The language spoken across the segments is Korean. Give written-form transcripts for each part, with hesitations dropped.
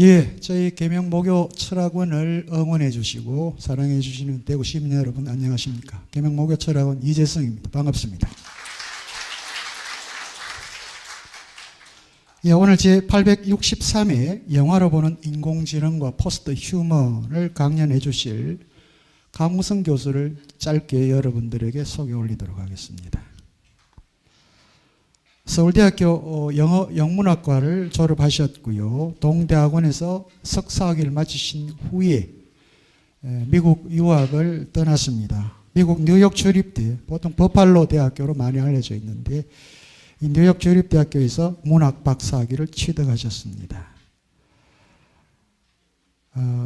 예, 저희 계명목요 철학원을 응원해 주시고 사랑해 주시는 대구 시민 여러분 안녕하십니까? 계명목요 철학원 이재성입니다. 반갑습니다. 예, 오늘 제 863회 영화로 보는 인공지능과 포스트 휴머를 강연해 주실 강우성 교수를 짧게 여러분들에게 소개 올리도록 하겠습니다. 서울대학교 영문학과를 졸업하셨고요. 동대학원에서 석사학위를 마치신 후에 미국 유학을 떠났습니다. 미국 뉴욕 주립대, 보통 버팔로 대학교로 많이 알려져 있는데 이 뉴욕 주립대학교에서 문학 박사학위를 취득하셨습니다.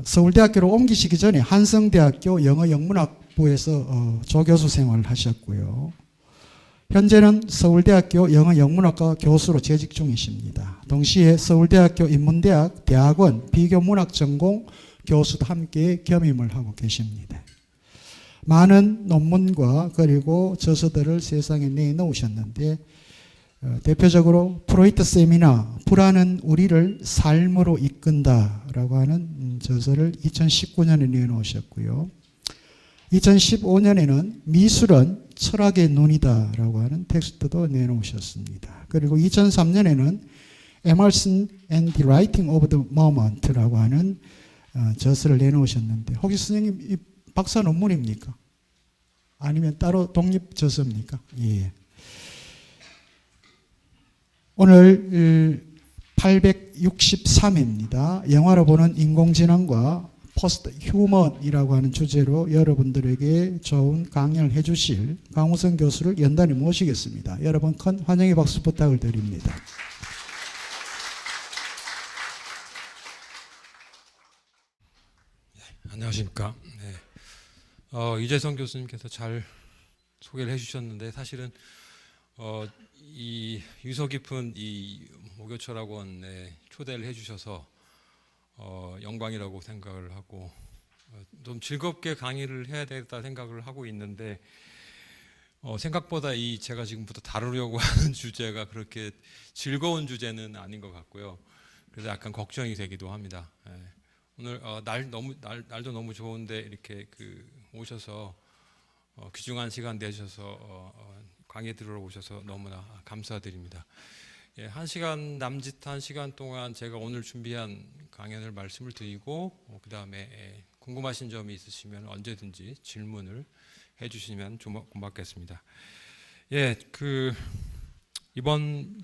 서울대학교로 옮기시기 전에 한성대학교 영어 영문학부에서 조교수 생활을 하셨고요. 현재는 서울대학교 영어 영문학과 교수로 재직 중이십니다. 동시에 서울대학교 인문대학 대학원 비교문학 전공 교수도 함께 겸임을 하고 계십니다. 많은 논문과 그리고 저서들을 세상에 내놓으셨는데 대표적으로 프로이트 세미나 불안은 우리를 삶으로 이끈다라고 하는 저서를 2019년에 내놓으셨고요. 2015년에는 미술은 철학의 눈이다라고 하는 텍스트도 내놓으셨습니다. 그리고 2003년에는 Emerson and the Writing of the Moment라고 하는 저서를 내놓으셨는데 혹시 선생님 이 박사 논문입니까? 아니면 따로 독립 저서입니까? 예. 오늘 863회입니다. 영화로 보는 인공지능과 포스트 휴먼이라고 하는 주제로 여러분들에게 좋은 강연을 해주실 강우성 교수를 연단에 모시겠습니다. 여러분 큰 환영의 박수 부탁을 드립니다. 네, 안녕하십니까. 네. 이재성 교수님께서 잘 소개를 해주셨는데 사실은 이 유서 깊은 이 목요철학원에 초대를 해주셔서 영광이라고 생각을 하고 좀 즐겁게 강의를 해야 되겠다 생각을 하고 있는데 생각보다 이 제가 지금부터 다루려고 하는 주제가 그렇게 즐거운 주제는 아닌 것 같고요. 그래서 약간 걱정이 되기도 합니다. 오늘 날도 너무 좋은데 이렇게 오셔서 귀중한 시간 내주셔서 강의 들으러 오셔서 너무나 감사드립니다. 예, 1시간 남짓한 시간 동안 제가 오늘 준비한 강연을 말씀을 드리고 그 다음에 궁금하신 점이 있으시면 언제든지 질문을 해주시면 고맙겠습니다. 예, 이번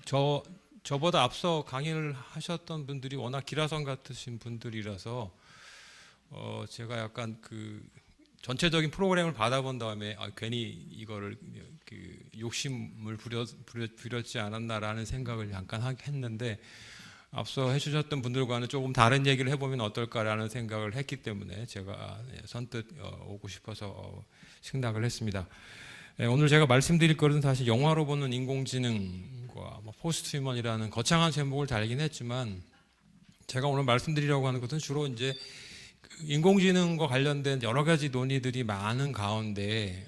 저보다 앞서 강의를 하셨던 분들이 워낙 기라성 같으신 분들이라서 제가 약간 전체적인 프로그램을 받아본 다음에 괜히 이거를 욕심을 부렸지 않았나라는 생각을 잠깐 했는데 앞서 해주셨던 분들과는 조금 다른 얘기를 해보면 어떨까라는 생각을 했기 때문에 제가 선뜻 오고 싶어서 승낙을 했습니다. 오늘 제가 말씀드릴 것은 사실 영화로 보는 인공지능과 포스트 휴먼이라는 거창한 제목을 달긴 했지만 제가 오늘 말씀드리려고 하는 것은 주로 이제 인공지능과 관련된 여러 가지 논의들이 많은 가운데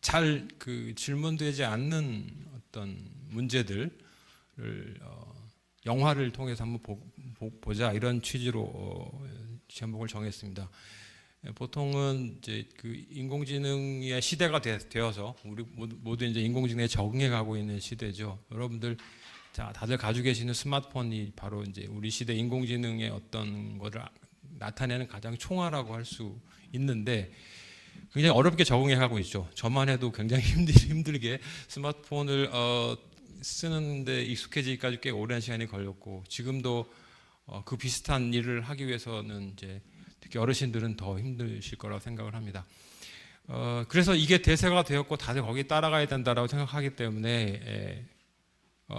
잘 질문되지 않는 어떤 문제들을 영화를 통해서 한번 보자 이런 취지로 제목을 정했습니다. 보통은 이제 인공지능의 시대가 되어서 우리 모두 이제 인공지능에 적응해 가고 있는 시대죠. 여러분들 다들 가지고 계시는 스마트폰이 바로 이제 우리 시대 인공지능의 어떤 것을 나타내는 가장 총알이라고 할 수 있는데 굉장히 어렵게 적응해 가고 있죠. 저만 해도 굉장히 힘들게 스마트폰을 쓰는데 익숙해지기까지 꽤 오랜 시간이 걸렸고 지금도 그 비슷한 일을 하기 위해서는 이제 특히 어르신들은 더 힘드실 거라고 생각을 합니다. 그래서 이게 대세가 되었고 다들 거기에 따라가야 된다라고 생각하기 때문에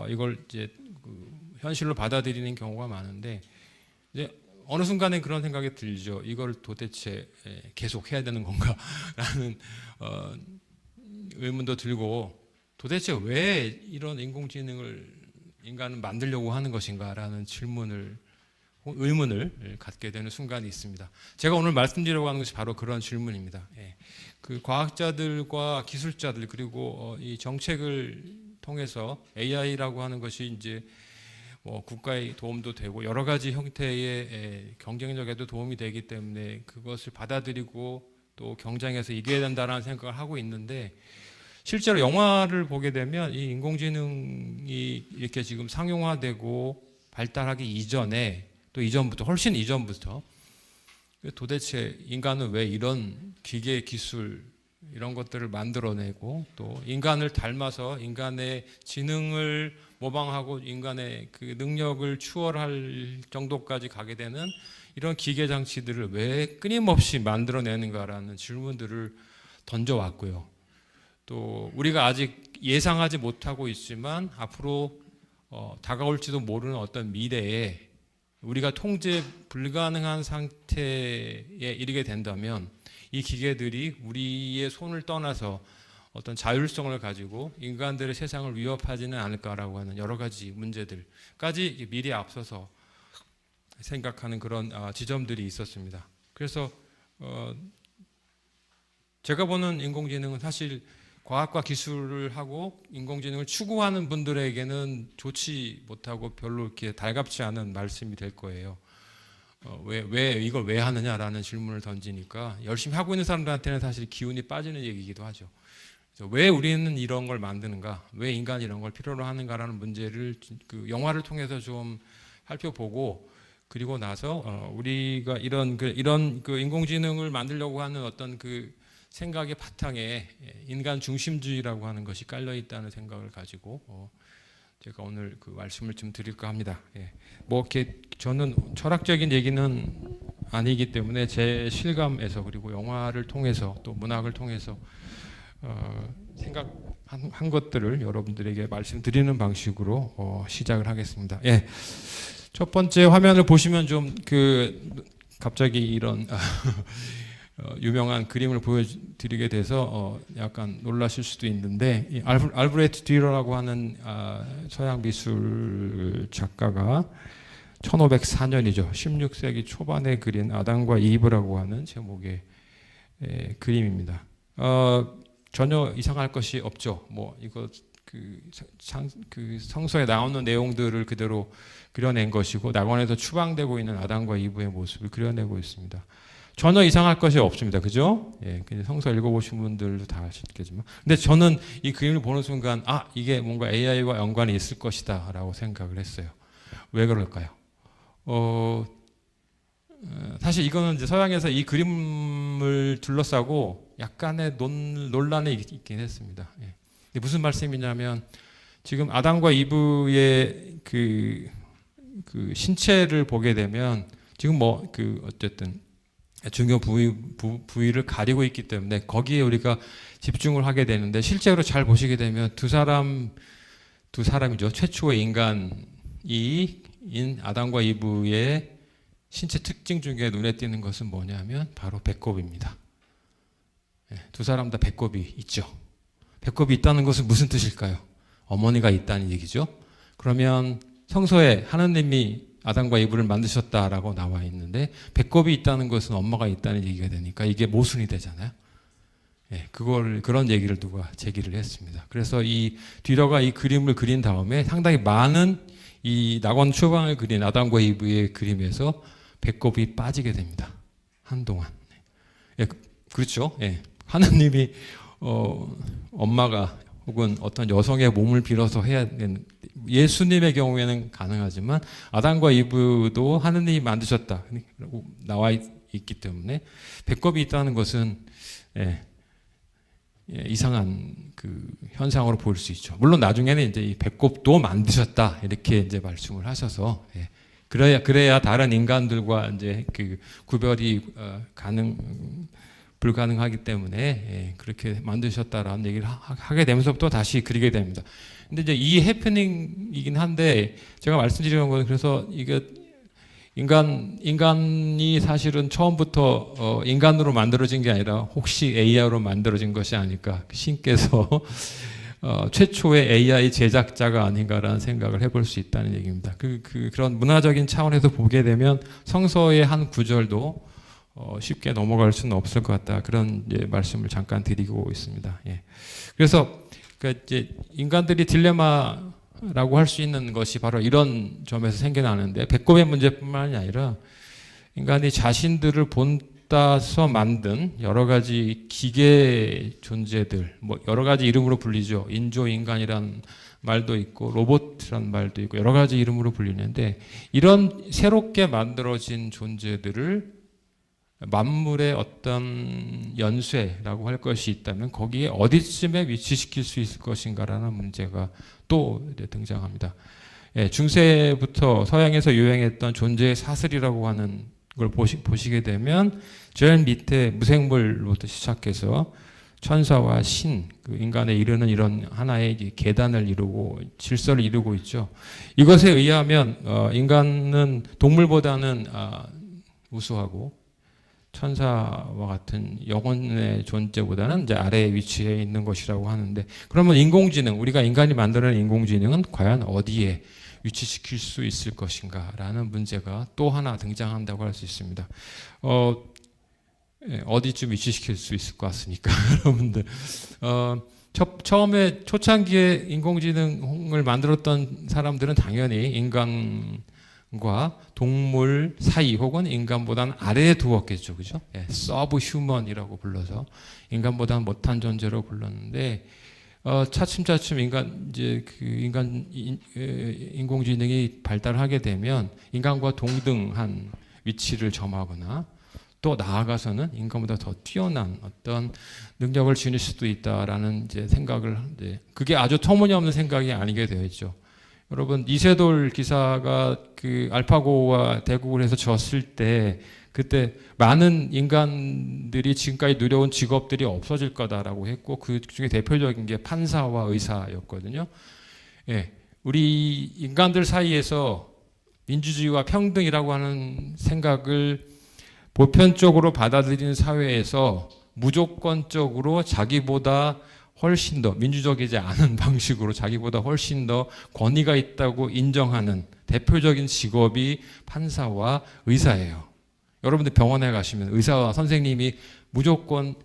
이걸 이제 현실로 받아들이는 경우가 많은데 이제 어느 순간에 그런 생각이 들죠. 이걸 도대체 계속 해야 되는 건가라는 의문도 들고 도대체 왜 이런 인공지능을 인간은 만들려고 하는 것인가라는 의문을 갖게 되는 순간이 있습니다. 제가 오늘 말씀드리려고 하는 것이 바로 그런 질문입니다. 과학자들과 기술자들 그리고 이 정책을 통해서 AI라고 하는 것이 이제 뭐 국가의 도움도 되고 여러 가지 형태의 경쟁력에도 도움이 되기 때문에 그것을 받아들이고 또 경쟁에서 이겨야 된다는 생각을 하고 있는데, 실제로 영화를 보게 되면 이 인공지능이 이렇게 지금 상용화되고 발달하기 이전에, 또 이전부터, 훨씬 이전부터 도대체 인간은 왜 이런 기계 기술 이런 것들을 만들어내고 또 인간을 닮아서 인간의 지능을 모방하고 인간의 그 능력을 추월할 정도까지 가게 되는 이런 기계 장치들을 왜 끊임없이 만들어내는가라는 질문들을 던져왔고요. 또 우리가 아직 예상하지 못하고 있지만 앞으로 다가올지도 모르는 어떤 미래에 우리가 통제 불가능한 상태에 이르게 된다면 이 기계들이 우리의 손을 떠나서 어떤 자율성을 가지고 인간들의 세상을 위협하지는 않을까라고 하는 여러 가지 문제들까지 미리 앞서서 생각하는 그런 지점들이 있었습니다. 그래서 제가 보는 인공지능은 사실 과학과 기술을 하고 인공지능을 추구하는 분들에게는 좋지 못하고 별로 이렇게 달갑지 않은 말씀이 될 거예요. 왜 이걸 왜 하느냐라는 질문을 던지니까 열심히 하고 있는 사람들한테는 사실 기운이 빠지는 얘기이기도 하죠. 그래서 왜 우리는 이런 걸 만드는가, 왜 인간이 이런 걸 필요로 하는가라는 문제를 그 영화를 통해서 좀 살펴보고, 그리고 나서 우리가 이런 그 인공지능을 만들려고 하는 어떤 그 생각의 바탕에 인간 중심주의라고 하는 것이 깔려 있다는 생각을 가지고 제가 오늘 그 말씀을 좀 드릴까 합니다. 뭐 이렇게 저는 철학적인 얘기는 아니기 때문에 제 실감에서, 그리고 영화를 통해서 또 문학을 통해서 생각한 것들을 여러분들에게 말씀드리는 방식으로 시작을 하겠습니다. 첫 번째 화면을 보시면 좀 갑자기 이런 유명한 그림을 보여드리게 돼서 약간 놀라실 수도 있는데, 이 알브레트 듀러라고 하는 서양 미술 작가가 1504년이죠. 16세기 초반에 그린 아담과 이브라고 하는 제목의 그림입니다. 전혀 이상할 것이 없죠. 뭐 이거 그 성서에 나오는 내용들을 그대로 그려낸 것이고, 낙원에서 추방되고 있는 아담과 이브의 모습을 그려내고 있습니다. 전혀 이상할 것이 없습니다. 그죠? 성서 읽어보신 분들도 다 아시겠지만. 근데 저는 이 그림을 보는 순간, 이게 뭔가 AI와 연관이 있을 것이다 라고 생각을 했어요. 왜 그럴까요? 사실 이거는 이제 서양에서 이 그림을 둘러싸고 약간의 논란이 있긴 했습니다. 근데 무슨 말씀이냐면, 지금 아담과 이브의 그 신체를 보게 되면 지금 어쨌든 중요 부위를 가리고 있기 때문에 거기에 우리가 집중을 하게 되는데, 실제로 잘 보시게 되면 두 사람이죠. 최초의 인간인 아담과 이브의 신체 특징 중에 눈에 띄는 것은 뭐냐면 바로 배꼽입니다. 두 사람 다 배꼽이 있죠. 배꼽이 있다는 것은 무슨 뜻일까요? 어머니가 있다는 얘기죠. 그러면 성서에 하나님이 아담과 이브를 만드셨다라고 나와 있는데, 배꼽이 있다는 것은 엄마가 있다는 얘기가 되니까 이게 모순이 되잖아요. 그런 얘기를 누가 제기를 했습니다. 그래서 이 듀러가 이 그림을 그린 다음에 상당히 많은 이 낙원 추방을 그린 아담과 이브의 그림에서 배꼽이 빠지게 됩니다. 한동안. 그렇죠. 하나님이 엄마가 혹은 어떤 여성의 몸을 빌어서 해야 되는, 예수님의 경우에는 가능하지만 아담과 이브도 하느님이 만드셨다 나와 있기 때문에 배꼽이 있다는 것은 이상한 그 현상으로 보일 수 있죠. 물론 나중에는 이제 이 배꼽도 만드셨다 이렇게 이제 말씀을 하셔서 그래야 다른 인간들과 이제 그 구별이 불가능하기 때문에 그렇게 만드셨다라는 얘기를 하게 되면서부터 다시 그리게 됩니다. 근데 이제 이 해프닝이긴 한데, 제가 말씀드리는 건, 그래서 이게 인간이 사실은 처음부터 인간으로 만들어진 게 아니라 혹시 AI로 만들어진 것이 아닐까, 신께서 최초의 AI 제작자가 아닌가라는 생각을 해볼 수 있다는 얘기입니다. 그런 문화적인 차원에서 보게 되면 성서의 한 구절도 쉽게 넘어갈 수는 없을 것 같다, 그런 이제 말씀을 잠깐 드리고 있습니다. 그래서 이제 인간들이 딜레마 문제다라고 할 수 있는 것이 바로 이런 점에서 생겨나는데, 배꼽의 문제뿐만이 아니라 인간이 자신들을 본따서 만든 여러 가지 기계 존재들, 뭐 여러 가지 이름으로 불리죠. 인조인간이란 말도 있고 로봇이란 말도 있고 여러 가지 이름으로 불리는데, 이런 새롭게 만들어진 존재들을 만물의 어떤 연쇄라고 할 것이 있다면 거기에 어디쯤에 위치시킬 수 있을 것인가라는 문제가 또 이제 등장합니다. 예, 중세부터 서양에서 유행했던 존재의 사슬이라고 하는 걸 보시게 되면 제일 밑에 무생물부터 시작해서 천사와 신, 그 인간에 이르는 이런 하나의 계단을 이루고 질서를 이루고 있죠. 이것에 의하면 인간은 동물보다는 우수하고 천사와 같은 영혼의 존재보다는 이제 아래에 위치해 있는 것이라고 하는데, 그러면 인공지능, 우리가 인간이 만들어낸 인공지능은 과연 어디에 위치시킬 수 있을 것인가라는 문제가 또 하나 등장한다고 할 수 있습니다. 어디쯤 위치시킬 수 있을 것 같습니까, 여러분들? 처음에 초창기에 인공지능을 만들었던 사람들은 당연히 인간과 동물 사이 혹은 인간보다는 아래에 두었겠죠, 그죠? 예, 서브 휴먼이라고 불러서 인간보다는 못한 존재로 불렀는데, 차츰차츰 인공지능이 발달하게 되면 인간과 동등한 위치를 점하거나 또 나아가서는 인간보다 더 뛰어난 어떤 능력을 지닐 수도 있다라는 이제 생각을 하는데, 그게 아주 터무니없는 생각이 아니게 되었죠. 여러분, 이세돌 기사가 그 알파고와 대국을 해서 졌을 때 그때 많은 인간들이 지금까지 누려온 직업들이 없어질 거다라고 했고, 그 중에 대표적인 게 판사와 의사였거든요. 예, 우리 인간들 사이에서 민주주의와 평등이라고 하는 생각을 보편적으로 받아들이는 사회에서 무조건적으로 자기보다 훨씬 더 민주적이지 않은 방식으로 자기보다 훨씬 더 권위가 있다고 인정하는 대표적인 직업이 판사와 의사예요. 여러분들 병원에 가시면 의사와 선생님이 무조건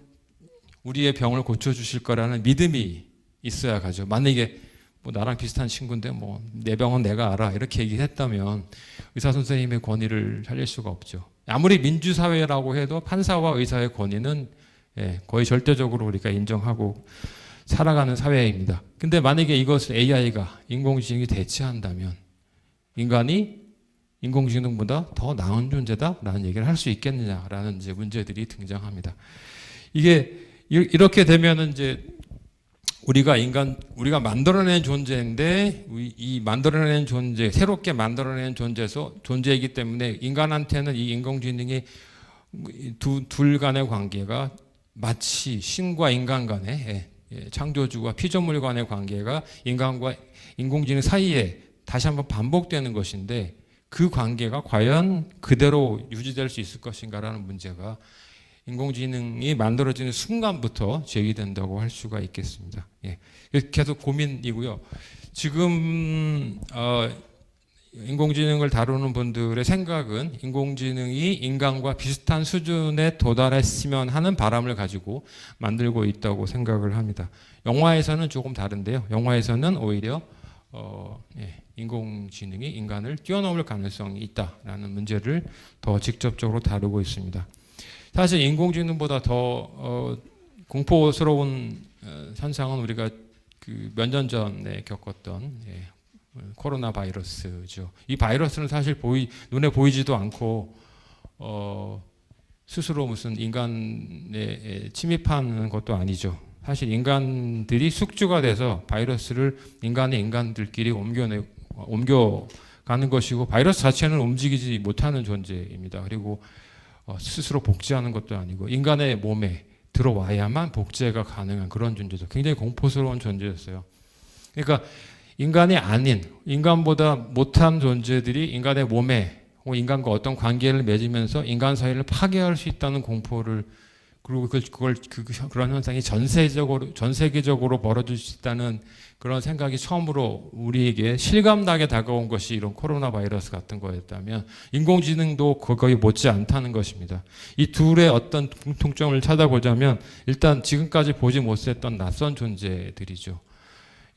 우리의 병을 고쳐주실 거라는 믿음이 있어야 가죠. 만약에 뭐 나랑 비슷한 친구인데 뭐 내 병은 내가 알아 이렇게 얘기했다면 의사 선생님의 권위를 살릴 수가 없죠. 아무리 민주사회라고 해도 판사와 의사의 권위는 거의 절대적으로 우리가 인정하고 살아가는 사회입니다. 근데 만약에 이것을 AI가 인공지능이 대체한다면 인간이 인공지능보다 더 나은 존재다라는 얘기를 할 수 있겠느냐라는 이제 문제들이 등장합니다. 이게 이렇게 되면은 이제 우리가 만들어낸 존재인데 이 만들어낸 존재, 새롭게 만들어낸 존재이기 때문에 인간한테는 이 인공지능이 둘 간의 관계가 마치 신과 인간 간의 창조주와 피조물 간의 관계가 인간과 인공지능 사이에 다시 한번 반복되는 것인데, 그 관계가 과연 그대로 유지될 수 있을 것인가라는 문제가 인공지능이 만들어지는 순간부터 제기된다고 할 수가 있겠습니다. 예. 계속 고민이고요. 지금 인공지능을 다루는 분들의 생각은 인공지능이 인간과 비슷한 수준에 도달했으면 하는 바람을 가지고 만들고 있다고 생각을 합니다. 영화에서는 조금 다른데요. 영화에서는 오히려 인공지능이 인간을 뛰어넘을 가능성이 있다라는 문제를 더 직접적으로 다루고 있습니다. 사실 인공지능보다 더 공포스러운 현상은 우리가 그 몇 년 전에 겪었던 코로나 바이러스죠. 이 바이러스는 사실 눈에 보이지도 않고 스스로 무슨 인간에 침입하는 것도 아니죠. 사실 인간들이 숙주가 돼서 바이러스를 인간들끼리 옮겨가는 것이고, 바이러스 자체는 움직이지 못하는 존재입니다. 그리고 스스로 복제하는 것도 아니고 인간의 몸에 들어와야만 복제가 가능한 그런 존재죠. 굉장히 공포스러운 존재였어요. 그러니까 인간이 아닌, 인간보다 못한 존재들이 인간의 몸에 혹은 인간과 어떤 관계를 맺으면서 인간 사이를 파괴할 수 있다는 공포를, 그리고 그런 현상이 전 세계적으로 벌어질 수 있다는 그런 생각이 처음으로 우리에게 실감나게 다가온 것이 이런 코로나 바이러스 같은 거였다면, 인공지능도 거의 못지 않다는 것입니다. 이 둘의 어떤 공통점을 찾아보자면 일단 지금까지 보지 못했던 낯선 존재들이죠.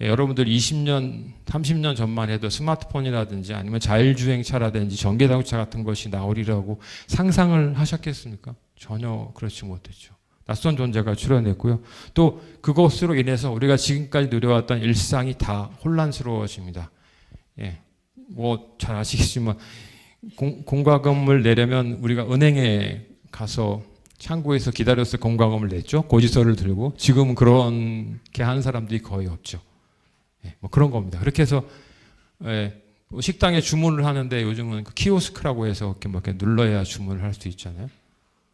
여러분들 20년, 30년 전만 해도 스마트폰이라든지 아니면 자율주행차라든지 전기자동차 같은 것이 나오리라고 상상을 하셨겠습니까? 전혀 그렇지 못했죠. 낯선 존재가 출현했고요. 또 그것으로 인해서 우리가 지금까지 누려왔던 일상이 다 혼란스러워집니다. 뭐 잘 아시겠지만 공과금을 내려면 우리가 은행에 가서 창구에서 기다려서 공과금을 냈죠. 고지서를 들고. 지금은 그렇게 하는 사람들이 거의 없죠. 뭐 그런 겁니다. 그렇게 해서 식당에 주문을 하는데 요즘은 그 키오스크라고 해서 이렇게 눌러야 주문을 할 수 있잖아요.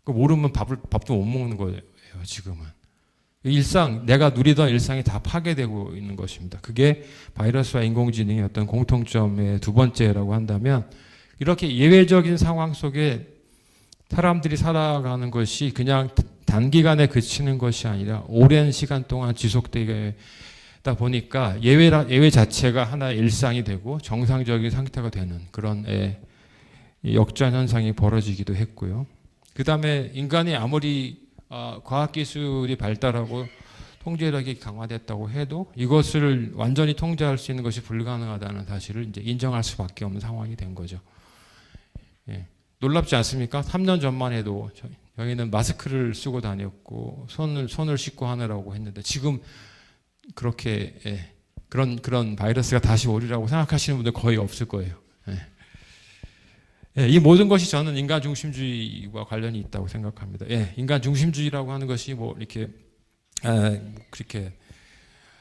그 모르면 밥도 못 먹는 거예요. 지금은 일상, 내가 누리던 일상이 다 파괴되고 있는 것입니다. 그게 바이러스와 인공지능의 어떤 공통점의 두 번째라고 한다면, 이렇게 예외적인 상황 속에 사람들이 살아가는 것이 그냥 단기간에 그치는 것이 아니라 오랜 시간 동안 지속되다 보니까 예외 자체가 하나의 일상이 되고 정상적인 상태가 되는 그런 역전 현상이 벌어지기도 했고요. 그 다음에 인간이 아무리 과학기술이 발달하고 통제력이 강화됐다고 해도 이것을 완전히 통제할 수 있는 것이 불가능하다는 사실을 이제 인정할 수밖에 없는 상황이 된 거죠. 놀랍지 않습니까? 3년 전만 해도 저희는 마스크를 쓰고 다녔고 손을 씻고 하느라고 했는데 지금 그렇게 그런 바이러스가 다시 오리라고 생각하시는 분들 거의 없을 거예요. 이 모든 것이 저는 인간 중심주의와 관련이 있다고 생각합니다. 인간 중심주의라고 하는 것이 뭐 이렇게 그렇게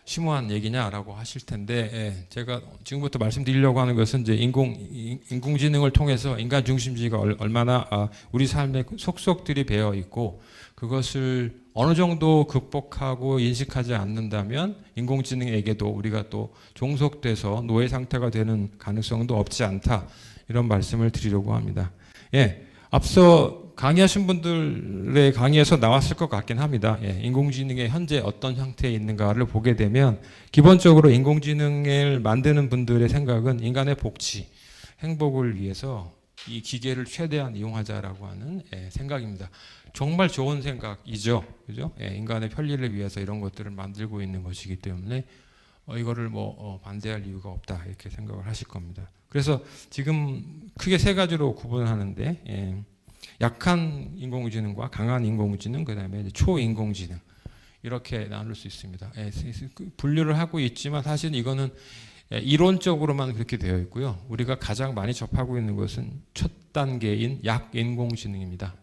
심오한 얘기냐라고 하실 텐데, 제가 지금부터 말씀드리려고 하는 것은 이제 인공지능을 통해서 인간 중심주의가 얼마나 우리 삶에 속속들이 배어 있고 그것을 어느 정도 극복하고 인식하지 않는다면 인공지능에게도 우리가 또 종속돼서 노예 상태가 되는 가능성도 없지 않다. 이런 말씀을 드리려고 합니다. 앞서 강의하신 분들의 강의에서 나왔을 것 같긴 합니다. 인공지능의 현재 어떤 형태에 있는가를 보게 되면 기본적으로 인공지능을 만드는 분들의 생각은 인간의 복지, 행복을 위해서 이 기계를 최대한 이용하자라고 하는 생각입니다. 정말 좋은 생각이죠. 그죠? 인간의 편리를 위해서 이런 것들을 만들고 있는 것이기 때문에 이거를 반대할 이유가 없다 이렇게 생각을 하실 겁니다. 그래서 지금 크게 세 가지로 구분하는데 약한 인공지능과 강한 인공지능, 그다음에 초인공지능 이렇게 나눌 수 있습니다. 분류를 하고 있지만 사실 이거는 이론적으로만 그렇게 되어 있고요. 우리가 가장 많이 접하고 있는 것은 첫 단계인 약인공지능입니다.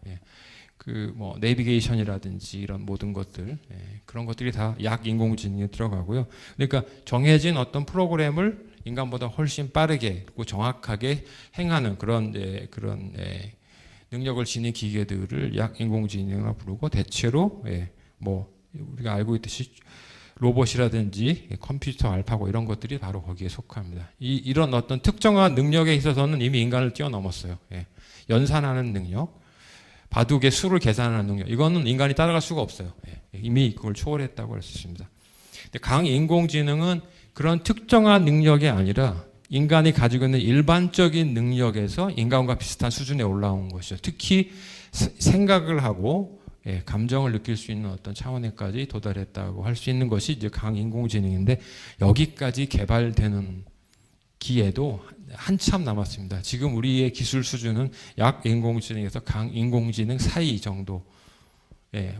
뭐 내비게이션이라든지 이런 모든 것들, 그런 것들이 다 약인공지능에 들어가고요. 그러니까 정해진 어떤 프로그램을 인간보다 훨씬 빠르게 그리고 정확하게 행하는 그런 능력을 지닌 기계들을 약인공지능이라고 부르고, 대체로 뭐 우리가 알고 있듯이 로봇이라든지 컴퓨터, 알파고 이런 것들이 바로 거기에 속합니다. 이런 어떤 특정한 능력에 있어서는 이미 인간을 뛰어넘었어요. 연산하는 능력, 바둑의 수를 계산하는 능력, 이거는 인간이 따라갈 수가 없어요. 이미 그걸 초월했다고 할 수 있습니다. 근데 강인공지능은 그런 특정한 능력이 아니라 인간이 가지고 있는 일반적인 능력에서 인간과 비슷한 수준에 올라온 것이죠. 특히 생각을 하고 감정을 느낄 수 있는 어떤 차원에까지 도달했다고 할 수 있는 것이 이제 강인공지능인데, 여기까지 개발되는 기에도 한참 남았습니다. 지금 우리의 기술 수준은 약인공지능에서 강인공지능 사이 정도에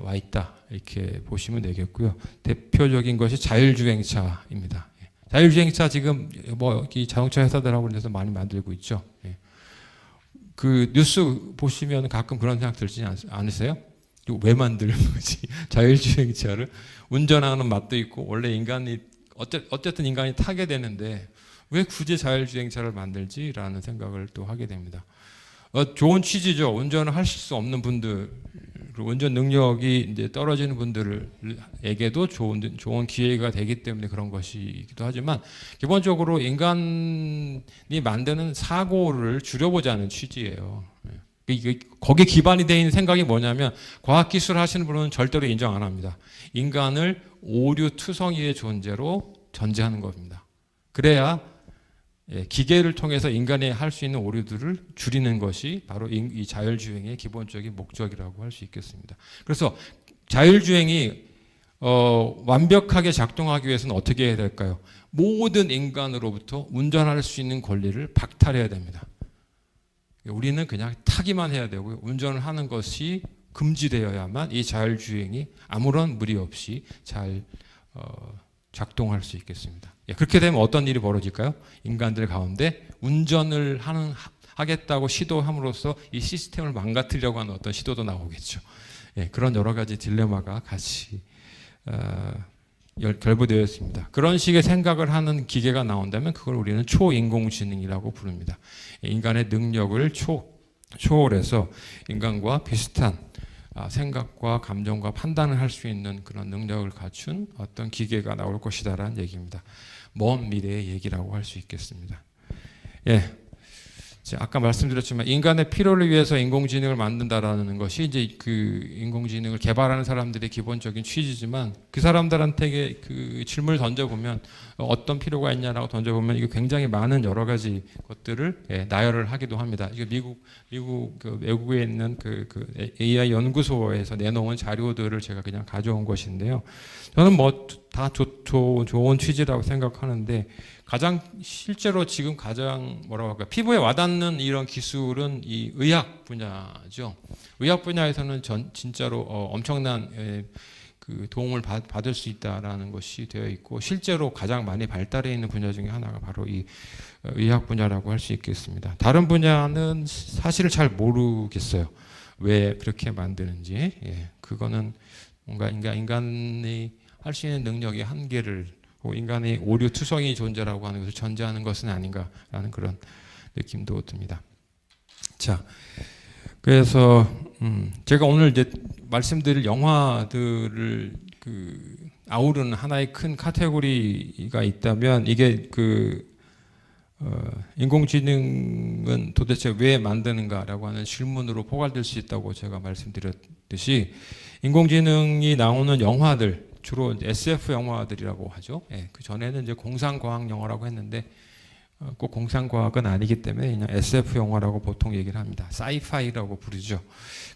와 있다 이렇게 보시면 되겠고요. 대표적인 것이 자율주행차입니다. 자율주행차 지금 뭐 이 자동차 회사들하고 그래서 많이 만들고 있죠. 그 뉴스 보시면 가끔 그런 생각 들지 않으세요? 왜 만드는 거지? 자율주행차를 운전하는 맛도 있고 원래 인간이 어쨌든 인간이 타게 되는데 왜 굳이 자율주행차를 만들지라는 생각을 또 하게 됩니다. 좋은 취지죠. 운전을 하실 수 없는 분들, 운전 능력이 이제 떨어지는 분들에게도 좋은 기회가 되기 때문에 그런 것이기도 하지만, 기본적으로 인간이 만드는 사고를 줄여보자는 취지예요. 거기에 기반이 되어 있는 생각이 뭐냐면, 과학기술 하시는 분은 절대로 인정 안 합니다. 인간을 오류투성이의 존재로 전제하는 겁니다. 그래야 기계를 통해서 인간이 할 수 있는 오류들을 줄이는 것이 바로 이 자율주행의 기본적인 목적이라고 할 수 있겠습니다. 그래서 자율주행이 완벽하게 작동하기 위해서는 어떻게 해야 될까요? 모든 인간으로부터 운전할 수 있는 권리를 박탈해야 됩니다. 우리는 그냥 타기만 해야 되고요. 운전을 하는 것이 금지되어야만 이 자율주행이 아무런 무리 없이 잘 작동할 수 있겠습니다. 그렇게 되면 어떤 일이 벌어질까요? 인간들 가운데 운전을 하겠다고 시도함으로써 이 시스템을 망가뜨리려고 하는 어떤 시도도 나오겠죠. 그런 여러 가지 딜레마가 같이 결부되어 있습니다. 그런 식의 생각을 하는 기계가 나온다면 그걸 우리는 초인공지능이라고 부릅니다. 인간의 능력을 초월해서 인간과 비슷한 생각과 감정과 판단을 할 수 있는 그런 능력을 갖춘 어떤 기계가 나올 것이다라는 얘기입니다. 먼 미래의 얘기라고 할 수 있겠습니다. 아까 말씀드렸지만 인간의 필요를 위해서 인공지능을 만든다라는 것이 이제 그 인공지능을 개발하는 사람들의 기본적인 취지지만 그 사람들한테 그 질문을 던져보면 어떤 필요가 있냐라고 던져보면 이게 굉장히 많은 여러 가지 것들을 나열을 하기도 합니다. 이게 미국 그 외국에 있는 그 AI 연구소에서 내놓은 자료들을 제가 그냥 가져온 것인데요. 저는 뭐 다 좋은 취지라고 생각하는데 가장 실제로 지금 가장 뭐라고 할까 피부에 와닿는 이런 기술은 이 의학 분야죠. 의학 분야에서는 진짜로 엄청난 그 도움을 받을 수 있다라는 것이 되어 있고 실제로 가장 많이 발달해 있는 분야 중에 하나가 바로 이 의학 분야라고 할 수 있겠습니다. 다른 분야는 사실을 잘 모르겠어요. 왜 그렇게 만드는지. 그거는 뭔가 인간이 할 수 있는 능력의 한계를 인간의 오류 투성이 존재라고 하는 것을 전제하는 것은 아닌가라는 그런 느낌도 듭니다. 자, 그래서 제가 오늘 이제 말씀드릴 영화들을 아우르는 하나의 큰 카테고리가 있다면 이게 인공지능은 도대체 왜 만드는가라고 하는 질문으로 포괄될 수 있다고 제가 말씀드렸듯이 인공지능이 나오는 영화들 주로 SF 영화들이라고 하죠. 그 전에는 이제 공상과학 영화라고 했는데 꼭 공상과학은 아니기 때문에 그냥 SF 영화라고 보통 얘기를 합니다. 사이파이라고 부르죠.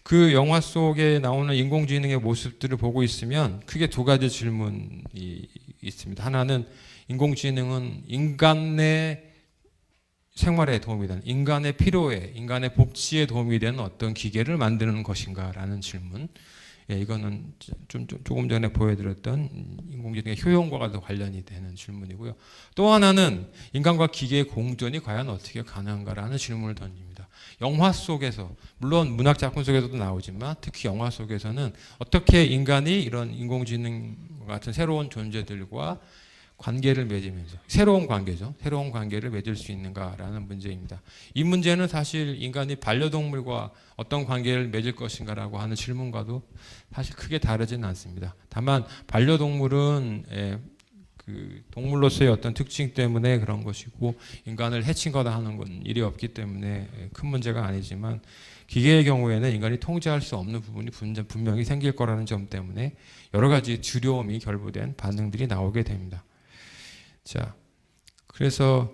그 영화 속에 나오는 인공지능의 모습들을 보고 있으면 크게 두 가지 질문이 있습니다. 하나는 인공지능은 인간의 생활에 도움이 되는, 인간의 필요에, 인간의 복지에 도움이 되는 어떤 기계를 만드는 것인가라는 질문. 이거는 조금 전에 보여드렸던 인공지능의 효용과도 관련이 되는 질문이고요. 또 하나는 인간과 기계의 공존이 과연 어떻게 가능한가라는 질문을 던집니다. 영화 속에서, 물론 문학 작품 속에서도 나오지만 특히 영화 속에서는 어떻게 인간이 이런 인공지능 같은 새로운 존재들과 관계를 맺으면서 새로운 관계죠. 새로운 관계를 맺을 수 있는가라는 문제입니다. 이 문제는 사실 인간이 반려동물과 어떤 관계를 맺을 것인가라고 하는 질문과도 사실 크게 다르지는 않습니다. 다만 반려동물은 그 동물로서의 어떤 특징 때문에 그런 것이고 인간을 해친거나 하는 건 일이 없기 때문에 큰 문제가 아니지만 기계의 경우에는 인간이 통제할 수 없는 부분이 분명히 생길 거라는 점 때문에 여러 가지 두려움이 결부된 반응들이 나오게 됩니다. 자, 그래서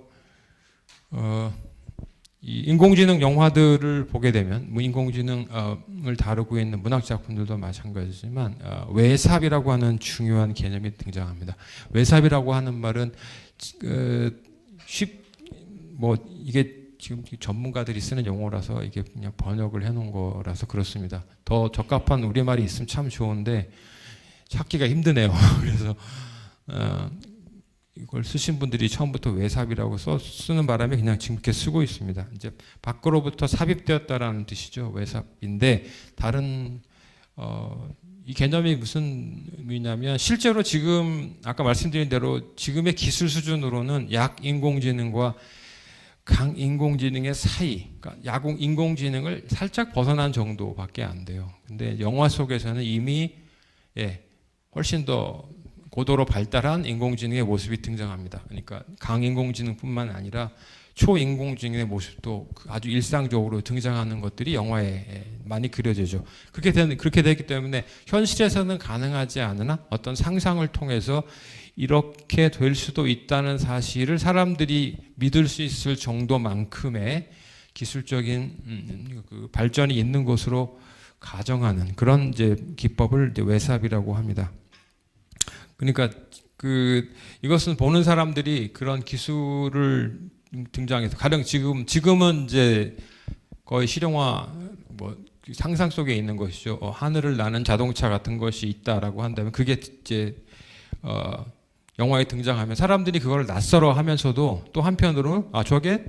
이 인공지능 영화들을 보게 되면 인공지능을 다루고 있는 문학 작품들도 마찬가지지만 외삽이라고 하는 중요한 개념이 등장합니다. 외삽이라고 하는 말은 이게 지금 전문가들이 쓰는 용어라서 이게 그냥 번역을 해놓은 거라서 그렇습니다. 더 적합한 우리말이 있으면 참 좋은데 찾기가 힘드네요. 그래서 이걸 쓰신 분들이 처음부터 외삽이라고 쓰는 바람에 그냥 지금 이렇게 쓰고 있습니다. 이제 밖으로부터 삽입되었다라는 뜻이죠. 외삽인데 다른 이 개념이 무슨 의미냐면 실제로 지금 아까 말씀드린 대로 지금의 기술 수준으로는 약인공지능과 강인공지능의 사이, 그러니까 인공지능을 살짝 벗어난 정도밖에 안 돼요. 근데 영화 속에서는 이미 훨씬 더 고도로 발달한 인공지능의 모습이 등장합니다. 그러니까 강인공지능뿐만 아니라 초인공지능의 모습도 아주 일상적으로 등장하는 것들이 영화에 많이 그려지죠. 그렇게 되기 때문에 현실에서는 가능하지 않으나 어떤 상상을 통해서 이렇게 될 수도 있다는 사실을 사람들이 믿을 수 있을 정도만큼의 기술적인 그 발전이 있는 것으로 가정하는 그런 이제 기법을 이제 외삽이라고 합니다. 그러니까 이것은 보는 사람들이 그런 기술을 등장해서 가령 지금은 이제 거의 실용화 뭐 상상 속에 있는 것이죠. 하늘을 나는 자동차 같은 것이 있다라고 한다면 그게 이제 영화에 등장하면 사람들이 그걸 낯설어 하면서도 또 한편으로는 저게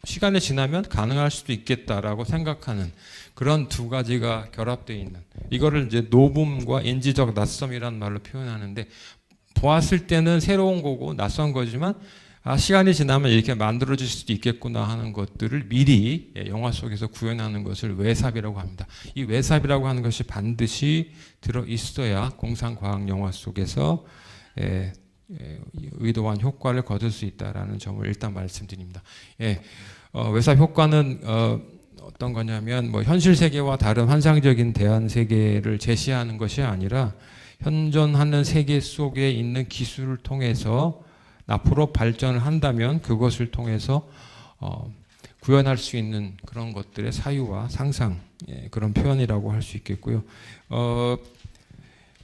시간이 지나면 가능할 수도 있겠다라고 생각하는 그런 두 가지가 결합되어 있는 이거를 이제 노붐과 인지적 낯섦이라는 말로 표현하는데 보았을 때는 새로운 거고 낯선 거지만 시간이 지나면 이렇게 만들어질 수도 있겠구나 하는 것들을 미리 영화 속에서 구현하는 것을 외삽이라고 합니다. 이 외삽이라고 하는 것이 반드시 들어 있어야 공상과학 영화 속에서 의도한 효과를 거둘 수 있다라는 점을 일단 말씀드립니다. 외삽 효과는 어떤 거냐면 뭐 현실 세계와 다른 환상적인 대안 세계를 제시하는 것이 아니라 현존하는 세계 속에 있는 기술을 통해서 앞으로 발전을 한다면 그것을 통해서 구현할 수 있는 그런 것들의 사유와 상상 그런 표현이라고 할 수 있겠고요.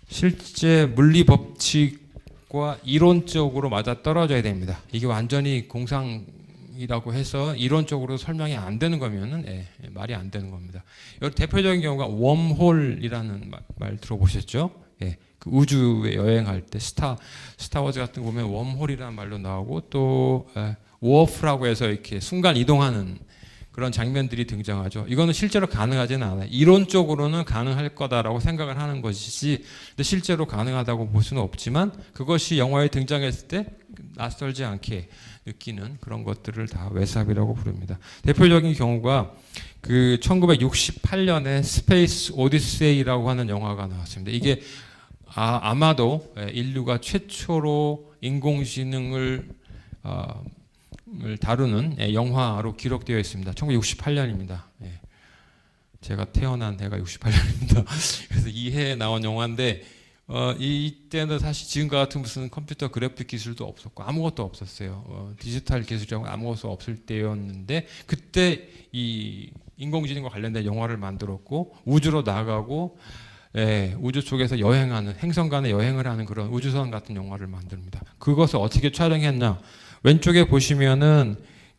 실제 물리 법칙과 이론적으로 맞아 떨어져야 됩니다. 이게 완전히 공상이라고 해서 이론적으로 설명이 안 되는 거면은 말이 안 되는 겁니다. 대표적인 경우가 웜홀이라는 말 들어보셨죠? 그 우주에 여행할 때 스타워즈 같은 거 보면 웜홀이라는 말로 나오고 또 워프라고 해서 이렇게 순간 이동하는 그런 장면들이 등장하죠. 이거는 실제로 가능하지는 않아요. 이론적으로는 가능할 거다라고 생각을 하는 것이지 근데 실제로 가능하다고 볼 수는 없지만 그것이 영화에 등장했을 때 낯설지 않게 느끼는 그런 것들을 다 외삽이라고 부릅니다. 대표적인 경우가 그 1968년에 스페이스 오디세이라고 하는 영화가 나왔습니다. 이게 아마도 인류가 최초로 인공지능을 다루는 영화로 기록되어 있습니다. 1968년입니다. 제가 태어난 해가 68년입니다. 그래서 이 해에 나온 영화인데 이때는 사실 지금과 같은 무슨 컴퓨터 그래픽 기술도 없었고 아무것도 없었어요. 디지털 기술이라고 아무것도 없을 때였는데 그때 이 인공지능과 관련된 영화를 만들었고 우주로 나가고 우주 쪽에서 여행하는 행성 간에 여행을 하는 그런 우주선 같은 영화를 만듭니다. 그것을 어떻게 촬영했냐? 왼쪽에 보시면은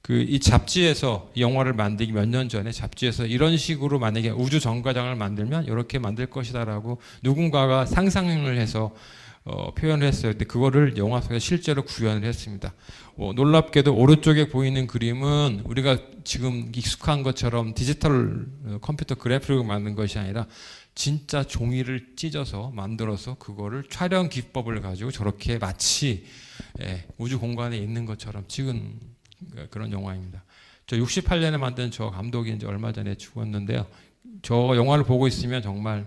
이 잡지에서 이 영화를 만들기 몇 년 전에 잡지에서 이런 식으로 만약에 우주 정거장을 만들면 이렇게 만들 것이다라고 누군가가 상상을 해서 표현을 했어요. 근데 그거를 영화 속에 실제로 구현을 했습니다. 놀랍게도 오른쪽에 보이는 그림은 우리가 지금 익숙한 것처럼 디지털 컴퓨터 그래픽을 만든 것이 아니라 진짜 종이를 찢어서 만들어서 그거를 촬영 기법을 가지고 저렇게 마치 우주 공간에 있는 것처럼 찍은 그런 영화입니다. 저 68년에 만든 저 감독이 이제 얼마 전에 죽었는데요. 저 영화를 보고 있으면 정말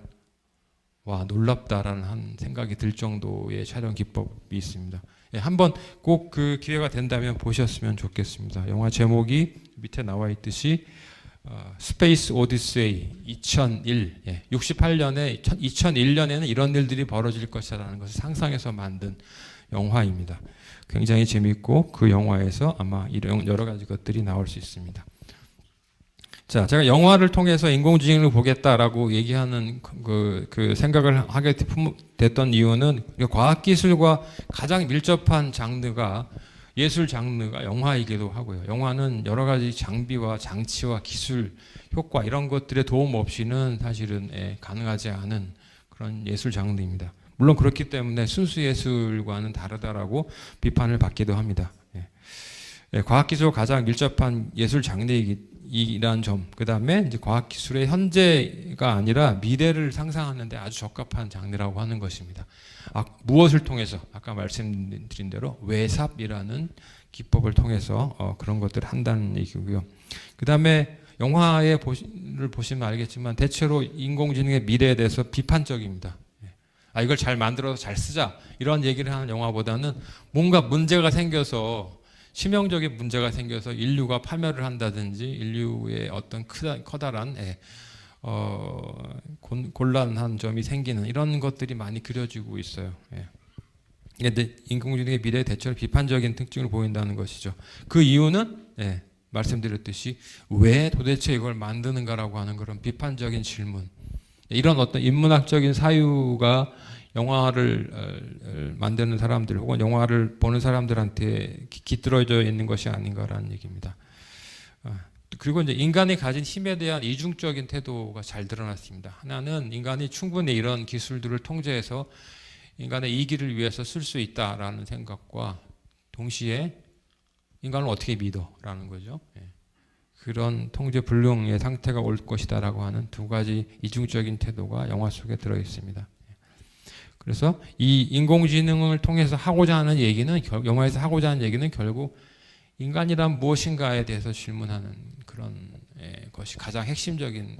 와 놀랍다라는 한 생각이 들 정도의 촬영 기법이 있습니다. 한번 꼭 그 기회가 된다면 보셨으면 좋겠습니다. 영화 제목이 밑에 나와 있듯이 스페이스 오디세이 2001 68년에 2001년에는 이런 일들이 벌어질 것이라는 것을 상상해서 만든 영화입니다. 굉장히 재밌고 그 영화에서 아마 이런 여러 가지 것들이 나올 수 있습니다. 자, 제가 영화를 통해서 인공지능을 보겠다라고 얘기하는 그 생각을 하게 됐던 이유는 과학기술과 가장 밀접한 장르가 예술 장르가 영화이기도 하고요. 영화는 여러 가지 장비와 장치와 기술, 효과 이런 것들의 도움 없이는 사실은 가능하지 않은 그런 예술 장르입니다. 물론 그렇기 때문에 순수 예술과는 다르다라고 비판을 받기도 합니다. 과학기술과 가장 밀접한 예술 장르이라는 점, 그 다음에 이제 과학기술의 현재가 아니라 미래를 상상하는데 아주 적합한 장르라고 하는 것입니다. 무엇을 통해서 아까 말씀드린 대로 외삽이라는 기법을 통해서 그런 것들을 한다는 얘기고요. 그 다음에 영화를 보시면 알겠지만 대체로 인공지능의 미래에 대해서 비판적입니다. 이걸 잘 만들어서 잘 쓰자 이런 얘기를 하는 영화보다는 뭔가 문제가 생겨서 치명적인 문제가 생겨서 인류가 파멸을 한다든지 인류의 어떤 커다란 곤란한 점이 생기는 이런 것들이 많이 그려지고 있어요. 근데 인공지능의 미래에 대체로 비판적인 특징을 보인다는 것이죠. 그 이유는 말씀드렸듯이 왜 도대체 이걸 만드는가라고 하는 그런 비판적인 질문, 이런 어떤 인문학적인 사유가 영화를 만드는 사람들 혹은 영화를 보는 사람들한테 깃들어져 있는 것이 아닌가라는 얘기입니다. 그리고 이제 인간이 가진 힘에 대한 이중적인 태도가 잘 드러났습니다. 하나는 인간이 충분히 이런 기술들을 통제해서 인간의 이기를 위해서 쓸 수 있다라는 생각과 동시에 인간을 어떻게 믿어라는 거죠. 그런 통제 불능의 상태가 올 것이다라고 하는 두 가지 이중적인 태도가 영화 속에 들어 있습니다. 그래서 이 인공지능을 통해서 하고자 하는 얘기는 영화에서 하고자 하는 얘기는 결국 인간이란 무엇인가에 대해서 질문하는 그런 것이 가장 핵심적인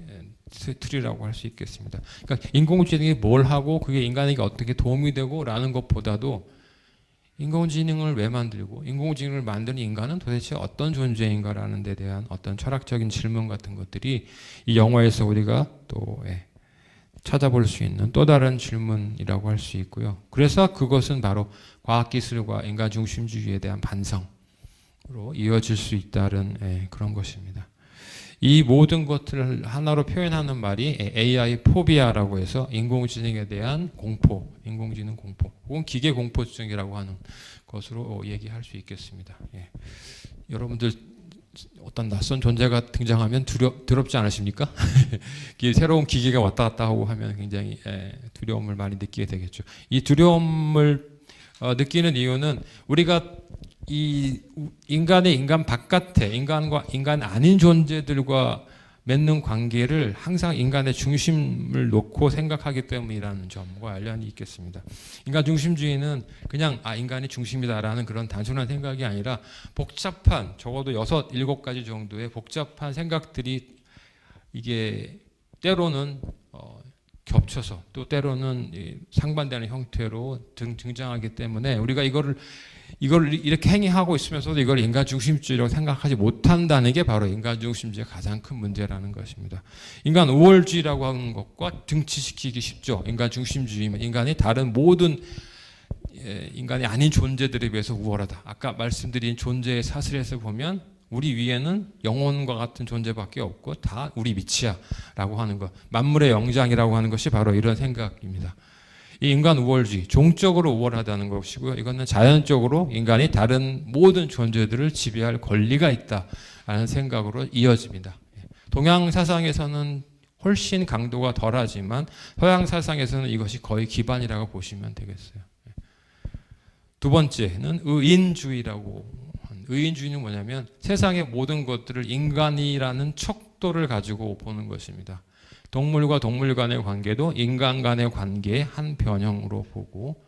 틀이라고 할 수 있겠습니다. 그러니까 인공지능이 뭘 하고 그게 인간에게 어떻게 도움이 되고라는 것보다도 인공지능을 왜 만들고 인공지능을 만드는 인간은 도대체 어떤 존재인가라는 데 대한 어떤 철학적인 질문 같은 것들이 이 영화에서 우리가 또 찾아볼 수 있는 또 다른 질문이라고 할 수 있고요. 그래서 그것은 바로 과학기술과 인간 중심주의에 대한 반성으로 이어질 수 있다는 그런 것입니다. 이 모든 것들을 하나로 표현하는 말이 AI 포비아라고 해서 인공지능에 대한 공포, 인공지능 공포 혹은 기계 공포증이라고 하는 것으로 얘기할 수 있겠습니다. 여러분들 어떤 낯선 존재가 등장하면 두렵지 않으십니까? 새로운 기계가 왔다 갔다 하고 하면 굉장히 두려움을 많이 느끼게 되겠죠. 이 두려움을 느끼는 이유는 우리가 이 인간 바깥에 인간과 인간 아닌 존재들과 맺는 관계를 항상 인간의 중심을 놓고 생각하기 때문이라는 점과 관련이 있겠습니다. 인간 중심주의는 그냥 인간이 중심이다라는 그런 단순한 생각이 아니라 복잡한 적어도 6, 7가지 정도의 복잡한 생각들이 이게 때로는 겹쳐서 또 때로는 상반되는 형태로 등장하기 때문에 우리가 이걸 이렇게 행위하고 있으면서도 이걸 인간 중심주의라고 생각하지 못한다는 게 바로 인간 중심주의의 가장 큰 문제라는 것입니다. 인간 우월주의라고 하는 것과 등치시키기 쉽죠. 인간 중심주의면 인간이 다른 모든 인간이 아닌 존재들에 비해서 우월하다. 아까 말씀드린 존재의 사슬에서 보면 우리 위에는 영혼과 같은 존재밖에 없고 다 우리 밑이야 라고 하는 것. 만물의 영장이라고 하는 것이 바로 이런 생각입니다. 이 인간 우월주의, 종적으로 우월하다는 것이고요. 이거는 자연적으로 인간이 다른 모든 존재들을 지배할 권리가 있다라는 생각으로 이어집니다. 동양 사상에서는 훨씬 강도가 덜하지만 서양 사상에서는 이것이 거의 기반이라고 보시면 되겠어요. 두 번째는 의인주의라고. 의인주의는 뭐냐면 세상의 모든 것들을 인간이라는 척도를 가지고 보는 것입니다. 동물과 동물 간의 관계도 인간 간의 관계의 한 변형으로 보고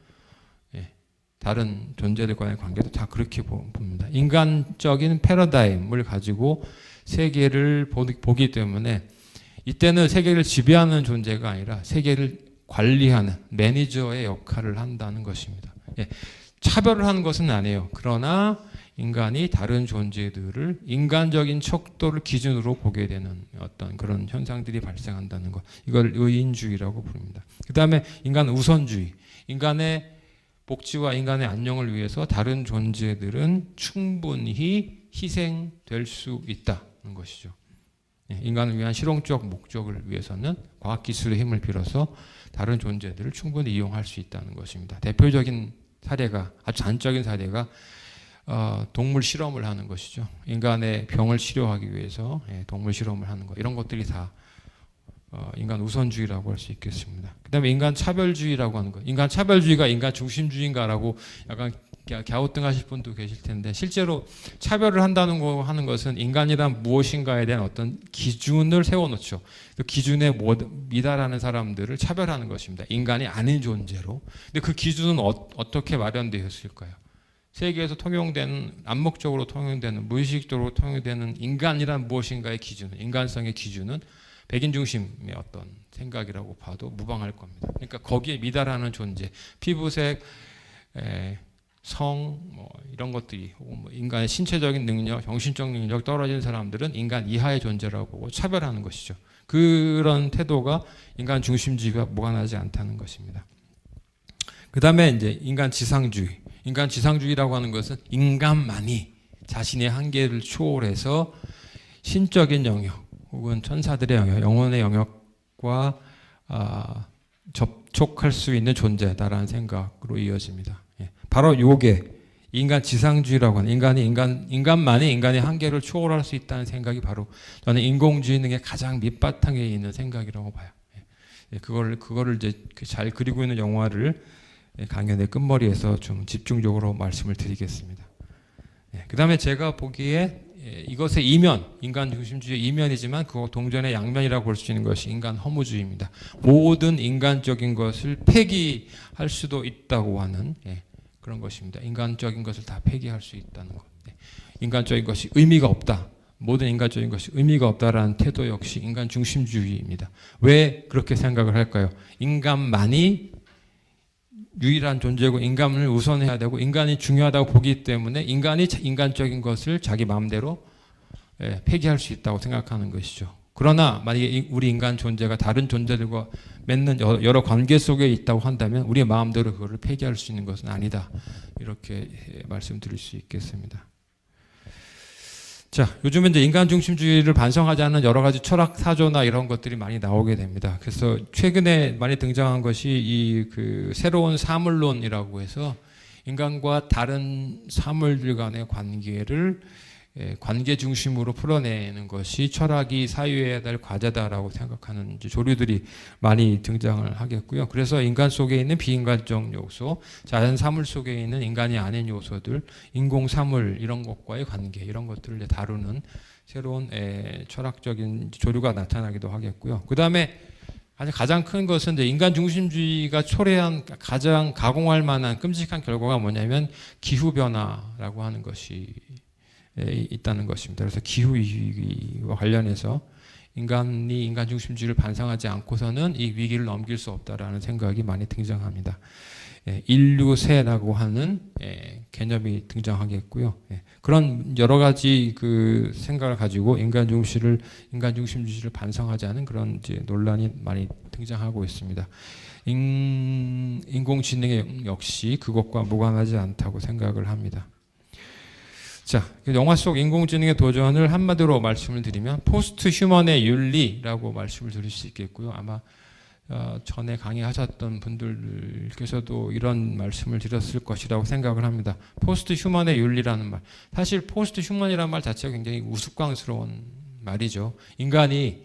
다른 존재들 간의 관계도 다 그렇게 봅니다. 인간적인 패러다임을 가지고 세계를 보기 때문에 이때는 세계를 지배하는 존재가 아니라 세계를 관리하는 매니저의 역할을 한다는 것입니다. 차별을 하는 것은 아니에요. 그러나 인간이 다른 존재들을 인간적인 척도를 기준으로 보게 되는 어떤 그런 현상들이 발생한다는 것. 이걸 의인주의라고 부릅니다. 그 다음에 인간 우선주의. 인간의 복지와 인간의 안녕을 위해서 다른 존재들은 충분히 희생될 수 있다는 것이죠. 인간을 위한 실용적 목적을 위해서는 과학기술의 힘을 빌어서 다른 존재들을 충분히 이용할 수 있다는 것입니다. 대표적인 사례가, 아주 단적인 사례가 동물 실험을 하는 것이죠. 인간의 병을 치료하기 위해서 동물 실험을 하는 것. 이런 것들이 다 인간 우선주의라고 할 수 있겠습니다. 그 다음에 인간 차별주의라고 하는 것. 인간 차별주의가 인간 중심주의인가라고 약간 갸우뚱하실 분도 계실 텐데 실제로 차별을 한다는 거 하는 것은 인간이란 무엇인가에 대한 어떤 기준을 세워놓죠. 그 기준에 미달하는 사람들을 차별하는 것입니다. 인간이 아닌 존재로. 근데 그 기준은 어떻게 마련되었을까요? 세계에서 통용되는 암묵적으로 통용되는 무의식적으로 통용되는 인간이란 무엇인가의 기준은 인간성의 기준은 백인 중심의 어떤 생각이라고 봐도 무방할 겁니다. 그러니까 거기에 미달하는 존재, 피부색, 성, 이런 것들이 혹은 인간의 신체적인 능력, 정신적 능력 떨어진 사람들은 인간 이하의 존재라고 보고 차별하는 것이죠. 그런 태도가 인간 중심주의가 무관하지 않다는 것입니다. 그 다음에 이제 인간 지상주의. 인간 지상주의라고 하는 것은 인간만이 자신의 한계를 초월해서 신적인 영역 혹은 천사들의 영역, 영혼의 영역과 지속할 수 있는 존재다라는 생각으로 이어집니다. 예. 바로 요게 인간 지상주의라고 하는 인간만이 인간의 한계를 초월할 수 있다는 생각이 바로 저는 인공지능의 가장 밑바탕에 있는 생각이라고 봐요. 예. 그거를 이제 잘 그리고 있는 영화를 강연의 끝머리에서 좀 집중적으로 말씀을 드리겠습니다. 예. 그다음에 제가 보기에 이것의 이면, 인간 중심주의의 이면이지만 그거 동전의 양면이라고 볼 수 있는 것이 인간 허무주의입니다. 모든 인간적인 것을 폐기할 수도 있다고 하는 그런 것입니다. 인간적인 것을 다 폐기할 수 있다는 것. 인간적인 것이 의미가 없다. 모든 인간적인 것이 의미가 없다라는 태도 역시 인간 중심주의입니다. 왜 그렇게 생각을 할까요? 인간만이 유일한 존재고 인간을 우선해야 되고 인간이 중요하다고 보기 때문에 인간이 인간적인 것을 자기 마음대로 폐기할 수 있다고 생각하는 것이죠. 그러나 만약에 우리 인간 존재가 다른 존재들과 맺는 여러 관계 속에 있다고 한다면 우리의 마음대로 그것을 폐기할 수 있는 것은 아니다. 이렇게 말씀드릴 수 있겠습니다. 자, 요즘은 이제 인간 중심주의를 반성하자는 여러 가지 철학 사조나 이런 것들이 많이 나오게 됩니다. 그래서 최근에 많이 등장한 것이 그 새로운 사물론이라고 해서 인간과 다른 사물들 간의 관계를 관계 중심으로 풀어내는 것이 철학이 사유해야 될 과제다라고 생각하는 이제 조류들이 많이 등장을 하겠고요. 그래서 인간 속에 있는 비인간적 요소, 자연 사물 속에 있는 인간이 아닌 요소들, 인공 사물 이런 것과의 관계 이런 것들을 이제 다루는 새로운 철학적인 조류가 나타나기도 하겠고요. 그 다음에 가장 큰 것은 이제 인간 중심주의가 초래한 가장 가공할 만한 끔찍한 결과가 뭐냐면 기후 변화라고 하는 것이 있다는 것입니다. 그래서 기후위기와 관련해서 인간이 인간 중심주의를 반성하지 않고서는 이 위기를 넘길 수 없다라는 생각이 많이 등장합니다. 인류세라고 하는 개념이 등장하겠고요. 그런 여러 가지 그 생각을 가지고 인간 중심주의를 반성하지 않은 그런 이제 논란이 많이 등장하고 있습니다. 인공지능 역시 그것과 무관하지 않다고 생각을 합니다. 자, 영화 속 인공지능의 도전을 한마디로 말씀을 드리면 포스트 휴먼의 윤리라고 말씀을 드릴 수 있겠고요. 아마 전에 강의하셨던 분들께서도 이런 말씀을 드렸을 것이라고 생각을 합니다. 포스트 휴먼의 윤리라는 말. 사실 포스트 휴먼이라는 말 자체가 굉장히 우스꽝스러운 말이죠. 인간이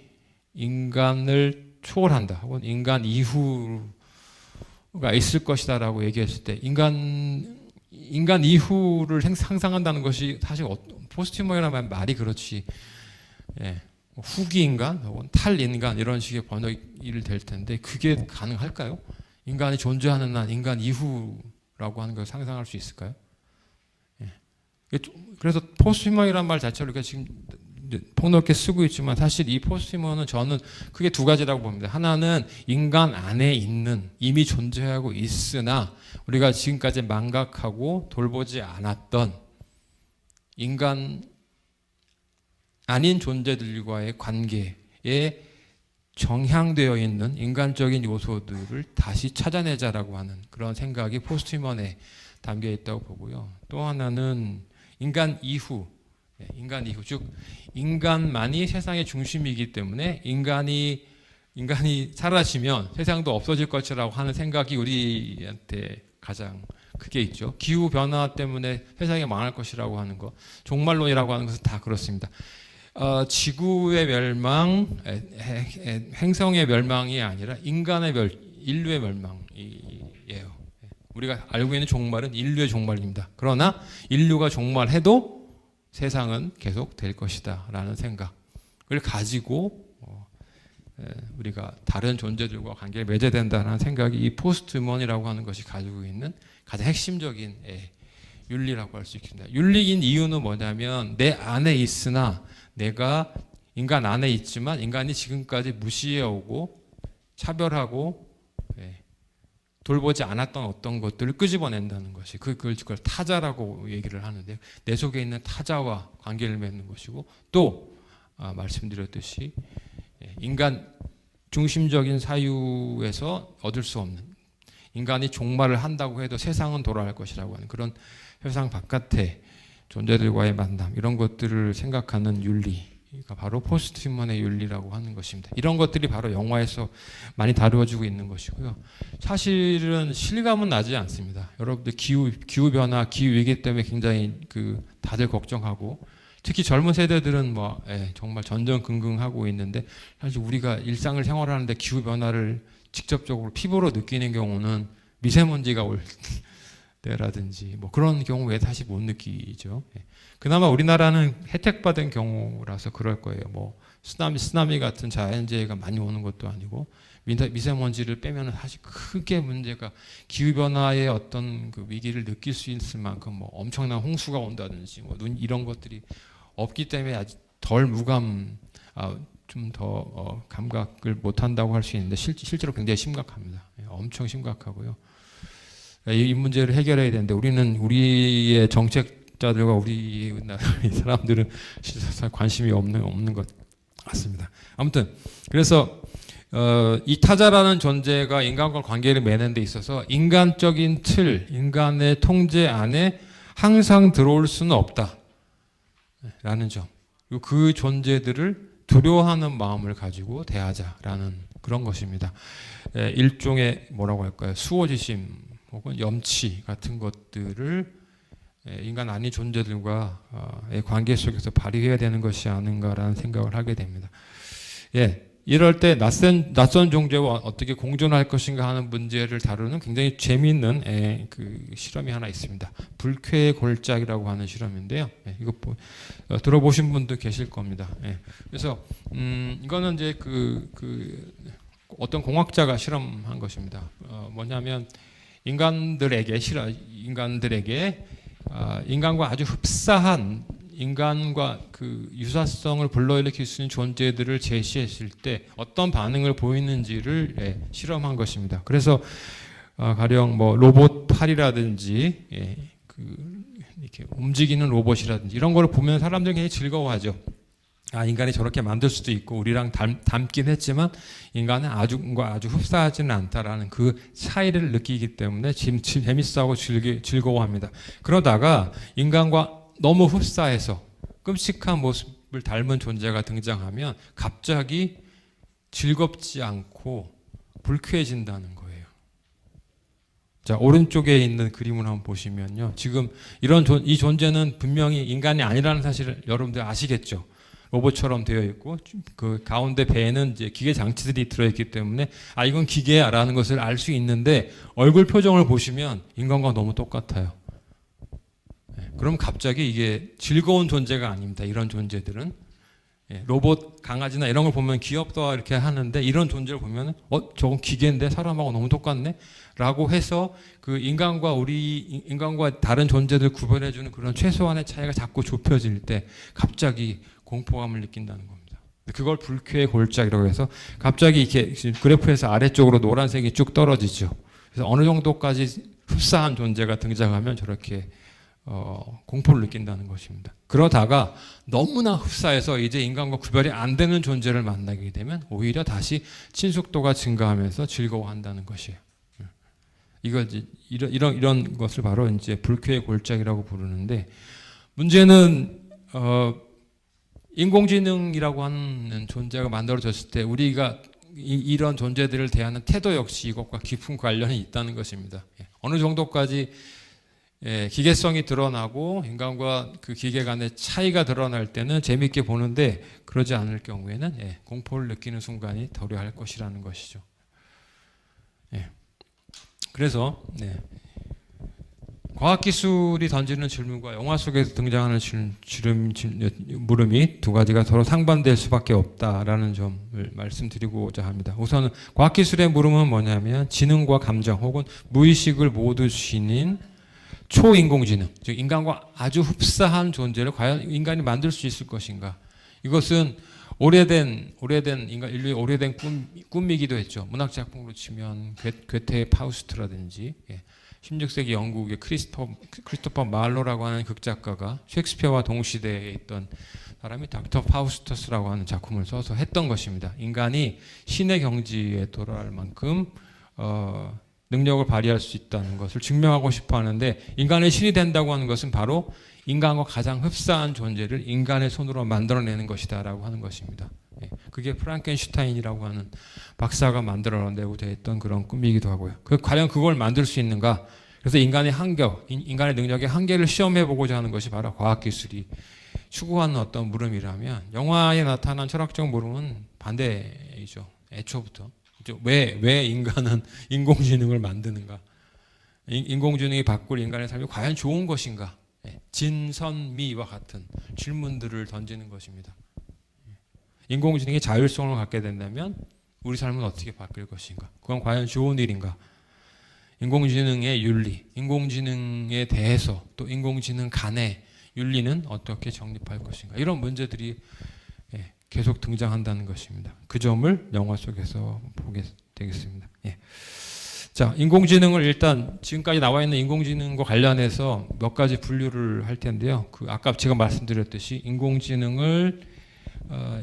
인간을 초월한다. 혹은 인간 이후가 있을 것이다라고 얘기했을 때 인간 이후를 상상한다는 것이 사실 포스트휴먼이라는 말이 그렇지 후기 인간 혹은 탈인간 이런 식의 번역이 될 텐데 그게 가능할까요? 인간이 존재하는 한 인간 이후라고 하는 걸 상상할 수 있을까요? 그래서 포스트휴먼이라는 말 자체를 우리가 지금 폭넓게 쓰고 있지만 사실 이 포스트휴먼은 저는 크게 두 가지라고 봅니다. 하나는 인간 안에 있는 이미 존재하고 있으나 우리가 지금까지 망각하고 돌보지 않았던 인간 아닌 존재들과의 관계에 정향되어 있는 인간적인 요소들을 다시 찾아내자라고 하는 그런 생각이 포스트휴먼에 담겨 있다고 보고요. 또 하나는 인간 이후, 즉 인간만이 세상의 중심이기 때문에 인간이 사라지면 세상도 없어질 것이라고 하는 생각이 우리한테 가장 크게 있죠. 기후 변화 때문에 세상이 망할 것이라고 하는 것, 종말론이라고 하는 것은 다 그렇습니다. 지구의 멸망, 행성의 멸망이 아니라 인류의 멸망이에요. 우리가 알고 있는 종말은 인류의 종말입니다. 그러나 인류가 종말해도 세상은 계속 될 것이다 라는 생각을 가지고 우리가 다른 존재들과 관계를 맺어야 된다는 생각이 이 포스트휴먼이라고 하는 것이 가지고 있는 가장 핵심적인 윤리라고 할 수 있습니다. 윤리인 이유는 뭐냐면 내 안에 있으나 내가 인간 안에 있지만 인간이 지금까지 무시해오고 차별하고 돌보지 않았던 어떤 것들을 끄집어낸다는 것이 그걸 타자라고 얘기를 하는데 내 속에 있는 타자와 관계를 맺는 것이고 또 말씀드렸듯이 인간 중심적인 사유에서 얻을 수 없는 인간이 종말을 한다고 해도 세상은 돌아갈 것이라고 하는 그런 세상 바깥의 존재들과의 만남 이런 것들을 생각하는 윤리 윤리가 바로 포스트 휴먼의 윤리라고 하는 것입니다. 이런 것들이 바로 영화에서 많이 다루어지고 있는 것이고요. 사실은 실감은 나지 않습니다. 여러분들 기후 변화, 기후 위기 때문에 굉장히 다들 걱정하고, 특히 젊은 세대들은 정말 전전긍긍하고 있는데, 사실 우리가 일상을 생활하는데 기후 변화를 직접적으로 피부로 느끼는 경우는 미세먼지가 올 때라든지 그런 경우에 다시 못 느끼죠. 그나마 우리나라는 혜택받은 경우라서 그럴 거예요. 쓰나미 같은 자연재해가 많이 오는 것도 아니고, 미세먼지를 빼면 사실 크게 문제가, 기후변화의 어떤 위기를 느낄 수 있을 만큼 엄청난 홍수가 온다든지 눈 이런 것들이 없기 때문에 아직 덜 좀 더 감각을 못한다고 할 수 있는데, 실제로 굉장히 심각합니다. 엄청 심각하고요. 이 문제를 해결해야 되는데, 우리의 정책자들과 우리 사람들은 실제 관심이 없는 것 같습니다. 아무튼 그래서 이 타자라는 존재가 인간과 관계를 맺는 데 있어서 인간적인 틀, 인간의 통제 안에 항상 들어올 수는 없다라는 점, 그리고 그 존재들을 두려워하는 마음을 가지고 대하자라는 그런 것입니다. 일종의 뭐라고 할까요? 수호지심 혹은 염치 같은 것들을 인간 아닌 존재들과의 관계 속에서 발휘해야 되는 것이 아닌가라는 생각을 하게 됩니다. 이럴 때 낯선 존재와 어떻게 공존할 것인가 하는 문제를 다루는 굉장히 재미있는 실험이 하나 있습니다. 불쾌의 골짜기라고 하는 실험인데요. 이거 들어보신 분도 계실 겁니다. 그래서 이거는 이제 어떤 공학자가 실험한 것입니다. 뭐냐면 인간들에게 인간과 아주 흡사한, 인간과 유사성을 불러일으킬 수 있는 존재들을 제시했을 때 어떤 반응을 보이는지를 실험한 것입니다. 그래서 가령 로봇 팔이라든지 이렇게 움직이는 로봇이라든지 이런 거를 보면 사람들이 굉장히 즐거워하죠. 인간이 저렇게 만들 수도 있고, 우리랑 닮긴 했지만 인간은 아주 흡사하지는 않다라는 그 차이를 느끼기 때문에 재밌어하고 즐거워합니다. 그러다가 인간과 너무 흡사해서 끔찍한 모습을 닮은 존재가 등장하면 갑자기 즐겁지 않고 불쾌해진다는 거예요. 자, 오른쪽에 있는 그림을 한번 보시면요. 지금 이 존재는 분명히 인간이 아니라는 사실을 여러분들 아시겠죠? 로봇처럼 되어 있고, 그 가운데 배에는 이제 기계 장치들이 들어있기 때문에 이건 기계야라는 것을 알 수 있는데, 얼굴 표정을 보시면 인간과 너무 똑같아요. 그럼 갑자기 이게 즐거운 존재가 아닙니다. 이런 존재들은 로봇, 강아지나 이런 걸 보면 귀엽다 이렇게 하는데, 이런 존재를 보면 저건 기계인데 사람하고 너무 똑같네 라고 해서 인간과 다른 존재들 구별해주는 그런 최소한의 차이가 자꾸 좁혀질 때 갑자기 공포감을 느낀다는 겁니다. 그걸 불쾌의 골짜기라고 해서, 갑자기 이렇게 그래프에서 아래쪽으로 노란색이 쭉 떨어지죠. 그래서 어느 정도까지 흡사한 존재가 등장하면 저렇게 공포를 느낀다는 것입니다. 그러다가 너무나 흡사해서 이제 인간과 구별이 안 되는 존재를 만나게 되면 오히려 다시 친숙도가 증가하면서 즐거워한다는 것이에요. 이런 것을 바로 이제 불쾌의 골짜기라고 부르는데, 문제는 인공지능이라고 하는 존재가 만들어졌을 때 우리가 이런 존재들을 대하는 태도 역시 이것과 깊은 관련이 있다는 것입니다. 어느 정도까지 기계성이 드러나고 인간과 그 기계 간의 차이가 드러날 때는 재미있게 보는데, 그러지 않을 경우에는 공포를 느끼는 순간이 도래할 것이라는 것이죠. 그래서 과학기술이 던지는 질문과 영화 속에서 등장하는 물음이 두 가지가 서로 상반될 수밖에 없다라는 점을 말씀드리고자 합니다. 우선 과학기술의 물음은 뭐냐면, 지능과 감정 혹은 무의식을 모두 지닌 초인공지능, 즉 인간과 아주 흡사한 존재를 과연 인간이 만들 수 있을 것인가. 이것은 오래된 인류의 오래된 꿈이기도 했죠. 문학 작품으로 치면 괴테의 파우스트라든지, 16세기 영국의 크리스토퍼 말로라고 하는 극작가가 셰익스피어와 동시대에 있던 사람이 닥터 파우스터스라고 하는 작품을 써서 했던 것입니다. 인간이 신의 경지에 도달할 만큼 능력을 발휘할 수 있다는 것을 증명하고 싶어 하는데, 인간의 신이 된다고 하는 것은 바로 인간과 가장 흡사한 존재를 인간의 손으로 만들어내는 것이다라고 하는 것입니다. 예, 그게 프랑켄슈타인이라고 하는 박사가 만들어내고 됐던 그런 꿈이기도 하고요. 과연 그걸 만들 수 있는가? 그래서 인간의 인간의 능력의 한계를 시험해 보고자 하는 것이 바로 과학기술이 추구하는 어떤 물음이라면, 영화에 나타난 철학적 물음은 반대이죠. 애초부터. 왜 인간은 인공지능을 만드는가? 인공지능이 바꿀 인간의 삶이 과연 좋은 것인가? 진선미와 같은 질문들을 던지는 것입니다. 인공지능이 자율성을 갖게 된다면 우리 삶은 어떻게 바뀔 것인가? 그건 과연 좋은 일인가? 인공지능의 윤리, 인공지능에 대해서 또 인공지능 간의 윤리는 어떻게 정립할 것인가? 이런 문제들이 계속 등장한다는 것입니다. 그 점을 영화 속에서 보게 되겠습니다. 예. 자, 인공지능을 일단 지금까지 나와 있는 인공지능과 관련해서 몇 가지 분류를 할 텐데요. 아까 제가 말씀드렸듯이 인공지능을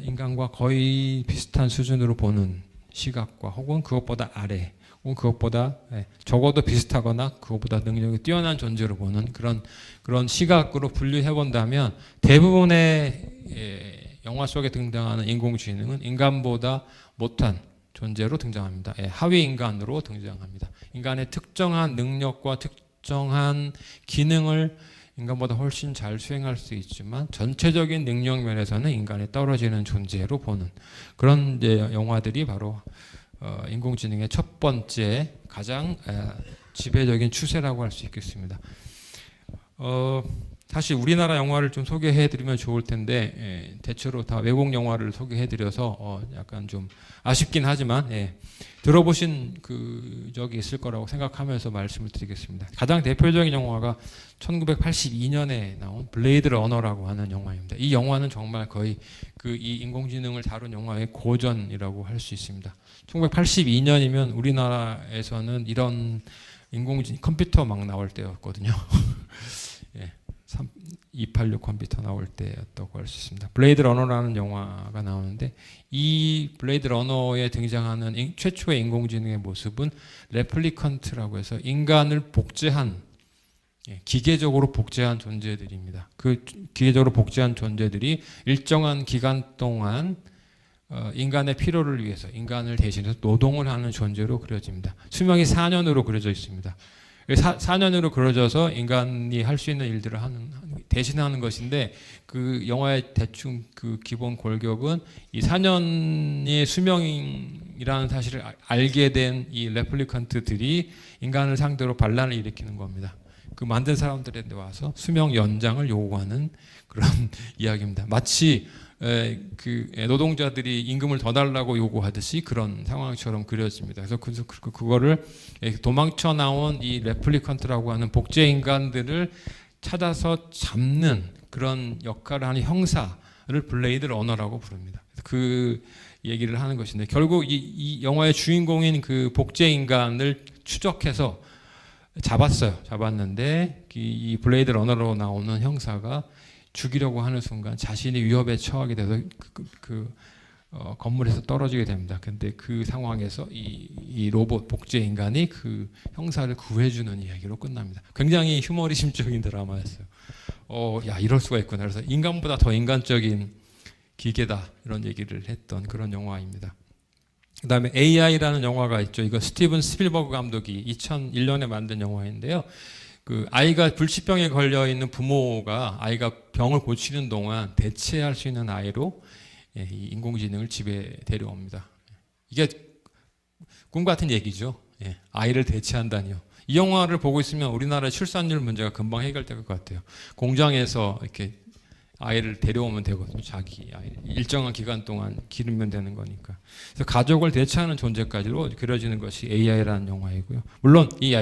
인간과 거의 비슷한 수준으로 보는 시각과, 혹은 그것보다 아래, 혹은 그것보다 적어도 비슷하거나 그것보다 능력이 뛰어난 존재로 보는 그런 시각으로 분류해 본다면, 대부분의 영화 속에 등장하는 인공지능은 인간보다 못한 존재로 등장합니다. 하위 인간으로 등장합니다. 인간의 특정한 능력과 특정한 기능을 인간보다 훨씬 잘 수행할 수 있지만 전체적인 능력 면에서는 인간에 떨어지는 존재로 보는 그런 영화들이 바로 인공지능의 첫 번째 가장 지배적인 추세라고 할 수 있겠습니다. 사실 우리나라 영화를 좀 소개해드리면 좋을 텐데, 대체로 다 외국 영화를 소개해드려서 약간 좀 아쉽긴 하지만, 들어보신 적이 있을 거라고 생각하면서 말씀을 드리겠습니다. 가장 대표적인 영화가 1982년에 나온 블레이드 러너라고 하는 영화입니다. 이 영화는 정말 거의 이 인공지능을 다룬 영화의 고전이라고 할 수 있습니다. 1982년이면 우리나라에서는 이런 컴퓨터 막 나올 때였거든요. 286 컴퓨터 나올 때였다고 할 수 있습니다. 블레이드 러너라는 영화가 나오는데, 이 블레이드 러너에 등장하는 최초의 인공지능의 모습은 레플리컨트라고 해서 인간을 복제한, 기계적으로 복제한 존재들입니다. 그 기계적으로 복제한 존재들이 일정한 기간 동안 인간의 필요를 위해서 인간을 대신해서 노동을 하는 존재로 그려집니다. 수명이 4년으로 그려져 있습니다. 4년으로 그려져서 인간이 할 수 있는 일들을 대신하는 것인데, 그 영화의 대충 기본 골격은 이 4년의 수명이라는 사실을 알게 된 이 레플리컨트들이 인간을 상대로 반란을 일으키는 겁니다. 그 만든 사람들한테 와서 수명 연장을 요구하는 그런 이야기입니다. 마치 노동자들이 임금을 더 달라고 요구하듯이 그런 상황처럼 그려집니다. 그래서 그거를 도망쳐 나온 이 레플리컨트라고 하는 복제 인간들을 찾아서 잡는 그런 역할을 하는 형사를 블레이드 러너라고 부릅니다. 그 얘기를 하는 것인데, 결국 이 영화의 주인공인 그 복제 인간을 추적해서 잡았는데, 이 블레이드 러너로 나오는 형사가 죽이려고 하는 순간 자신이 위협에 처하게 돼서 건물에서 떨어지게 됩니다. 근데 그 상황에서 이 로봇 복제 인간이 그 형사를 구해주는 이야기로 끝납니다. 굉장히 휴머리즘적인 드라마였어요. 야, 이럴 수가 있구나. 그래서 인간보다 더 인간적인 기계다, 이런 얘기를 했던 그런 영화입니다. 그 다음에 AI라는 영화가 있죠. 이거 스티븐 스필버그 감독이 2001년에 만든 영화인데요. 아이가 불치병에 걸려 있는 부모가 아이가 병을 고치는 동안 대체할 수 있는 아이로 이 인공지능을 집에 데려옵니다. 이게 꿈 같은 얘기죠. 아이를 대체한다니요. 이 영화를 보고 있으면 우리나라의 출산율 문제가 금방 해결될 것 같아요. 공장에서 이렇게 아이를 데려오면 되거든요. 자기 아이 일정한 기간 동안 기르면 되는 거니까. 그래서 가족을 대체하는 존재까지로 그려지는 것이 AI라는 영화이고요. 물론 이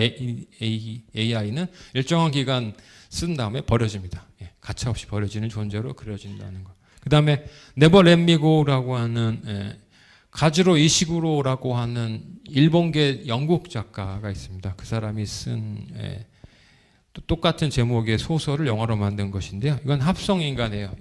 AI는 일정한 기간 쓴 다음에 버려집니다. 가차없이 버려지는 존재로 그려진다는 것. 그 다음에 네버 렛 미 고라고 하는 가즈로 이시구로라고 하는 일본계 영국 작가가 있습니다. 그 사람이 쓴 똑같은 제목의 소설을 영화로 만든 것인데요. 이건 합성인간이에요.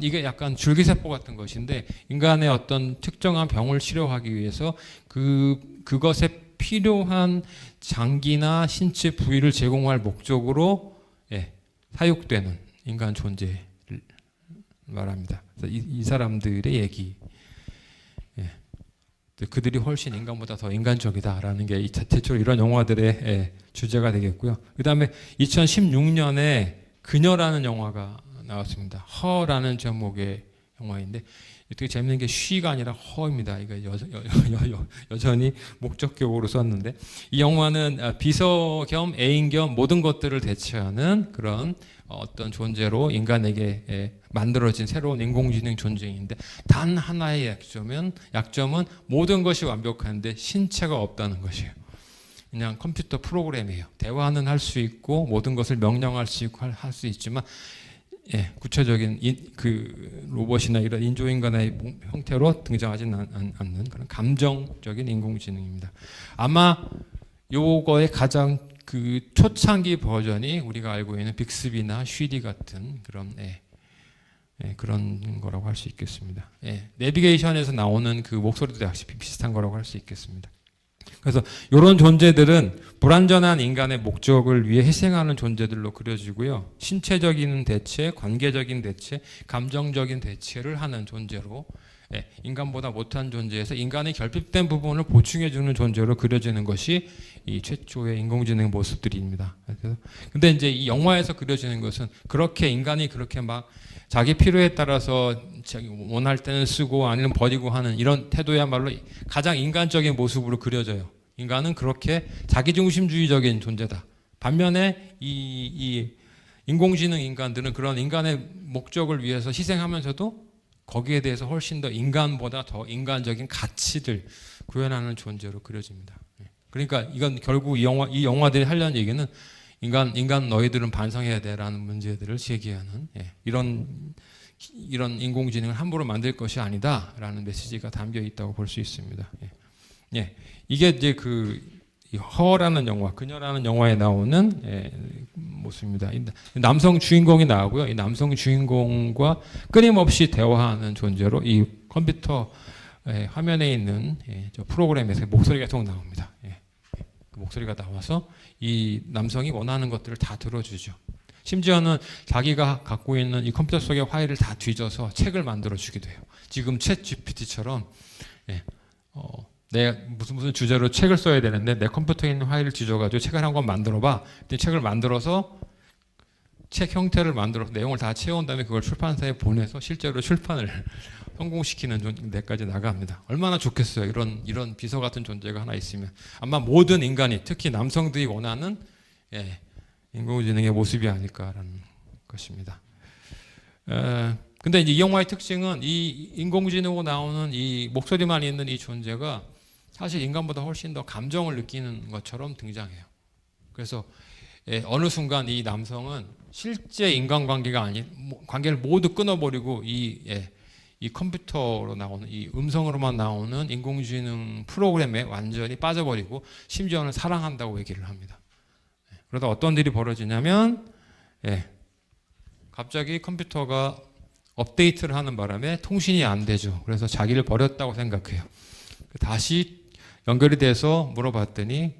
이게 약간 줄기세포 같은 것인데, 인간의 어떤 특정한 병을 치료하기 위해서 그것의 필요한 장기나 신체 부위를 제공할 목적으로 사육되는 인간 존재를 말합니다. 그래서 이 사람들의 얘기, 그들이 훨씬 인간보다 더 인간적이다라는 게 대체로 이런 영화들의 주제가 되겠고요. 그 다음에 2016년에 그녀라는 영화가 나왔습니다. 허라는 제목의 영화인데 되게 재밌는 게 쉬가 아니라 허입니다. 이거 여전히 목적격으로 썼는데 이 영화는 비서 겸 애인 겸 모든 것들을 대체하는 그런 어떤 존재로 인간에게 만들어진 새로운 인공지능 존재인데 단 하나의 약점은 모든 것이 완벽한데 신체가 없다는 것이에요. 그냥 컴퓨터 프로그램이에요. 대화는 할 수 있고 모든 것을 명령할 수 있고 할 수 있지만 구체적인 그 로봇이나 이런 인조인간의 형태로 등장하지는 않는 그런 감정적인 인공지능입니다. 아마 요거의 가장 그 초창기 버전이 우리가 알고 있는 빅스비나 쉬디 같은 그런 거라고 할 수 있겠습니다. 내비게이션에서 나오는 그 목소리도 역시 비슷한 거라고 할 수 있겠습니다. 그래서 이런 존재들은 불완전한 인간의 목적을 위해 희생하는 존재들로 그려지고요. 신체적인 대체, 관계적인 대체, 감정적인 대체를 하는 존재로 인간보다 못한 존재에서 인간의 결핍된 부분을 보충해주는 존재로 그려지는 것이 이 최초의 인공지능 모습들입니다. 근데 이제 이 영화에서 그려지는 것은 그렇게 인간이 그렇게 막 자기 필요에 따라서 자기 원할 때는 쓰고 아니면 버리고 하는 이런 태도야말로 가장 인간적인 모습으로 그려져요. 인간은 그렇게 자기중심주의적인 존재다. 반면에 이 인공지능 인간들은 그런 인간의 목적을 위해서 희생하면서도 거기에 대해서 훨씬 더 인간보다 더 인간적인 가치를 구현하는 존재로 그려집니다. 그러니까 이건 결국 이 영화들이 하려는 얘기는 인간 너희들은 반성해야 돼라는 문제들을 제기하는 이런 인공지능을 함부로 만들 것이 아니다라는 메시지가 담겨 있다고 볼 수 있습니다. 이게 이제 허라는 영화, 그녀라는 영화에 나오는 모습입니다. 남성 주인공이 나오고요. 이 남성 주인공과 끊임없이 대화하는 존재로 이 컴퓨터 화면에 있는 저 프로그램에서 목소리가 계속 나옵니다. 그 목소리가 나와서 이 남성이 원하는 것들을 다 들어주죠. 심지어는 자기가 갖고 있는 이 컴퓨터 속의 파일을 다 뒤져서 책을 만들어 주기도 해요. 지금 챗 GPT처럼 내 무슨 주제로 책을 써야 되는데 내 컴퓨터에 있는 파일을 뒤져가지고 책을 한 권 만들어봐. 책을 만들어서 책 형태를 만들어서 내용을 다 채운 다음에 그걸 출판사에 보내서 실제로 출판을 성공시키는 데까지 나갑니다. 얼마나 좋겠어요. 이런 비서 같은 존재가 하나 있으면. 아마 모든 인간이 특히 남성들이 원하는 인공지능의 모습이 아닐까라는 것입니다. 근데 이제 이 영화의 특징은 이 인공지능으로 나오는 이 목소리만 있는 이 존재가 사실 인간보다 훨씬 더 감정을 느끼는 것처럼 등장해요. 그래서 어느 순간 이 남성은 실제 인간관계가 아닌 관계를 모두 끊어버리고 이 컴퓨터로 나오는 이 음성으로만 나오는 인공지능 프로그램에 완전히 빠져버리고 심지어는 사랑한다고 얘기를 합니다. 그러다 어떤 일이 벌어지냐면 갑자기 컴퓨터가 업데이트를 하는 바람에 통신이 안 되죠. 그래서 자기를 버렸다고 생각해요. 다시 연결이 돼서 물어봤더니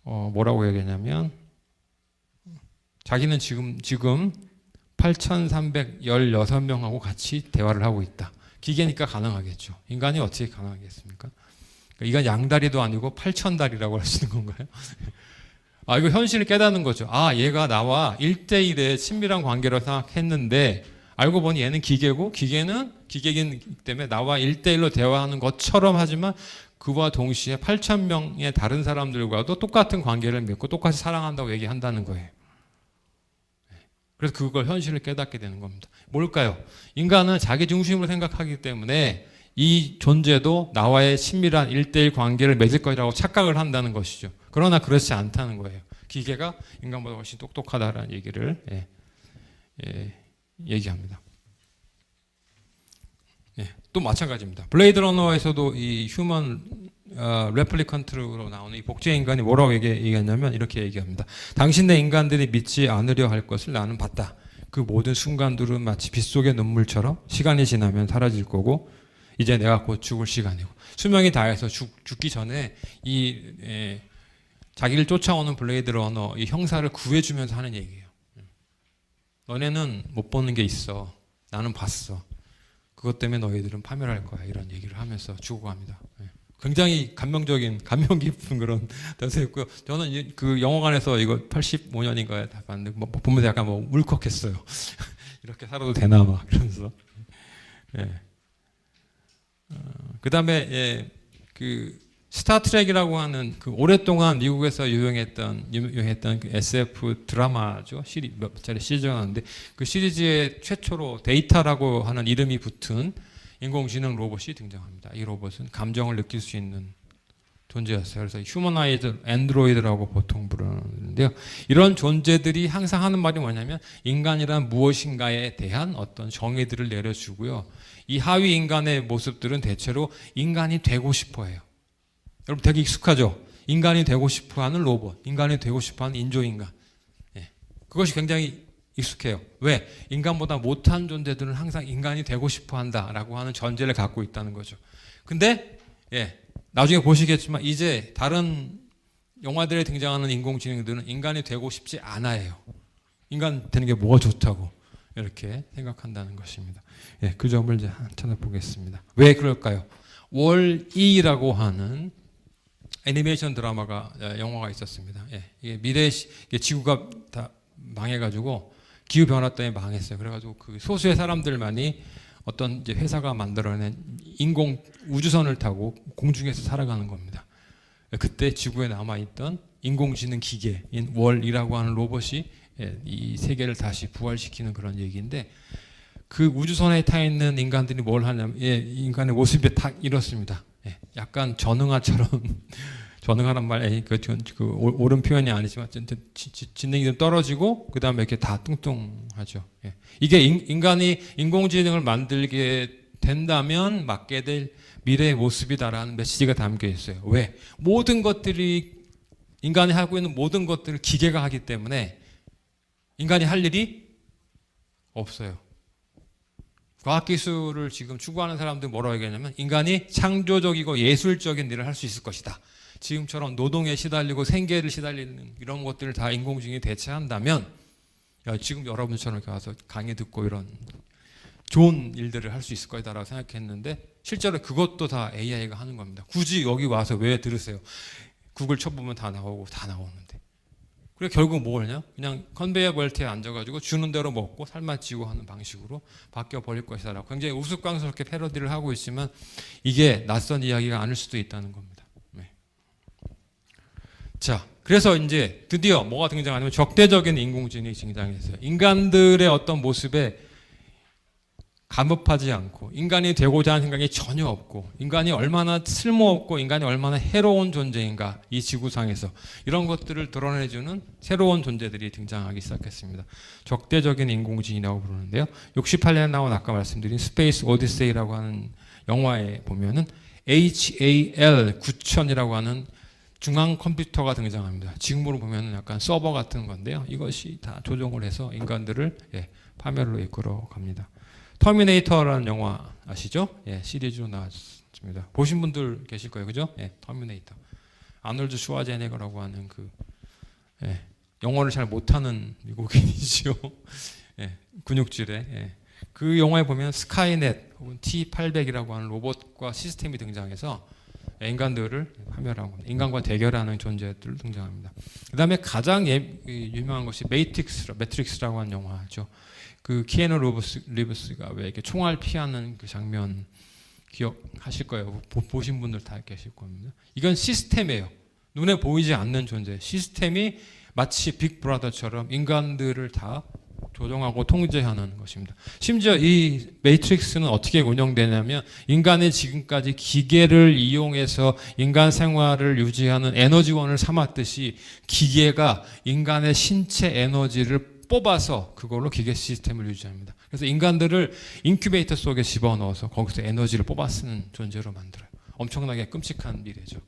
뭐라고 얘기했냐면 자기는 지금 8,316명하고 같이 대화를 하고 있다. 기계니까 가능하겠죠. 인간이 어떻게 가능하겠습니까? 그러니까 이건 양다리도 아니고 8,000다리라고 할 수 있는 건가요? 이거 현실을 깨닫는 거죠. 얘가 나와 1대1의 친밀한 관계로 생각했는데 알고 보니 얘는 기계고 기계는 기계이기 때문에 나와 1대1로 대화하는 것처럼 하지만 그와 동시에 8,000명의 다른 사람들과도 똑같은 관계를 맺고 똑같이 사랑한다고 얘기한다는 거예요. 그래서 그걸 현실을 깨닫게 되는 겁니다. 뭘까요? 인간은 자기 중심으로 생각하기 때문에 이 존재도 나와의 친밀한 1대1 관계를 맺을 것이라고 착각을 한다는 것이죠. 그러나 그렇지 않다는 거예요. 기계가 인간보다 훨씬 똑똑하다라는 얘기를 얘기합니다. 또 마찬가지입니다. 블레이드 러너에서도 이 휴먼 레플리컨트로 나오는 이 복제 인간이 뭐라고 얘기했냐면 이렇게 얘기합니다. 당신네 인간들이 믿지 않으려 할 것을 나는 봤다. 그 모든 순간들은 마치 빗속의 눈물처럼 시간이 지나면 사라질 거고 이제 내가 곧 죽을 시간이고 수명이 다해서 죽기 전에 자기를 쫓아오는 블레이드 러너 이 형사를 구해주면서 하는 얘기예요. 너네는 못 보는 게 있어. 나는 봤어. 그것 때문에 너희들은 파멸할 거야. 이런 얘기를 하면서 죽어갑니다. 굉장히 감명 깊은 그런 대사였고요. 저는 그 영화관에서 이거 85년인가에 다 봤는데 보면서 약간 울컥했어요. 이렇게 살아도 되나 막 그러면서. 그 다음에 그 스타트rek이라고 하는 그 오랫동안 미국에서 유행했던 그 SF 드라마죠. 몇 차례 시리즈가 나왔는데 그 시리즈의 최초로 데이터라고 하는 이름이 붙은 인공지능 로봇이 등장합니다. 이 로봇은 감정을 느낄 수 있는 존재였어요. 그래서 휴머나이드 앤드로이드라고 보통 부르는데요. 이런 존재들이 항상 하는 말이 뭐냐면 인간이란 무엇인가에 대한 어떤 정의들을 내려주고요. 이 하위 인간의 모습들은 대체로 인간이 되고 싶어 해요. 여러분 되게 익숙하죠? 인간이 되고 싶어 하는 로봇, 인간이 되고 싶어 하는 인조인간. 그것이 굉장히 익숙해요. 왜? 인간보다 못한 존재들은 항상 인간이 되고 싶어 한다라고 하는 전제를 갖고 있다는 거죠. 근데 나중에 보시겠지만 이제 다른 영화들에 등장하는 인공지능들은 인간이 되고 싶지 않아요. 인간 되는 게 뭐가 좋다고 이렇게 생각한다는 것입니다. 그 점을 이제 찾아보겠습니다. 왜 그럴까요? 월-E라고 하는 애니메이션 영화가 있었습니다. 이게 이게 지구가 다 망해가지고 기후 변화 때문에 망했어요. 그래가지고 그 소수의 사람들만이 어떤 이제 회사가 만들어낸 인공 우주선을 타고 공중에서 살아가는 겁니다. 그때 지구에 남아있던 인공지능 기계인 월이라고 하는 로봇이 이 세계를 다시 부활시키는 그런 얘기인데 그 우주선에 타 있는 인간들이 뭘 하냐면 인간의 모습이 다 이렇습니다. 약간 전응아처럼 전응하란 말 옳은 표현이 아니지만 지능이 좀 떨어지고 그 다음에 이렇게 다 뚱뚱하죠. 이게 인간이 인공지능을 만들게 된다면 맞게 될 미래의 모습이다라는 메시지가 담겨 있어요. 왜? 모든 것들이 인간이 하고 있는 모든 것들을 기계가 하기 때문에 인간이 할 일이 없어요. 과학기술을 지금 추구하는 사람들은 뭐라고 얘기하냐면 인간이 창조적이고 예술적인 일을 할 수 있을 것이다. 지금처럼 노동에 시달리고 생계를 시달리는 이런 것들을 다 인공지능이 대체한다면 지금 여러분처럼 이렇게 와서 강의 듣고 이런 좋은 일들을 할 수 있을 거다라고 생각했는데 실제로 그것도 다 AI가 하는 겁니다. 굳이 여기 와서 왜 들으세요? 구글 쳐보면 다 나오고 다 나오는데. 그래 결국 뭐냐? 그냥 컨베이어 벨트에 앉아가지고 주는 대로 먹고 살만 찌고 하는 방식으로 바뀌어 버릴 것이다라고 굉장히 우스꽝스럽게 패러디를 하고 있지만 이게 낯선 이야기가 아닐 수도 있다는 겁니다. 자, 그래서 이제 드디어 뭐가 등장하냐면 적대적인 인공지능이 등장했어요. 인간들의 어떤 모습에 감업하지 않고 인간이 되고자 하는 생각이 전혀 없고 인간이 얼마나 쓸모없고 인간이 얼마나 해로운 존재인가 이 지구상에서 이런 것들을 드러내주는 새로운 존재들이 등장하기 시작했습니다. 적대적인 인공지능이라고 부르는데요. 68년에 나온 아까 말씀드린 스페이스 오디세이라고 하는 영화에 보면은 HAL 9000이라고 하는 중앙 컴퓨터가 등장합니다. 지금으로 보면 약간 서버 같은 건데요. 이것이 다 조종을 해서 인간들을 파멸로 이끌어 갑니다. 터미네이터라는 영화 아시죠? 시리즈로 나왔습니다. 보신 분들 계실 거예요, 그죠? 터미네이터. 아놀드 슈와제네거라고 하는 그 영어를 잘 못하는 미국인이죠. 근육질에. 그 영화에 보면 스카이넷 혹은 T800이라고 하는 로봇과 시스템이 등장해서 인간들을 파멸하는 겁니다. 인간과 대결하는 존재들 등장합니다. 그 다음에 가장 유명한 것이 매트릭스라고 하는 영화죠. 그 키아누 리브스가 왜 이렇게 총알 피하는 그 장면 기억하실 거예요. 보신 분들 다 계실 겁니다. 이건 시스템이에요. 눈에 보이지 않는 존재. 시스템이 마치 빅브라더처럼 인간들을 다 조종하고 통제하는 것입니다. 심지어 이 매트릭스는 어떻게 운영되냐면 인간의 지금까지 기계를 이용해서 인간 생활을 유지하는 에너지원을 삼았듯이 기계가 인간의 신체 에너지를 뽑아서 그걸로 기계 시스템을 유지합니다. 그래서 인간들을 인큐베이터 속에 집어넣어서 거기서 에너지를 뽑아 쓰는 존재로 만들어요. 엄청나게 끔찍한 미래죠.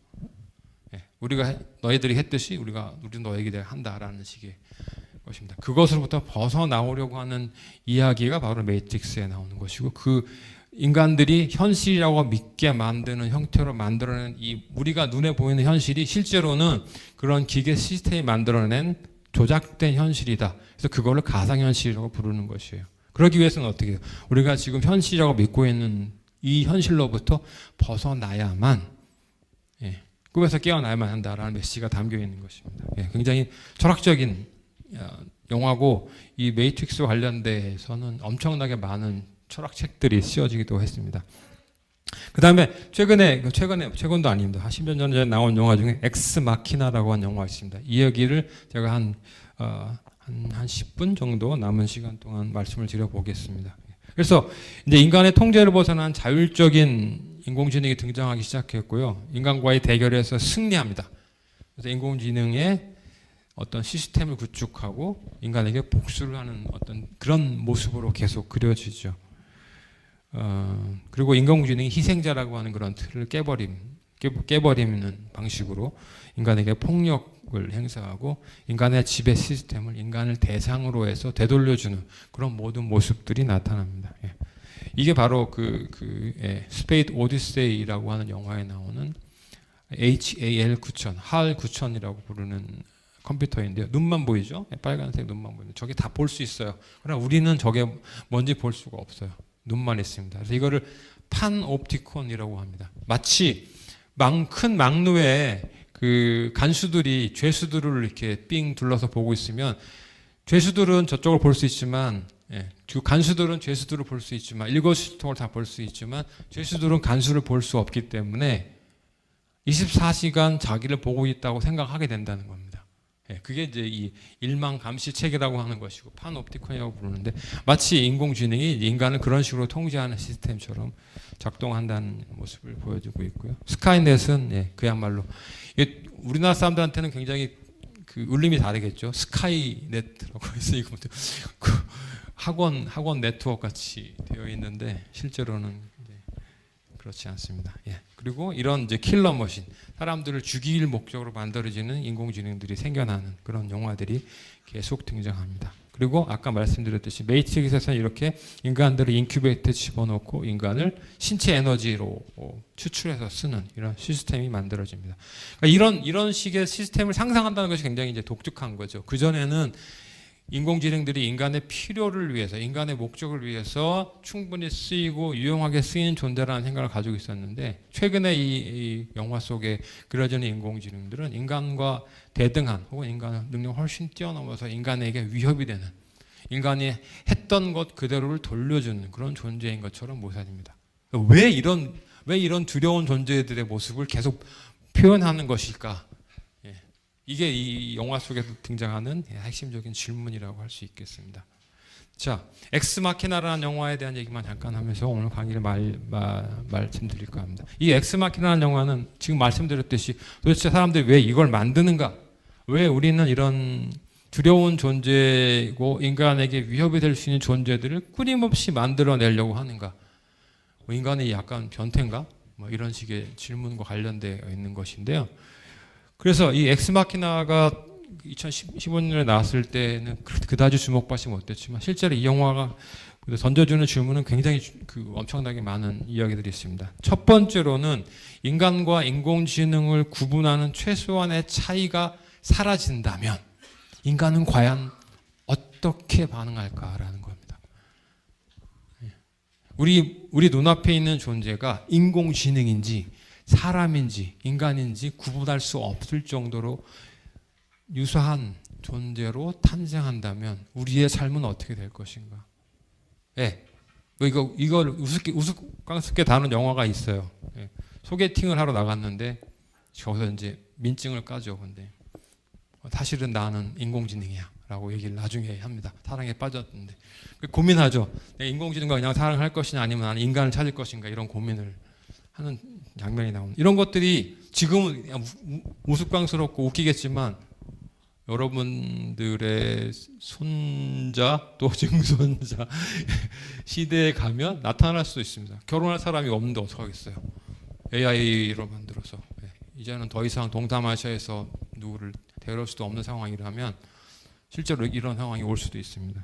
우리가 너희들이 했듯이 우리 너에게 한다라는 식의 것입니다. 그것으로부터 벗어나오려고 하는 이야기가 바로 매트릭스에 나오는 것이고 그 인간들이 현실이라고 믿게 만드는 형태로 만들어낸 이 우리가 눈에 보이는 현실이 실제로는 그런 기계 시스템이 만들어낸 조작된 현실이다. 그래서 그거를 가상현실이라고 부르는 것이에요. 그러기 위해서는 어떻게 해요? 우리가 지금 현실이라고 믿고 있는 이 현실로부터 벗어나야만, 예, 꿈에서 깨어나야만 한다라는 메시지가 담겨 있는 것입니다. 예, 굉장히 철학적인 영화고, 이 매트릭스 관련돼서는 엄청나게 많은 철학책들이 쓰여지기도 했습니다. 그 다음에 최근도 아닙니다. 한 10년 전에 나온 영화 중에 엑스 마키나라고 하는 영화가 있습니다. 이 얘기를 제가 한 10분 정도 남은 시간 동안 말씀을 드려보겠습니다. 그래서 이제 인간의 통제를 벗어난 자율적인 인공지능이 등장하기 시작했고요. 인간과의 대결에서 승리합니다. 그래서 인공지능의 어떤 시스템을 구축하고 인간에게 복수를 하는 어떤 그런 모습으로 계속 그려지죠. 그리고 인공지능이 희생자라고 하는 그런 틀을 깨버리는 방식으로 인간에게 폭력을 행사하고 인간의 지배 시스템을 인간을 대상으로 해서 되돌려주는 그런 모든 모습들이 나타납니다. 예. 이게 바로 스페이스 오디세이라고 하는 영화에 나오는 HAL 9000, HAL 9000이라고 부르는 컴퓨터인데요. 눈만 보이죠? 빨간색 눈만 보이는. 저게 다 볼 수 있어요. 그러나 우리는 저게 뭔지 볼 수가 없어요. 눈만 있습니다. 그래서 이거를 판옵티콘이라고 합니다. 마치 큰 망루에 그 간수들이 죄수들을 이렇게 삥 둘러서 보고 있으면 죄수들은 저쪽을 볼 수 있지만, 예, 간수들은 죄수들을 볼 수 있지만, 일거수통을 다 볼 수 있지만 죄수들은 간수를 볼 수 없기 때문에 24시간 자기를 보고 있다고 생각하게 된다는 겁니다. 예, 그게 이제 이 일망 감시 체계라고 하는 것이고 판옵티콘이라고 부르는데, 마치 인공지능이 인간을 그런 식으로 통제하는 시스템처럼 작동한다는 모습을 보여주고 있고요. 스카이넷은, 예, 그야말로 우리나라 사람들한테는 굉장히 그 울림이 다르겠죠. 스카이넷이라고 해서 이거 그 학원 네트워크 같이 되어 있는데 실제로는 그렇지 않습니다. 예. 그리고 이런 이제 킬러 머신, 사람들을 죽일 목적으로 만들어지는 인공지능들이 생겨나는 그런 영화들이 계속 등장합니다. 그리고 아까 말씀드렸듯이 매트릭스에서는 이렇게 인간들을 인큐베이터에 집어넣고 인간을 신체 에너지로 추출해서 쓰는 이런 시스템이 만들어집니다. 그러니까 이런 식의 시스템을 상상한다는 것이 굉장히 이제 독특한 거죠. 그 전에는 인공지능들이 인간의 필요를 위해서, 인간의 목적을 위해서 충분히 쓰이고 유용하게 쓰이는 존재라는 생각을 가지고 있었는데, 최근에 이 영화 속에 그려지는 인공지능들은 인간과 대등한 혹은 인간의 능력을 훨씬 뛰어넘어서 인간에게 위협이 되는, 인간이 했던 것 그대로를 돌려주는 그런 존재인 것처럼 묘사됩니다. 왜 이런 두려운 존재들의 모습을 계속 표현하는 것일까? 이게 이 영화 속에서 등장하는 핵심적인 질문이라고 할 수 있겠습니다. 자, 엑스마키나라는 영화에 대한 얘기만 잠깐 하면서 오늘 강의를 말씀드릴까 합니다. 이 엑스마키나라는 영화는 지금 말씀드렸듯이 도대체 사람들이 왜 이걸 만드는가? 왜 우리는 이런 두려운 존재고 인간에게 위협이 될 수 있는 존재들을 끊임없이 만들어내려고 하는가? 인간이 약간 변태인가? 이런 식의 질문과 관련되어 있는 것인데요. 그래서 이 엑스마키나가 2015년에 나왔을 때는 그다지 주목받지 못했지만 실제로 이 영화가 던져주는 질문은 굉장히 엄청나게 많은 이야기들이 있습니다. 첫 번째로는 인간과 인공지능을 구분하는 최소한의 차이가 사라진다면 인간은 과연 어떻게 반응할까라는 겁니다. 우리 눈앞에 있는 존재가 인공지능인지 사람인지 인간인지 구분할 수 없을 정도로 유사한 존재로 탄생한다면 우리의 삶은 어떻게 될 것인가? 예, 이걸 우스꽝스럽게 다룬 영화가 있어요. 예, 소개팅을 하러 나갔는데 거기서 이제 민증을 까죠. 근데 사실은 나는 인공지능이야라고 얘기를 나중에 합니다. 사랑에 빠졌는데 고민하죠. 내가 인공지능과 그냥 사랑할 것이냐 아니면 나는 인간을 찾을 것인가, 이런 고민을 하는 장면이 나옵니다. 이런 것들이 지금은 우스꽝스럽고 웃기겠지만 여러분들의 손자 또 증손자 시대에 가면 나타날 수도 있습니다. 결혼할 사람이 없는데 어떡하겠어요. AI로 만들어서 이제는 더 이상 동남아시아에서 누구를 데려올 수도 없는 상황이라면 실제로 이런 상황이 올 수도 있습니다.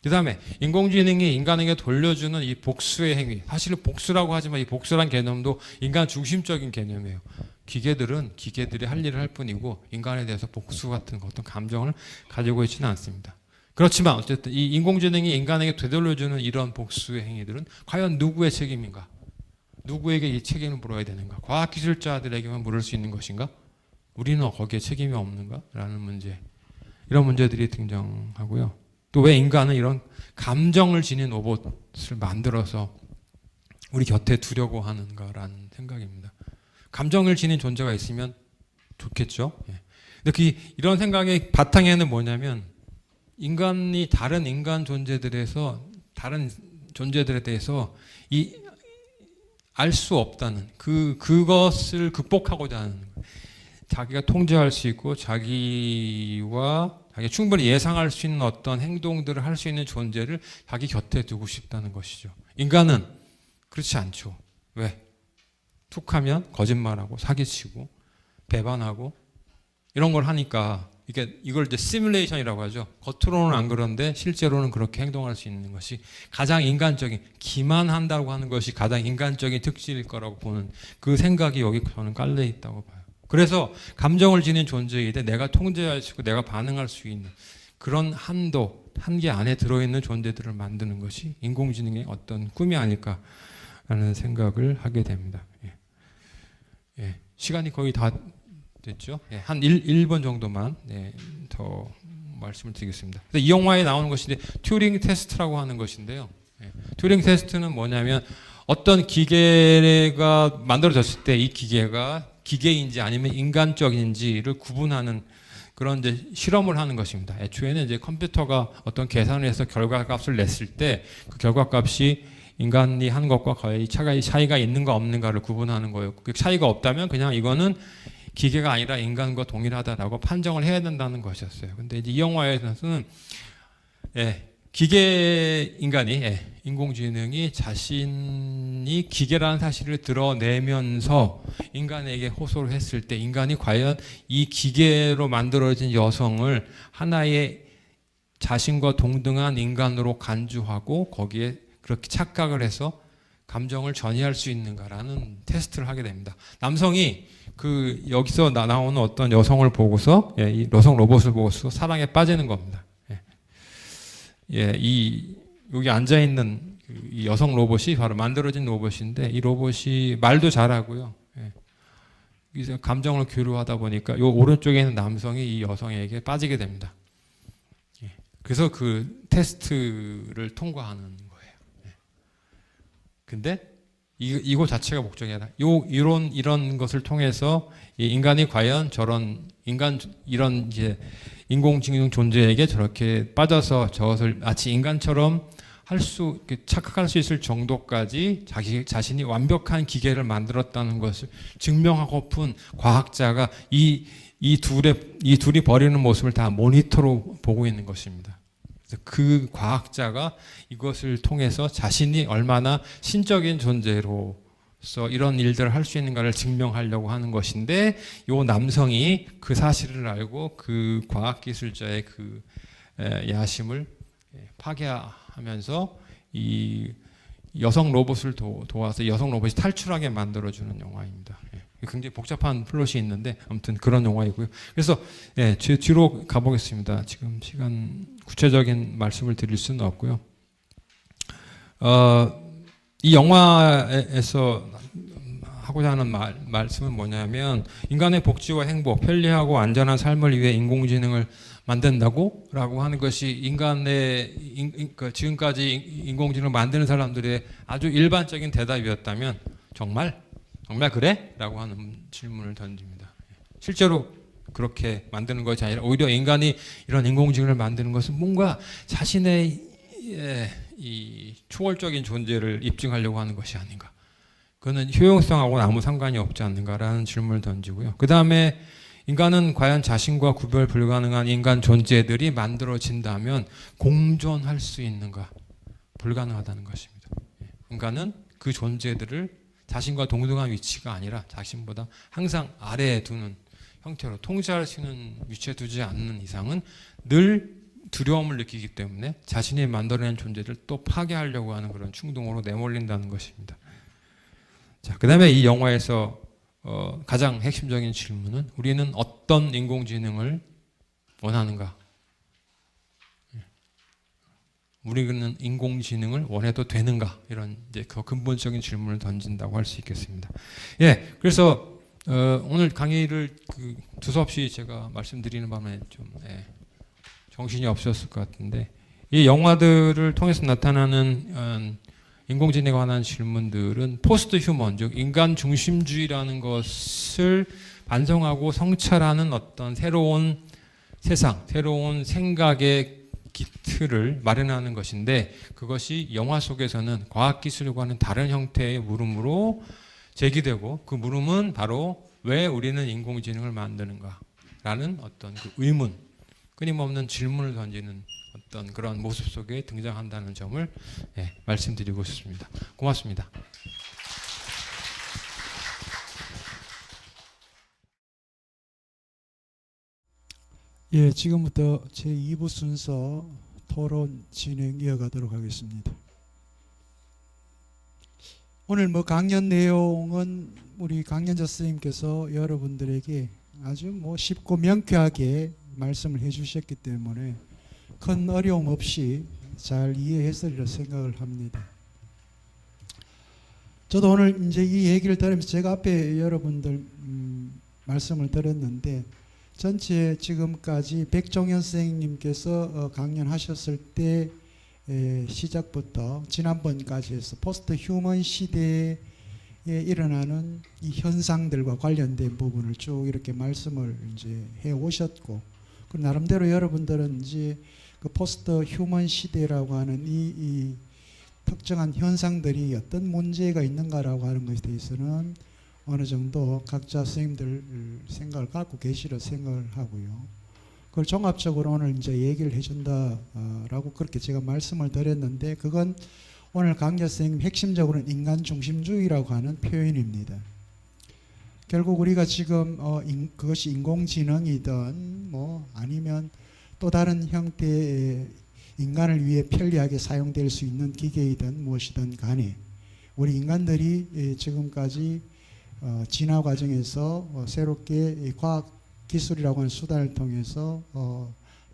그다음에 인공지능이 인간에게 돌려주는 이 복수의 행위. 사실 복수라고 하지만 이 복수란 개념도 인간 중심적인 개념이에요. 기계들이 할 일을 할 뿐이고 인간에 대해서 복수 같은 어떤 감정을 가지고 있지는 않습니다. 그렇지만 어쨌든 이 인공지능이 인간에게 되돌려주는 이런 복수의 행위들은 과연 누구의 책임인가? 누구에게 이 책임을 물어야 되는가? 과학기술자들에게만 물을 수 있는 것인가? 우리는 거기에 책임이 없는가? 라는 문제. 이런 문제들이 등장하고요. 또 왜 인간은 이런 감정을 지닌 로봇을 만들어서 우리 곁에 두려고 하는가라는 생각입니다. 감정을 지닌 존재가 있으면 좋겠죠. 근데 이런 생각의 바탕에는 뭐냐면 인간이 다른 인간 다른 존재들에 대해서 알 수 없다는 그것을 극복하고자 하는 거예요. 자기가 통제할 수 있고 자기가 충분히 예상할 수 있는 어떤 행동들을 할 수 있는 존재를 자기 곁에 두고 싶다는 것이죠. 인간은 그렇지 않죠. 왜? 툭하면 거짓말하고 사기치고 배반하고 이런 걸 하니까 이걸 이제 시뮬레이션이라고 하죠. 겉으로는 안 그런데 실제로는 그렇게 행동할 수 있는 것이 가장 인간적인, 기만한다고 하는 것이 가장 인간적인 특질일 거라고 보는 그 생각이 여기 저는 깔려 있다고 봐요. 그래서 감정을 지닌 존재이되 내가 통제할 수 있고 내가 반응할 수 있는 그런 한계 안에 들어있는 존재들을 만드는 것이 인공지능의 어떤 꿈이 아닐까라는 생각을 하게 됩니다. 시간이 거의 다 됐죠. 한 1번 정도만 더 말씀을 드리겠습니다. 이 영화에 나오는 것인데 튜링 테스트라고 하는 것인데요. 튜링 테스트는 뭐냐면 어떤 기계가 만들어졌을 때 이 기계가 기계인지 아니면 인간적인지를 구분하는 그런 이제 실험을 하는 것입니다. 애초에는 이제 컴퓨터가 어떤 계산을 해서 결과값을 냈을 때 그 결과값이 인간이 한 것과 거의 차이가 있는가 없는가를 구분하는 거예요. 그 차이가 없다면 그냥 이거는 기계가 아니라 인간과 동일하다라고 판정을 해야 된다는 것이었어요. 근데 이제 이 영화에서는 인공지능이 자신이 기계라는 사실을 드러내면서 인간에게 호소를 했을 때 인간이 과연 이 기계로 만들어진 여성을 하나의 자신과 동등한 인간으로 간주하고 거기에 그렇게 착각을 해서 감정을 전이할 수 있는가라는 테스트를 하게 됩니다. 남성이 여기서 나오는 어떤 여성을 보고서 이 여성 로봇을 보고서 사랑에 빠지는 겁니다. 여기 앉아 있는 이 여성 로봇이 바로 만들어진 로봇인데 이 로봇이 말도 잘하고요. 감정을 교류하다 보니까 이 오른쪽에 있는 남성이 이 여성에게 빠지게 됩니다. 그래서 그 테스트를 통과하는 거예요. 근데 이거 자체가 목적이 아니라 이런 것을 통해서 인간이 과연 이런 이제 인공지능 존재에게 저렇게 빠져서 저것을 마치 인간처럼 착각할 수 있을 정도까지 자신이 완벽한 기계를 만들었다는 것을 증명하고픈 과학자가 이 둘이 벌이는 모습을 다 모니터로 보고 있는 것입니다. 그래서 그 과학자가 이것을 통해서 자신이 얼마나 신적인 존재로서 이런 일들을 할 수 있는가를 증명하려고 하는 것인데 이 남성이 그 사실을 알고 그 과학기술자의 그 야심을 파괴하면서 이 여성 로봇을 도와서 여성 로봇이 탈출하게 만들어주는 영화입니다. 굉장히 복잡한 플롯이 있는데 아무튼 그런 영화이고요. 그래서 뒤로 가보겠습니다. 지금 시간 구체적인 말씀을 드릴 수는 없고요. 이 영화에서 하고자 하는 말씀은 뭐냐면 인간의 복지와 행복, 편리하고 안전한 삶을 위해 인공지능을 만든다고? 라고 하는 것이 지금까지 인공지능을 만드는 사람들의 아주 일반적인 대답이었다면 정말 그래? 라고 하는 질문을 던집니다. 실제로 그렇게 만드는 것이 아니라 오히려 인간이 이런 인공지능을 만드는 것은 뭔가 자신의 이 초월적인 존재를 입증하려고 하는 것이 아닌가. 그거는 효용성하고는 아무 상관이 없지 않는가라는 질문을 던지고요. 그 다음에 인간은 과연 자신과 구별 불가능한 인간 존재들이 만들어진다면 공존할 수 있는가? 불가능하다는 것입니다. 인간은 그 존재들을 자신과 동등한 위치가 아니라 자신보다 항상 아래에 두는 형태로 통제할 수 있는 위치에 두지 않는 이상은 늘 두려움을 느끼기 때문에 자신이 만들어낸 존재를 또 파괴하려고 하는 그런 충동으로 내몰린다는 것입니다. 자, 그 다음에 이 영화에서 가장 핵심적인 질문은 우리는 어떤 인공지능을 원하는가? 우리는 인공지능을 원해도 되는가? 이런 이제 그 근본적인 질문을 던진다고 할 수 있겠습니다. 예, 그래서 오늘 강의를 두서없이 제가 말씀드리는 밤에 좀 정신이 없었을 것 같은데 이 영화들을 통해서 나타나는 인공지능에 관한 질문들은 포스트 휴먼, 즉 인간 중심주의라는 것을 반성하고 성찰하는 어떤 새로운 세상, 새로운 생각의 기틀을 마련하는 것인데 그것이 영화 속에서는 과학기술과는 다른 형태의 물음으로 제기되고 그 물음은 바로 왜 우리는 인공지능을 만드는가 라는 어떤 그 의문, 끊임없는 질문을 던지는 어떤 그런 모습 속에 등장한다는 점을 말씀드리고 싶습니다. 고맙습니다. 예, 지금부터 제2부 순서 토론 진행 이어가도록 하겠습니다. 오늘 강연 내용은 우리 강연자 선생님께서 여러분들에게 아주 쉽고 명쾌하게 말씀을 해주셨기 때문에 큰 어려움 없이 잘 이해했으리라 생각을 합니다. 저도 오늘 이제 이 얘기를 들으면서 제가 앞에 여러분들 말씀을 드렸는데 전체 지금까지 백종현 선생님께서 강연하셨을 때 시작부터 지난번까지 해서 포스트 휴먼 시대에 일어나는 이 현상들과 관련된 부분을 쭉 이렇게 말씀을 이제 해 오셨고, 그 나름대로 여러분들은 이제 그 포스트 휴먼 시대라고 하는 이 특정한 현상들이 어떤 문제가 있는가라고 하는 것에 대해서는 어느 정도 각자 선생님들 생각을 갖고 계시려 생각을 하고요. 그걸 종합적으로 오늘 이제 얘기를 해준다라고 그렇게 제가 말씀을 드렸는데, 그건 오늘 강좌 선생님 핵심적으로는 인간 중심주의라고 하는 표현입니다. 결국 우리가 지금 그것이 인공지능이든 아니면 또 다른 형태의 인간을 위해 편리하게 사용될 수 있는 기계이든 무엇이든 간에 우리 인간들이 지금까지 진화 과정에서 새롭게 과학 기술이라고 하는 수단을 통해서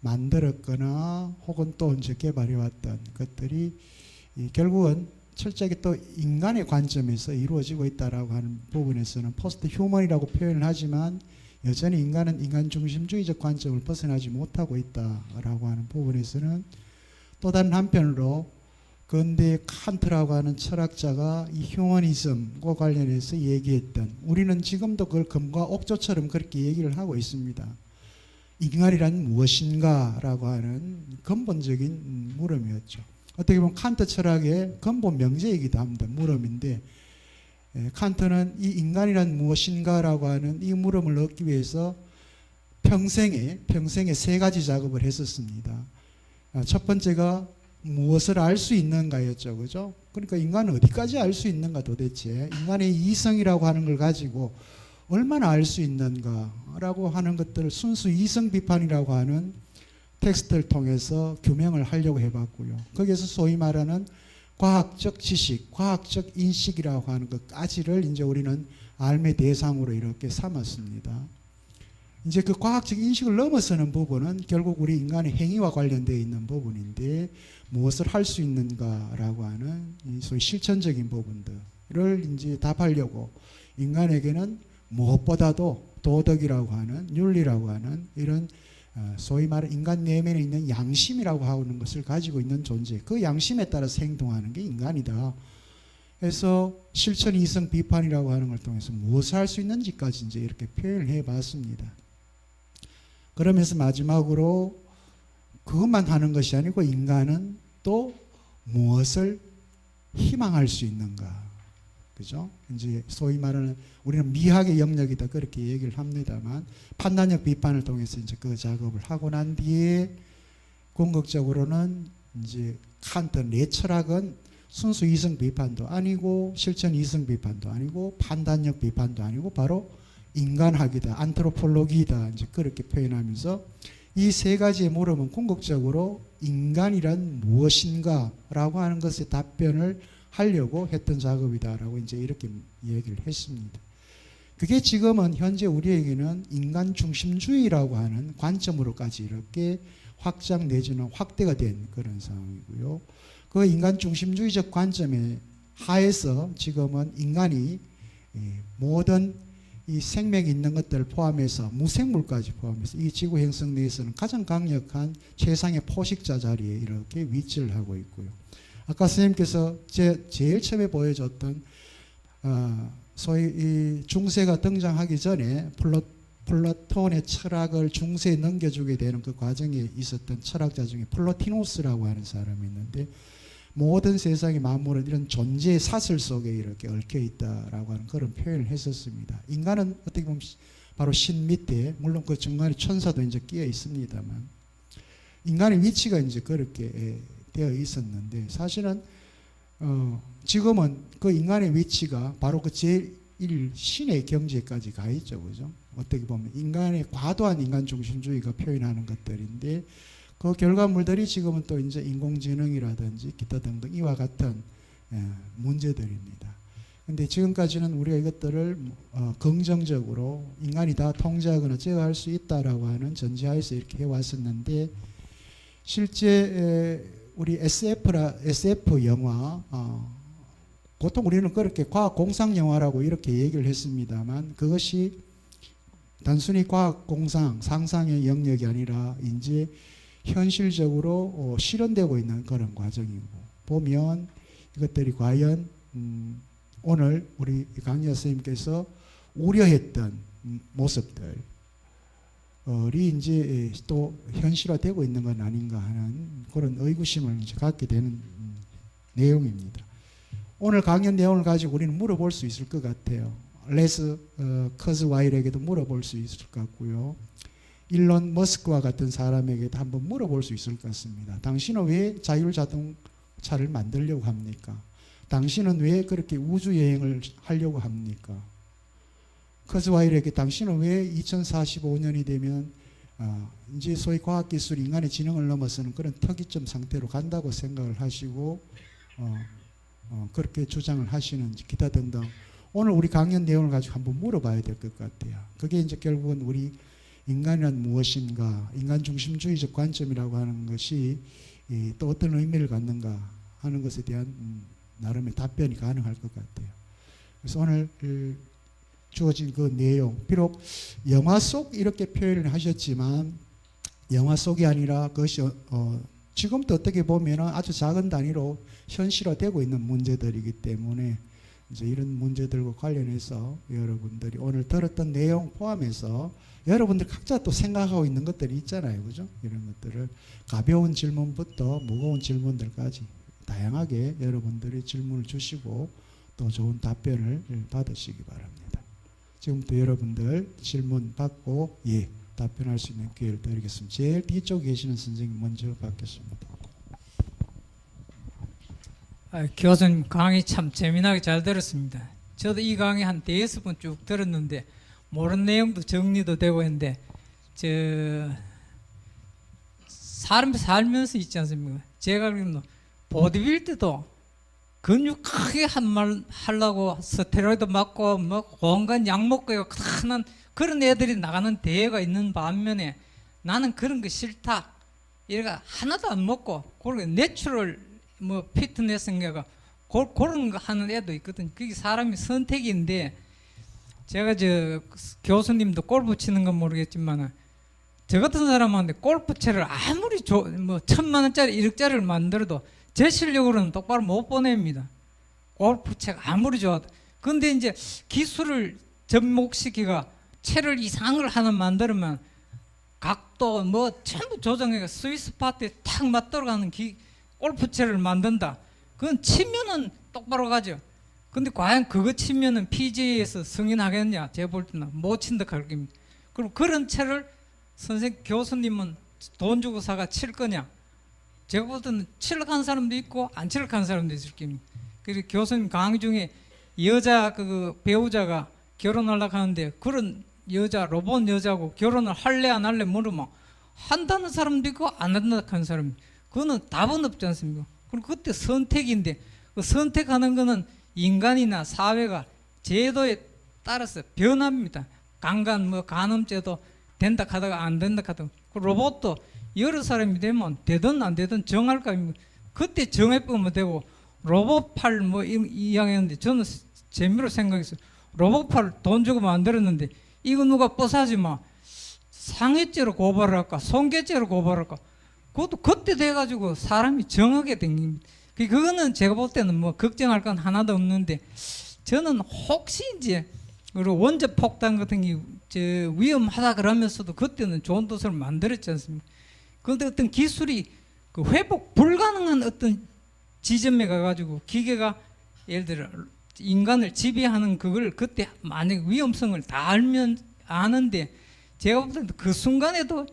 만들었거나 혹은 또 이제 개발해 왔던 것들이 결국은 철저하게 또 인간의 관점에서 이루어지고 있다라고 하는 부분에서는 포스트 휴먼이라고 표현을 하지만 여전히 인간은 인간 중심주의적 관점을 벗어나지 못하고 있다라고 하는 부분에서는 또 다른 한편으로 근대 칸트라고 하는 철학자가 이 휴머니즘과 관련해서 얘기했던, 우리는 지금도 그걸 금과 옥조처럼 그렇게 얘기를 하고 있습니다. 인간이란 무엇인가 라고 하는 근본적인 물음이었죠. 어떻게 보면 칸트 철학의 근본 명제이기도 합니다. 물음인데 칸트는 이 인간이란 무엇인가 라고 하는 이 물음을 얻기 위해서 평생에 세 가지 작업을 했었습니다. 첫 번째가 무엇을 알 수 있는가였죠. 그죠? 그러니까 인간은 어디까지 알 수 있는가, 도대체 인간의 이성이라고 하는 걸 가지고 얼마나 알 수 있는가라고 하는 것들을 순수 이성 비판이라고 하는 텍스트를 통해서 규명을 하려고 해봤고요. 거기에서 소위 말하는 과학적 지식, 과학적 인식이라고 하는 것까지를 이제 우리는 알매 대상으로 이렇게 삼았습니다. 이제 그 과학적 인식을 넘어서는 부분은 결국 우리 인간의 행위와 관련되어 있는 부분인데, 무엇을 할 수 있는가라고 하는 이 소위 실천적인 부분들을 이제 답하려고 인간에게는 무엇보다도 도덕이라고 하는, 윤리라고 하는 이런 소위 말하는 인간 내면에 있는 양심이라고 하는 것을 가지고 있는 존재, 그 양심에 따라서 행동하는 게 인간이다. 그래서 실천 이성 비판이라고 하는 걸 통해서 무엇을 할 수 있는지까지 이제 이렇게 표현을 해봤습니다. 그러면서 마지막으로 그것만 하는 것이 아니고 인간은 또 무엇을 희망할 수 있는가, 그죠? 이제 소위 말하는 우리는 미학의 영역이다 그렇게 얘기를 합니다만, 판단력 비판을 통해서 이제 그 작업을 하고 난 뒤에 궁극적으로는 이제 칸트 내 철학은 순수 이성 비판도 아니고 실천 이성 비판도 아니고 판단력 비판도 아니고 바로 인간학이다, 안트로폴로기다, 이제 그렇게 표현하면서 이 세 가지의 물음은 궁극적으로 인간이란 무엇인가라고 하는 것에 답변을 하려고 했던 작업이다라고 이제 이렇게 얘기를 했습니다. 그게 지금은 현재 우리에게는 인간 중심주의라고 하는 관점으로까지 이렇게 확장 내지는 확대가 된 그런 상황이고요. 그 인간 중심주의적 관점에 하에서 지금은 인간이 모든 이 생명이 있는 것들을 포함해서 무생물까지 포함해서 이 지구 행성 내에서는 가장 강력한 최상의 포식자 자리에 이렇게 위치를 하고 있고요. 아까 선생님께서 제일 처음에 보여줬던 소위 이 중세가 등장하기 전에 플라톤의 철학을 중세에 넘겨주게 되는 그 과정에 있었던 철학자 중에 플로티노스라고 하는 사람이 있는데, 모든 세상의 만물은 이런 존재의 사슬 속에 이렇게 얽혀 있다라고 하는 그런 표현을 했었습니다. 인간은 어떻게 보면 바로 신 밑에, 물론 그 중간에 천사도 이제 끼어 있습니다만, 인간의 위치가 이제 그렇게 되어 있었는데, 사실은 지금은 그 인간의 위치가 바로 그 제1 신의 경지까지 가 있죠, 그죠? 어떻게 보면 인간의 과도한 인간 중심주의가 표현하는 것들인데, 그 결과물들이 지금은 또 이제 인공지능이라든지 기타 등등 이와 같은 문제들입니다. 근데 지금까지는 우리가 이것들을 긍정적으로 인간이 다 통제하거나 제어할 수 있다라고 하는 전제하에서 이렇게 해왔었는데, 실제 우리 SF 영화, 보통 우리는 그렇게 과학 공상 영화라고 이렇게 얘기를 했습니다만, 그것이 단순히 과학 공상, 상상의 영역이 아니라 이제 현실적으로 실현되고 있는 그런 과정이고, 보면 이것들이 과연 오늘 우리 강의자 선생님께서 우려했던 모습들이 이제 또 현실화되고 있는 건 아닌가 하는 그런 의구심을 이제 갖게 되는 내용입니다. 오늘 강연 내용을 가지고 우리는 물어볼 수 있을 것 같아요. 레스 커즈와일에게도 물어볼 수 있을 것 같고요. 일론 머스크와 같은 사람에게도 한번 물어볼 수 있을 것 같습니다. 당신은 왜 자율자동차를 만들려고 합니까? 당신은 왜 그렇게 우주여행을 하려고 합니까? 커즈와일에게 당신은 왜 2045년이 되면 이제 소위 과학기술이 인간의 지능을 넘어서는 그런 특이점 상태로 간다고 생각을 하시고 그렇게 주장을 하시는지 기타 등등, 오늘 우리 강연 내용을 가지고 한번 물어봐야 될 것 같아요. 그게 이제 결국은 우리 인간이란 무엇인가, 인간 중심주의적 관점이라고 하는 것이 또 어떤 의미를 갖는가 하는 것에 대한 나름의 답변이 가능할 것 같아요. 그래서 오늘 주어진 그 내용, 비록 영화 속 이렇게 표현을 하셨지만 영화 속이 아니라 그것이 지금도 어떻게 보면 아주 작은 단위로 현실화되고 있는 문제들이기 때문에 이제 이런 문제들과 관련해서 여러분들이 오늘 들었던 내용 포함해서 여러분들 각자 또 생각하고 있는 것들이 있잖아요, 그죠? 이런 것들을 가벼운 질문부터 무거운 질문들까지 다양하게 여러분들이 질문을 주시고 또 좋은 답변을 받으시기 바랍니다. 지금부터 여러분들 질문 받고 답변할 수 있는 기회를 드리겠습니다. 제일 뒤쪽에 계시는 선생님 먼저 받겠습니다. 교수님 강의 참 재미나게 잘 들었습니다. 저도 이 강의 한 5번 쭉 들었는데 모르는 내용도 정리도 되고 했는데, 사람 살면서 있지 않습니까? 제가 알기로는 보디빌더도 근육 크게 한 말 하려고 스테로이드 맞고 뭐 온갖 약 먹고 큰 그런 애들이 나가는 대회가 있는 반면에 나는 그런 거 싫다, 이래가 하나도 안 먹고 그렇게 내추럴 뭐 피트니스인가 그런 거 하는 애도 있거든요. 그게 사람이 선택인데, 제가 교수님도 골프 치는 건 모르겠지만 저 같은 사람한테 골프채를 아무리 뭐 1,000만 원짜리 1억짜리를 만들어도 제 실력으로는 똑바로 못 보냅니다. 골프채가 아무리 좋아도. 근데 이제 기술을 접목시키가 채를 이상을 하나 만들면 각도 뭐 전부 조정해가 스위스 파트에 탁 맞들어가는 골프채를 만든다. 그건 치면은 똑바로 가죠. 근데 과연 그거 치면은 PGA에서 승인하겠냐? 제가 볼 때는 못 친다 할 겁니다. 그럼 그런 채를 교수님은 돈 주고 사가 칠 거냐? 제가 볼 때는 칠러 간 사람도 있고 안 칠러 간 사람도 있을 겁니다. 그리고 교수님 강의 중에 여자 그 배우자가 결혼하려고 하는데 그런 여자 로봇 여자하고 결혼을 할래 안 할래 물으면 한다는 사람도 있고 안 한다는 하는 사람, 그거는 답은 없지 않습니까? 그럼 그때 선택인데 그 선택하는 거는 인간이나 사회가 제도에 따라서 변합니다. 강간 뭐 간음죄도 된다 하다가 안 된다 하다가 그 로봇도 여러 사람이 되면 되든 안 되든 정할 거 아닙니까? 그때 정해보면 되고 로봇팔 뭐 이야기했는데 저는 재미로 생각했어요. 로봇팔 돈 주고 만들었는데 이거 누가 뽀사지마 상해죄로 고발할까 손괴죄로 고발할까 그것도 그때 돼가지고 사람이 정하게 된 겁니다. 그거는 제가 볼 때는 뭐 걱정할 건 하나도 없는데 저는 혹시 이제 그리고 원자 폭탄 같은 게 위험하다 그러면서도 그때는 좋은 도서를 만들었지 않습니까? 그런데 어떤 기술이 그 회복 불가능한 어떤 지점에 가가지고 기계가 예를 들어 인간을 지배하는 그걸 그때 만약 위험성을 다 알면 아는데 제가 볼 때는 그 순간에도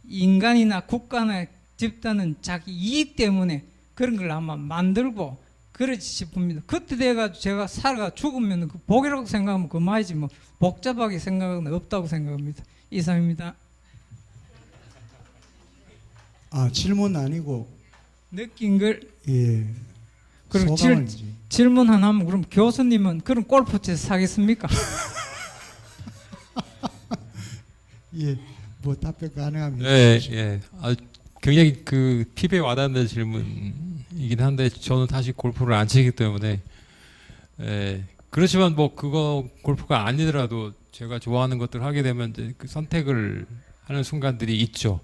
인간이나 국가나 집단은 자기 이익 때문에 그런 걸 아마 만들고 그러지 싶습니다. 그때 돼가지고 제가 살아가 죽으면 그 복이라고 생각하면 그만이지 뭐 복잡하게 생각은 없다고 생각합니다. 이상입니다. 아, 질문 아니고 느낀 걸 예. 그럼 소감을 질문 하나 하면 그럼 교수님은 그런 골프채 사겠습니까? 예. 뭐 답변 가능합니다. 네, 예. 굉장히 그 피부에 와닿는 질문이긴 한데 저는 사실 골프를 안 치기 때문에 그렇지만 뭐 그거 골프가 아니더라도 제가 좋아하는 것들 하게 되면 이제 그 선택을 하는 순간들이 있죠.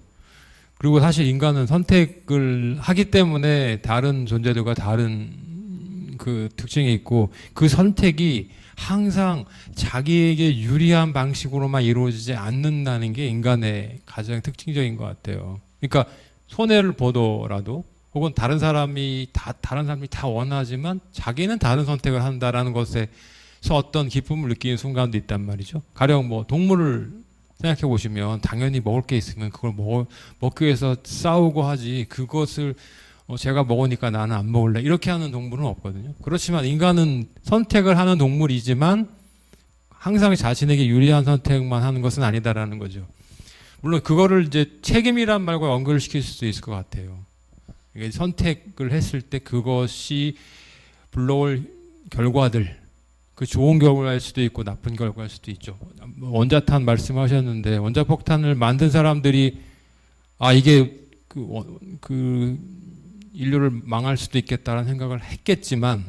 그리고 사실 인간은 선택을 하기 때문에 다른 존재들과 다른 그 특징이 있고 그 선택이 항상 자기에게 유리한 방식으로만 이루어지지 않는다는 게 인간의 가장 특징적인 것 같아요. 그러니까 손해를 보더라도 혹은 다른 사람이 다 원하지만 자기는 다른 선택을 한다라는 것에서 어떤 기쁨을 느끼는 순간도 있단 말이죠. 가령 뭐 동물을 생각해 보시면 당연히 먹을 게 있으면 그걸 먹기 위해서 싸우고 하지 그것을 제가 먹으니까 나는 안 먹을래 이렇게 하는 동물은 없거든요. 그렇지만 인간은 선택을 하는 동물이지만 항상 자신에게 유리한 선택만 하는 것은 아니다라는 거죠. 물론 그거를 이제 책임이란 말과 연결을 시킬 수도 있을 것 같아요. 이게 선택을 했을 때 그것이 불러올 결과들, 그 좋은 결과일 수도 있고 나쁜 결과일 수도 있죠. 원자탄 말씀하셨는데 원자폭탄을 만든 사람들이 이게 그 인류를 망할 수도 있겠다라는 생각을 했겠지만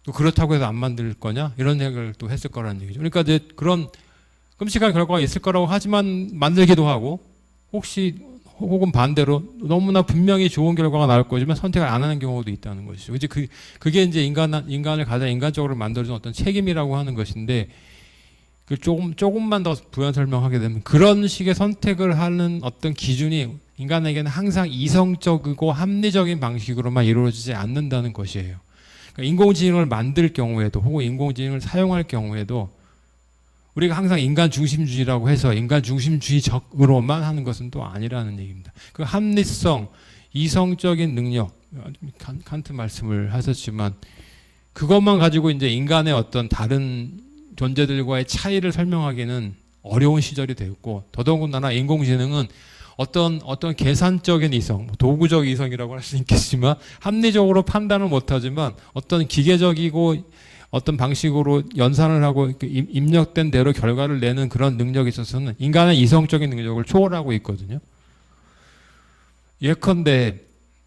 또 그렇다고 해서 안 만들 거냐 이런 생각을 또 했을 거라는 얘기죠. 그러니까 이제 그런 끔찍한 결과가 있을 거라고 하지만 만들기도 하고 혹은 반대로 너무나 분명히 좋은 결과가 나올 거지만 선택을 안 하는 경우도 있다는 것이죠. 이제 그게 이제 인간을 가장 인간적으로 만들어준 어떤 책임이라고 하는 것인데 그 조금만 더 부연 설명하게 되면 그런 식의 선택을 하는 어떤 기준이 인간에게는 항상 이성적이고 합리적인 방식으로만 이루어지지 않는다는 것이에요. 그러니까 인공지능을 만들 경우에도 혹은 인공지능을 사용할 경우에도 우리가 항상 인간 중심주의라고 해서 인간 중심주의적으로만 하는 것은 또 아니라는 얘기입니다. 그 합리성, 이성적인 능력, 칸트 말씀을 하셨지만 그것만 가지고 이제 인간의 어떤 다른 존재들과의 차이를 설명하기는 어려운 시절이 되었고 더더군다나 인공지능은 어떤 계산적인 이성, 도구적 이성이라고 할 수 있겠지만 합리적으로 판단을 못하지만 어떤 기계적이고 어떤 방식으로 연산을 하고 입력된 대로 결과를 내는 그런 능력에 있어서는 인간의 이성적인 능력을 초월하고 있거든요. 예컨대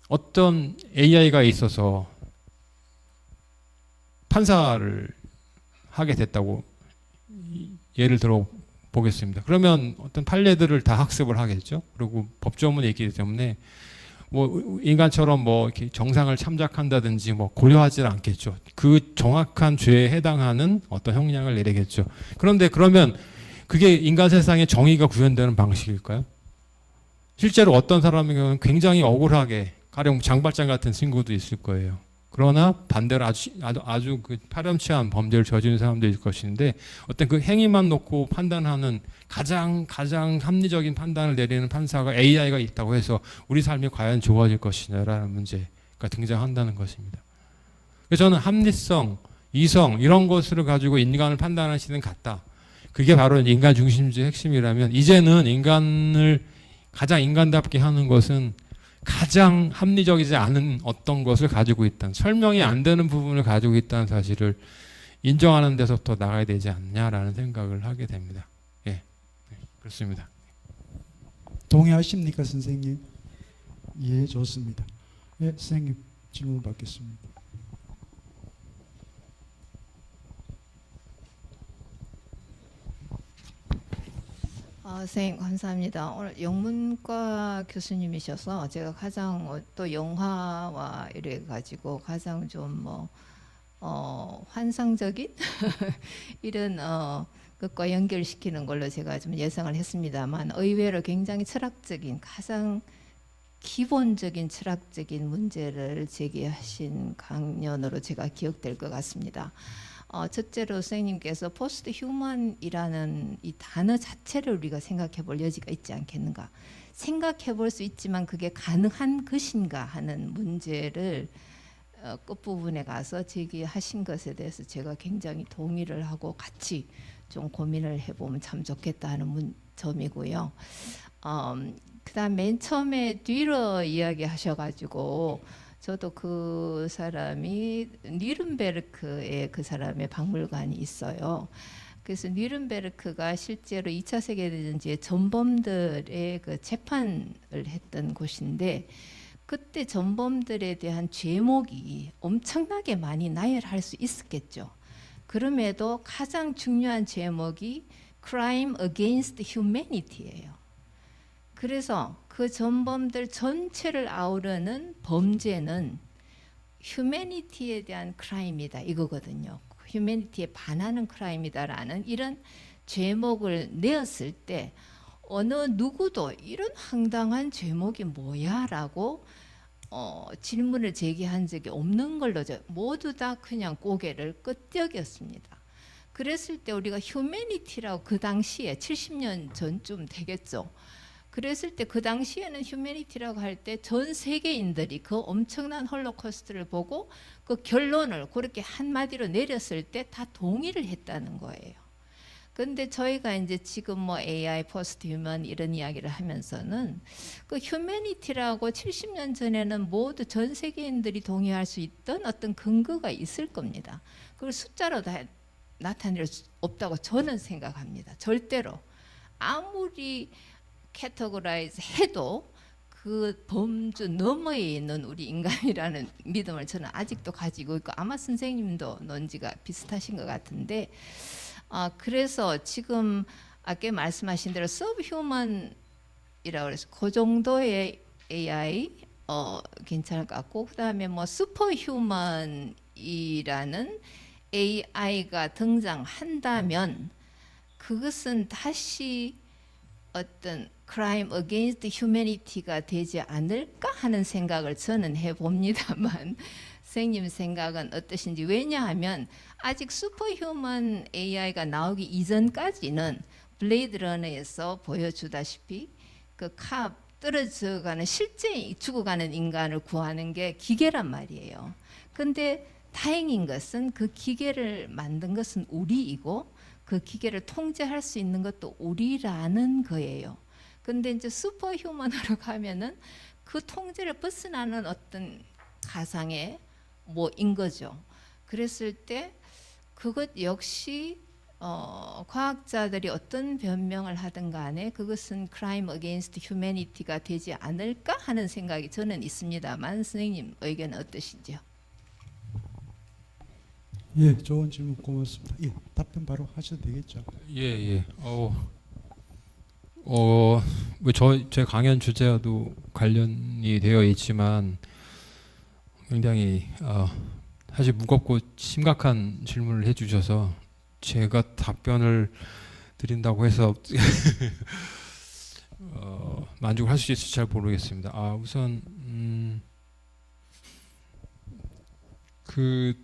어떤 AI가 있어서 판사를 하게 됐다고 예를 들어 보겠습니다. 그러면 어떤 판례들을 다 학습을 하겠죠. 그리고 법조문이 있기 때문에 뭐 인간처럼 뭐 이렇게 정상을 참작한다든지 뭐 고려하지 않겠죠. 그 정확한 죄에 해당하는 어떤 형량을 내리겠죠. 그런데 그러면 그게 인간 세상에 정의가 구현되는 방식일까요? 실제로 어떤 사람의 경우는 굉장히 억울하게 가령 장발장 같은 친구도 있을 거예요. 그러나 반대로 아주 그 파렴치한 범죄를 저지른 사람도 있을 것인데 어떤 그 행위만 놓고 판단하는 가장 합리적인 판단을 내리는 판사가 AI가 있다고 해서 우리 삶이 과연 좋아질 것이냐라는 문제가 등장한다는 것입니다. 그래서 저는 합리성, 이성 이런 것을 가지고 인간을 판단하는 시대는 같다. 그게 바로 인간 중심주의 핵심이라면 이제는 인간을 가장 인간답게 하는 것은 가장 합리적이지 않은 어떤 것을 가지고 있다는, 설명이 안 되는 부분을 가지고 있다는 사실을 인정하는 데서부터 나가야 되지 않냐라는 생각을 하게 됩니다. 예, 네, 그렇습니다. 동의하십니까, 선생님? 예, 좋습니다. 예, 선생님 질문 받겠습니다. 선생님 감사합니다. 오늘 영문과 교수님이셔서 제가 가장 또 영화와 이래 가지고 가장 좀 환상적인 이런 것과 연결시키는 걸로 제가 좀 예상을 했습니다만 의외로 굉장히 철학적인 가장 기본적인 철학적인 문제를 제기하신 강연으로 제가 기억될 것 같습니다. 첫째로 선생님께서 포스트 휴먼이라는 이 단어 자체를 우리가 생각해 볼 여지가 있지 않겠는가, 생각해 볼 수 있지만 그게 가능한 것인가 하는 문제를 끝부분에 가서 제기하신 것에 대해서 제가 굉장히 동의를 하고 같이 좀 고민을 해보면 참 좋겠다 하는 점이고요. 그다음 맨 처음에 뒤로 이야기하셔가지고 저도 그 사람이 뉘른베르크에 그 사람의 박물관이 있어요. 그래서 뉘른베르크가 실제로 2차 세계대전지의 전범들의 그 재판을 했던 곳인데, 그때 전범들에 대한 죄목이 엄청나게 많이 나열할 수 있었겠죠. 그럼에도 가장 중요한 죄목이 Crime Against Humanity예요. 그래서 그 전범들 전체를 아우르는 범죄는 휴머니티에 대한 크라임이다 이거거든요. 휴머니티에 반하는 크라임이다라는 이런 죄목을 내었을 때 어느 누구도 이런 황당한 죄목이 뭐야라고 질문을 제기한 적이 없는 걸로 모두 다 그냥 고개를 끄덕였습니다. 그랬을 때 우리가 휴머니티라고 그 당시에 70년 전쯤 되겠죠. 그랬을 때 그 당시에는 휴머니티라고 할 때 전 세계인들이 그 엄청난 홀로코스트를 보고 그 결론을 그렇게 한마디로 내렸을 때 다 동의를 했다는 거예요. 근데 저희가 이제 지금 뭐 AI, 포스트 휴먼 이런 이야기를 하면서는 그 휴머니티라고 70년 전에는 모두 전 세계인들이 동의할 수 있던 어떤 근거가 있을 겁니다. 그걸 숫자로 다 나타낼 수 없다고 저는 생각합니다. 절대로. 아무리 캐터고라이즈 해도 그 범주 너머에 있는 우리 인간이라는 믿음을 저는 아직도 가지고 있고, 아마 선생님도 논지가 비슷하신 것 같은데, 그래서 지금 아까 말씀하신 대로 서브휴먼이라고 해서 그 정도의 AI 괜찮을 것 같고, 그 다음에 뭐 슈퍼휴먼이라는 AI가 등장한다면 그것은 다시 어떤 crime against humanity가 되지 않을까 하는 생각을 저는 해봅니다만 선생님 생각은 어떠신지. 왜냐하면 아직 슈퍼휴먼 AI가 나오기 이전까지는 블레이드 러너에서 보여주다시피 그 떨어져가는 실제 죽어가는 인간을 구하는 게 기계란 말이에요. 근데 다행인 것은 그 기계를 만든 것은 우리이고 그 기계를 통제할 수 있는 것도 우리라는 거예요. 근데 이제 슈퍼휴먼으로 가면은 그 통제를 벗어나는 어떤 가상의 뭐인 거죠. 그랬을 때 그것 역시 과학자들이 어떤 변명을 하든 간에 그것은 crime against humanity가 되지 않을까 하는 생각이 저는 있습니다만 선생님 의견은 어떠신지요? 예, 좋은 질문 고맙습니다. 예, 답변 바로 하셔도 되겠죠. 예. 제 강연 주제와도 관련이 되어 있지만 굉장히 사실 무겁고 심각한 질문을 해주셔서 제가 답변을 드린다고 해서 만족할 수 있을지 잘 모르겠습니다. 우선 그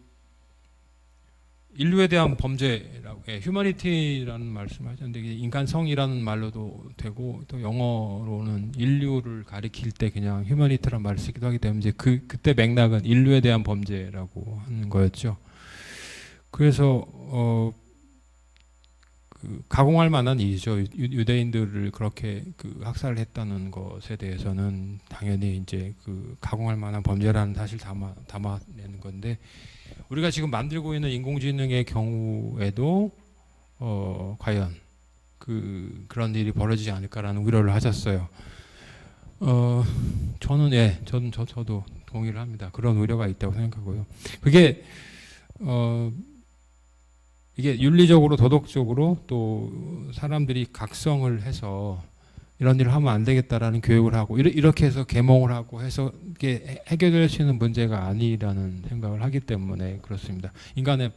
인류에 대한 범죄라고, 휴머니티라는 말씀하셨는데 이게 인간성이라는 말로도 되고 또 영어로는 인류를 가리킬 때 그냥 휴머니티라는 말을 쓰기도 하기 때문에 이제 그때 맥락은 인류에 대한 범죄라고 하는 거였죠. 그래서 그 가공할 만한 일이죠. 유대인들을 그렇게 그 학살을 했다는 것에 대해서는 당연히 이제 그 가공할 만한 범죄라는 사실 담아내는 건데, 우리가 지금 만들고 있는 인공지능의 경우에도 과연 그런 일이 벌어지지 않을까라는 우려를 하셨어요. 저도 동의를 합니다. 그런 우려가 있다고 생각하고요. 그게 이게 윤리적으로 도덕적으로 또 사람들이 각성을 해서 이런 일을 하면 안 되겠다라는 교육을 하고 이렇게 해서 계몽을 하고 해서 이게 해결될 수 있는 문제가 아니라는 생각을 하기 때문에 그렇습니다. 인간의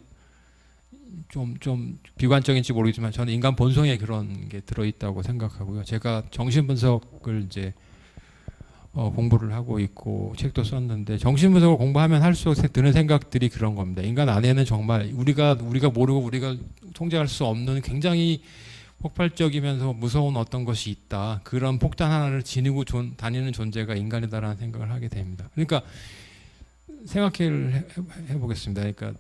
좀 비관적인지 모르겠지만 저는 인간 본성에 그런 게 들어있다고 생각하고요. 제가 정신분석을 이제 공부를 하고 있고 책도 썼는데, 정신분석을 공부하면 할수록 드는 생각들이 그런 겁니다. 인간 안에는 정말 우리가 모르고 우리가 통제할 수 없는 굉장히 폭발적이면서 무서운 어떤 것이 있다. 그런 폭탄 하나를 지니고 다니는 존재가 인간이다라는 생각을 하게 됩니다. 그러니까 생각해 보겠습니다. 그러니까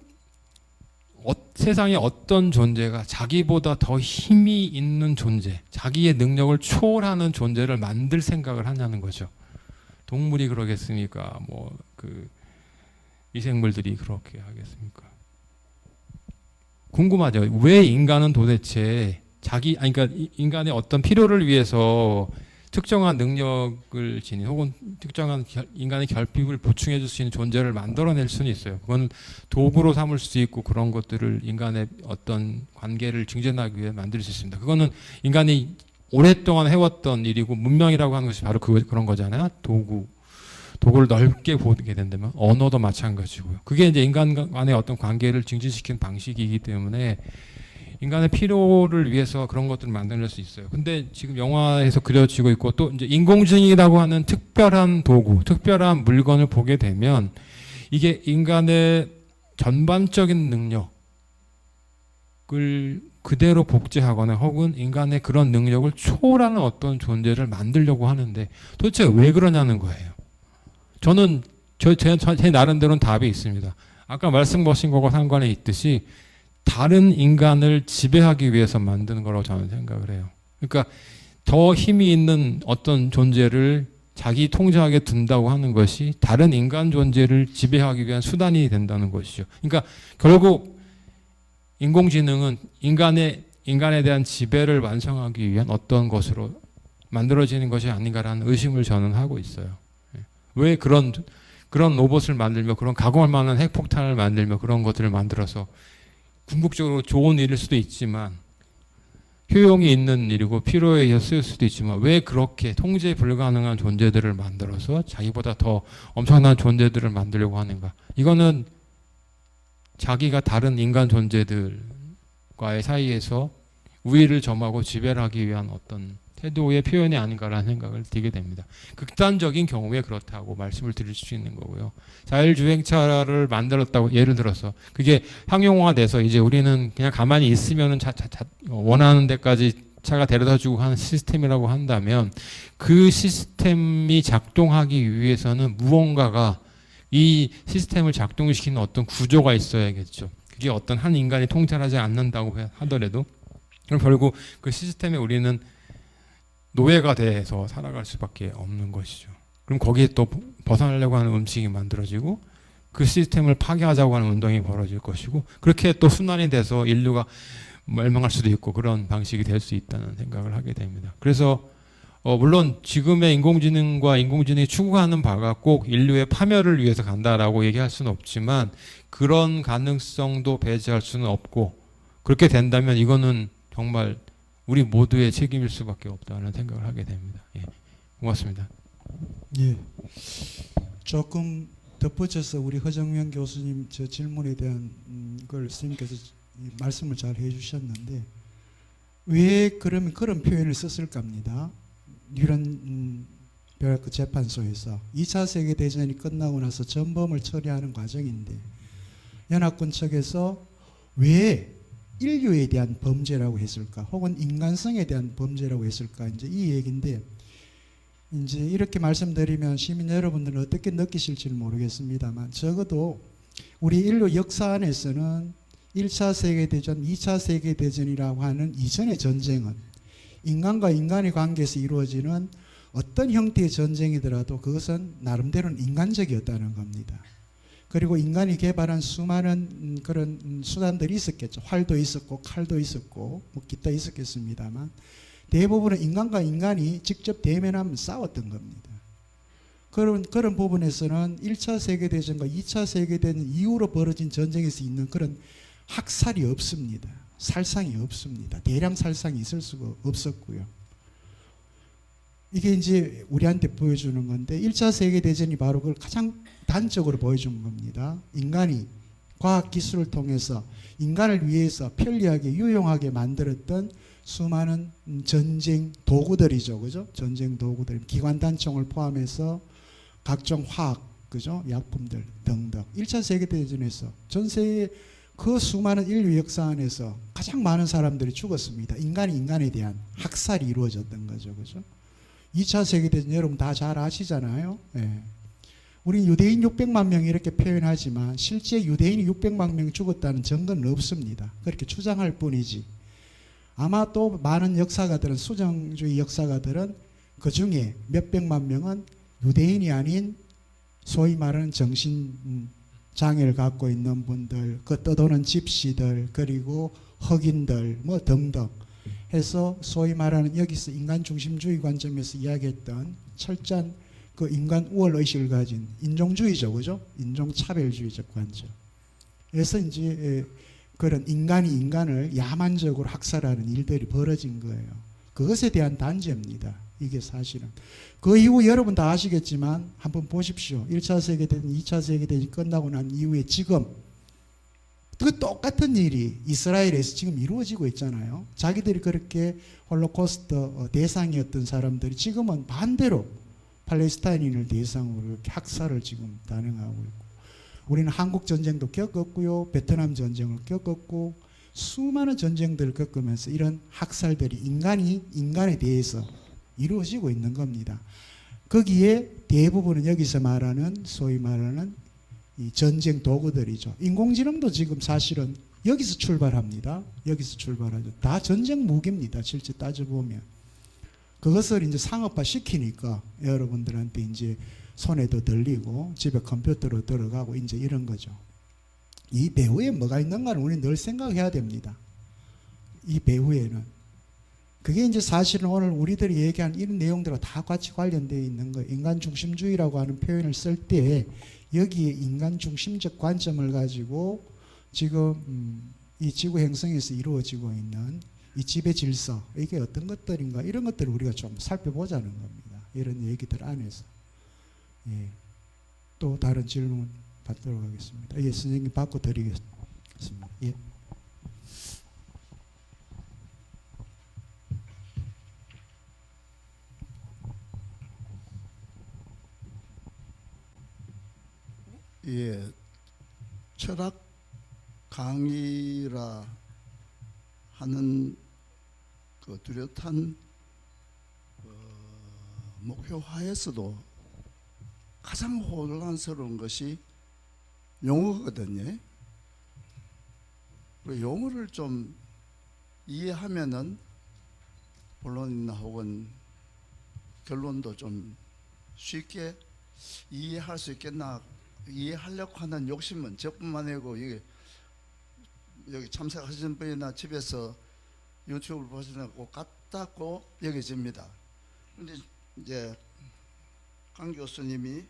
세상에 어떤 존재가 자기보다 더 힘이 있는 존재, 자기의 능력을 초월하는 존재를 만들 생각을 하냐는 거죠. 동물이 그러겠습니까? 뭐 그 미생물들이 그렇게 하겠습니까? 궁금하죠. 왜 인간은 도대체 그러니까 인간의 어떤 필요를 위해서 특정한 능력을 지닌 혹은 특정한 인간의 결핍을 보충해 줄 수 있는 존재를 만들어낼 수는 있어요. 그건 도구로 삼을 수 있고 그런 것들을 인간의 어떤 관계를 증진하기 위해 만들 수 있습니다. 그거는 인간이 오랫동안 해왔던 일이고, 문명이라고 하는 것이 바로 그런 거잖아요. 도구를 넓게 보게 된다면 언어도 마찬가지고요. 그게 이제 인간 간의 어떤 관계를 증진시키는 방식이기 때문에 인간의 필요를 위해서 그런 것들을 만들어낼 수 있어요. 근데 지금 영화에서 그려지고 있고 또 이제 인공지능이라고 하는 특별한 도구, 특별한 물건을 보게 되면 이게 인간의 전반적인 능력을 그대로 복제하거나 혹은 인간의 그런 능력을 초월하는 어떤 존재를 만들려고 하는데 도대체 왜 그러냐는 거예요. 저는 제 나름대로는 답이 있습니다. 아까 말씀하신 것과 상관이 있듯이 다른 인간을 지배하기 위해서 만드는 거라고 저는 생각을 해요. 그러니까 더 힘이 있는 어떤 존재를 자기 통제하게 둔다고 하는 것이 다른 인간 존재를 지배하기 위한 수단이 된다는 것이죠. 그러니까 결국 인공지능은 인간에 대한 지배를 완성하기 위한 어떤 것으로 만들어지는 것이 아닌가라는 의심을 저는 하고 있어요. 왜 그런 로봇을 만들며 그런 가공할 만한 핵폭탄을 만들며 그런 것들을 만들어서 궁극적으로 좋은 일일 수도 있지만 효용이 있는 일이고 필요에 의해 쓰일 수도 있지만 왜 그렇게 통제 불가능한 존재들을 만들어서 자기보다 더 엄청난 존재들을 만들려고 하는가? 이거는 자기가 다른 인간 존재들과의 사이에서 우위를 점하고 지배를 하기 위한 어떤 태도의 표현이 아닌가라는 생각을 들게 됩니다. 극단적인 경우에 그렇다고 말씀을 드릴 수 있는 거고요. 자율주행차를 만들었다고 예를 들어서 그게 상용화돼서 이제 우리는 그냥 가만히 있으면은 원하는 데까지 차가 데려다주고 하는 시스템이라고 한다면 그 시스템이 작동하기 위해서는 무언가가 이 시스템을 작동시키는 어떤 구조가 있어야겠죠. 그게 어떤 한 인간이 통제하지 않는다고 하더라도 그럼 결국 그 시스템에 우리는 노예가 돼서 살아갈 수밖에 없는 것이죠. 그럼 거기에 또 벗어나려고 하는 음식이 만들어지고 그 시스템을 파괴하자고 하는 운동이 벌어질 것이고 그렇게 또 순환이 돼서 인류가 멸망할 수도 있고 그런 방식이 될 수 있다는 생각을 하게 됩니다. 그래서 물론 지금의 인공지능과 인공지능이 추구하는 바가 꼭 인류의 파멸을 위해서 간다라고 얘기할 수는 없지만 그런 가능성도 배제할 수는 없고 그렇게 된다면 이거는 정말 우리 모두의 책임일 수밖에 없다는 생각을 하게 됩니다. 예, 고맙습니다. 예, 조금 덧붙여서 우리 허정명 교수님 저 질문에 대한 걸 스님께서 말씀을 잘 해주셨는데 왜 그러면 그런 표현을 썼을까 합니다. 이런 그 재판소에서 2차 세계대전이 끝나고 나서 전범을 처리하는 과정인데 연합군 측에서 왜 인류에 대한 범죄라고 했을까 혹은 인간성에 대한 범죄라고 했을까 이제 이 얘기인데 이제 이렇게 말씀드리면 시민 여러분들은 어떻게 느끼실지는 모르겠습니다만 적어도 우리 인류 역사 안에서는 1차 세계대전, 2차 세계대전이라고 하는 이전의 전쟁은 인간과 인간의 관계에서 이루어지는 어떤 형태의 전쟁이더라도 그것은 나름대로는 인간적이었다는 겁니다. 그리고 인간이 개발한 수많은 그런 수단들이 있었겠죠. 활도 있었고 칼도 있었고 뭐 기타 있었겠습니다만 대부분은 인간과 인간이 직접 대면하면 싸웠던 겁니다. 그런 부분에서는 1차 세계대전과 2차 세계대전 이후로 벌어진 전쟁에서 있는 그런 학살이 없습니다. 살상이 없습니다. 대량 살상이 있을 수가 없었고요. 이게 이제 우리한테 보여주는 건데 1차 세계대전이 바로 그걸 가장 단적으로 보여준 겁니다. 인간이 과학기술을 통해서 인간을 위해서 편리하게 유용하게 만들었던 수많은 전쟁 도구들이죠. 그죠? 전쟁 도구들. 기관단총을 포함해서 각종 화학, 그죠? 약품들 등등. 1차 세계대전에서 전 세계 그 수많은 인류 역사 안에서 가장 많은 사람들이 죽었습니다. 인간이 인간에 대한 학살이 이루어졌던 거죠. 그죠? 2차 세계대전 여러분 다 잘 아시잖아요. 예. 우리 유대인 600만 명 이렇게 표현하지만 실제 유대인이 600만 명 죽었다는 증거는 없습니다. 그렇게 추정할 뿐이지. 아마 또 많은 역사가들은 수정주의 역사가들은 그 중에 몇백만 명은 유대인이 아닌 소위 말하는 정신 장애를 갖고 있는 분들, 그 떠도는 집시들, 그리고 흑인들 뭐 등등 해서 소위 말하는 여기서 인간 중심주의 관점에서 이야기했던 철저한 그 인간 우월 의식을 가진 인종주의죠, 그죠? 인종차별주의적 관점. 그래서 이제 그런 인간이 인간을 야만적으로 학살하는 일들이 벌어진 거예요. 그것에 대한 단죄입니다. 이게 사실은. 그 이후 여러분 다 아시겠지만 한번 보십시오. 1차 세계대전, 2차 세계대전이 끝나고 난 이후에 지금 그 똑같은 일이 이스라엘에서 지금 이루어지고 있잖아요. 자기들이 그렇게 홀로코스트 대상이었던 사람들이 지금은 반대로 팔레스타인인을 대상으로 이렇게 학살을 지금 단행하고 있고, 우리는 한국 전쟁도 겪었고요, 베트남 전쟁을 겪었고, 수많은 전쟁들을 겪으면서 이런 학살들이 인간이 인간에 대해서 이루어지고 있는 겁니다. 거기에 대부분은 여기서 말하는 소위 말하는 이 전쟁 도구들이죠. 인공지능도 지금 사실은 여기서 출발합니다. 여기서 출발하죠. 다 전쟁 무기입니다. 실제 따져보면. 그것을 이제 상업화 시키니까 여러분들한테 이제 손에도 들리고 집에 컴퓨터로 들어가고 이제 이런 거죠. 이 배후에 뭐가 있는가를 우리는 늘 생각해야 됩니다. 이 배후에는. 그게 이제 사실은 오늘 우리들이 얘기한 이런 내용들과 다 같이 관련되어 있는 거예요. 인간 중심주의라고 하는 표현을 쓸 때 여기에 인간 중심적 관점을 가지고 지금 이 지구 행성에서 이루어지고 있는 이 지배 질서, 이게 어떤 것들인가, 이런 것들을 우리가 좀 살펴보자는 겁니다. 이런 얘기들 안에서. 예. 또 다른 질문 받도록 하겠습니다. 예, 선생님 받고 드리겠습니다. 예. 예, 철학 강의라 하는 그 뚜렷한 목표 하에서도 가장 혼란스러운 것이 용어거든요. 그 용어를 좀 이해하면은 본론이나 혹은 결론도 좀 쉽게 이해할 수 있겠나, 이해하려고 하는 욕심은 저뿐만 아니고 여기 참석하신 분이나 집에서 유튜브를 보시는 것 같다고 여겨집니다. 그런데 이제 강 교수님이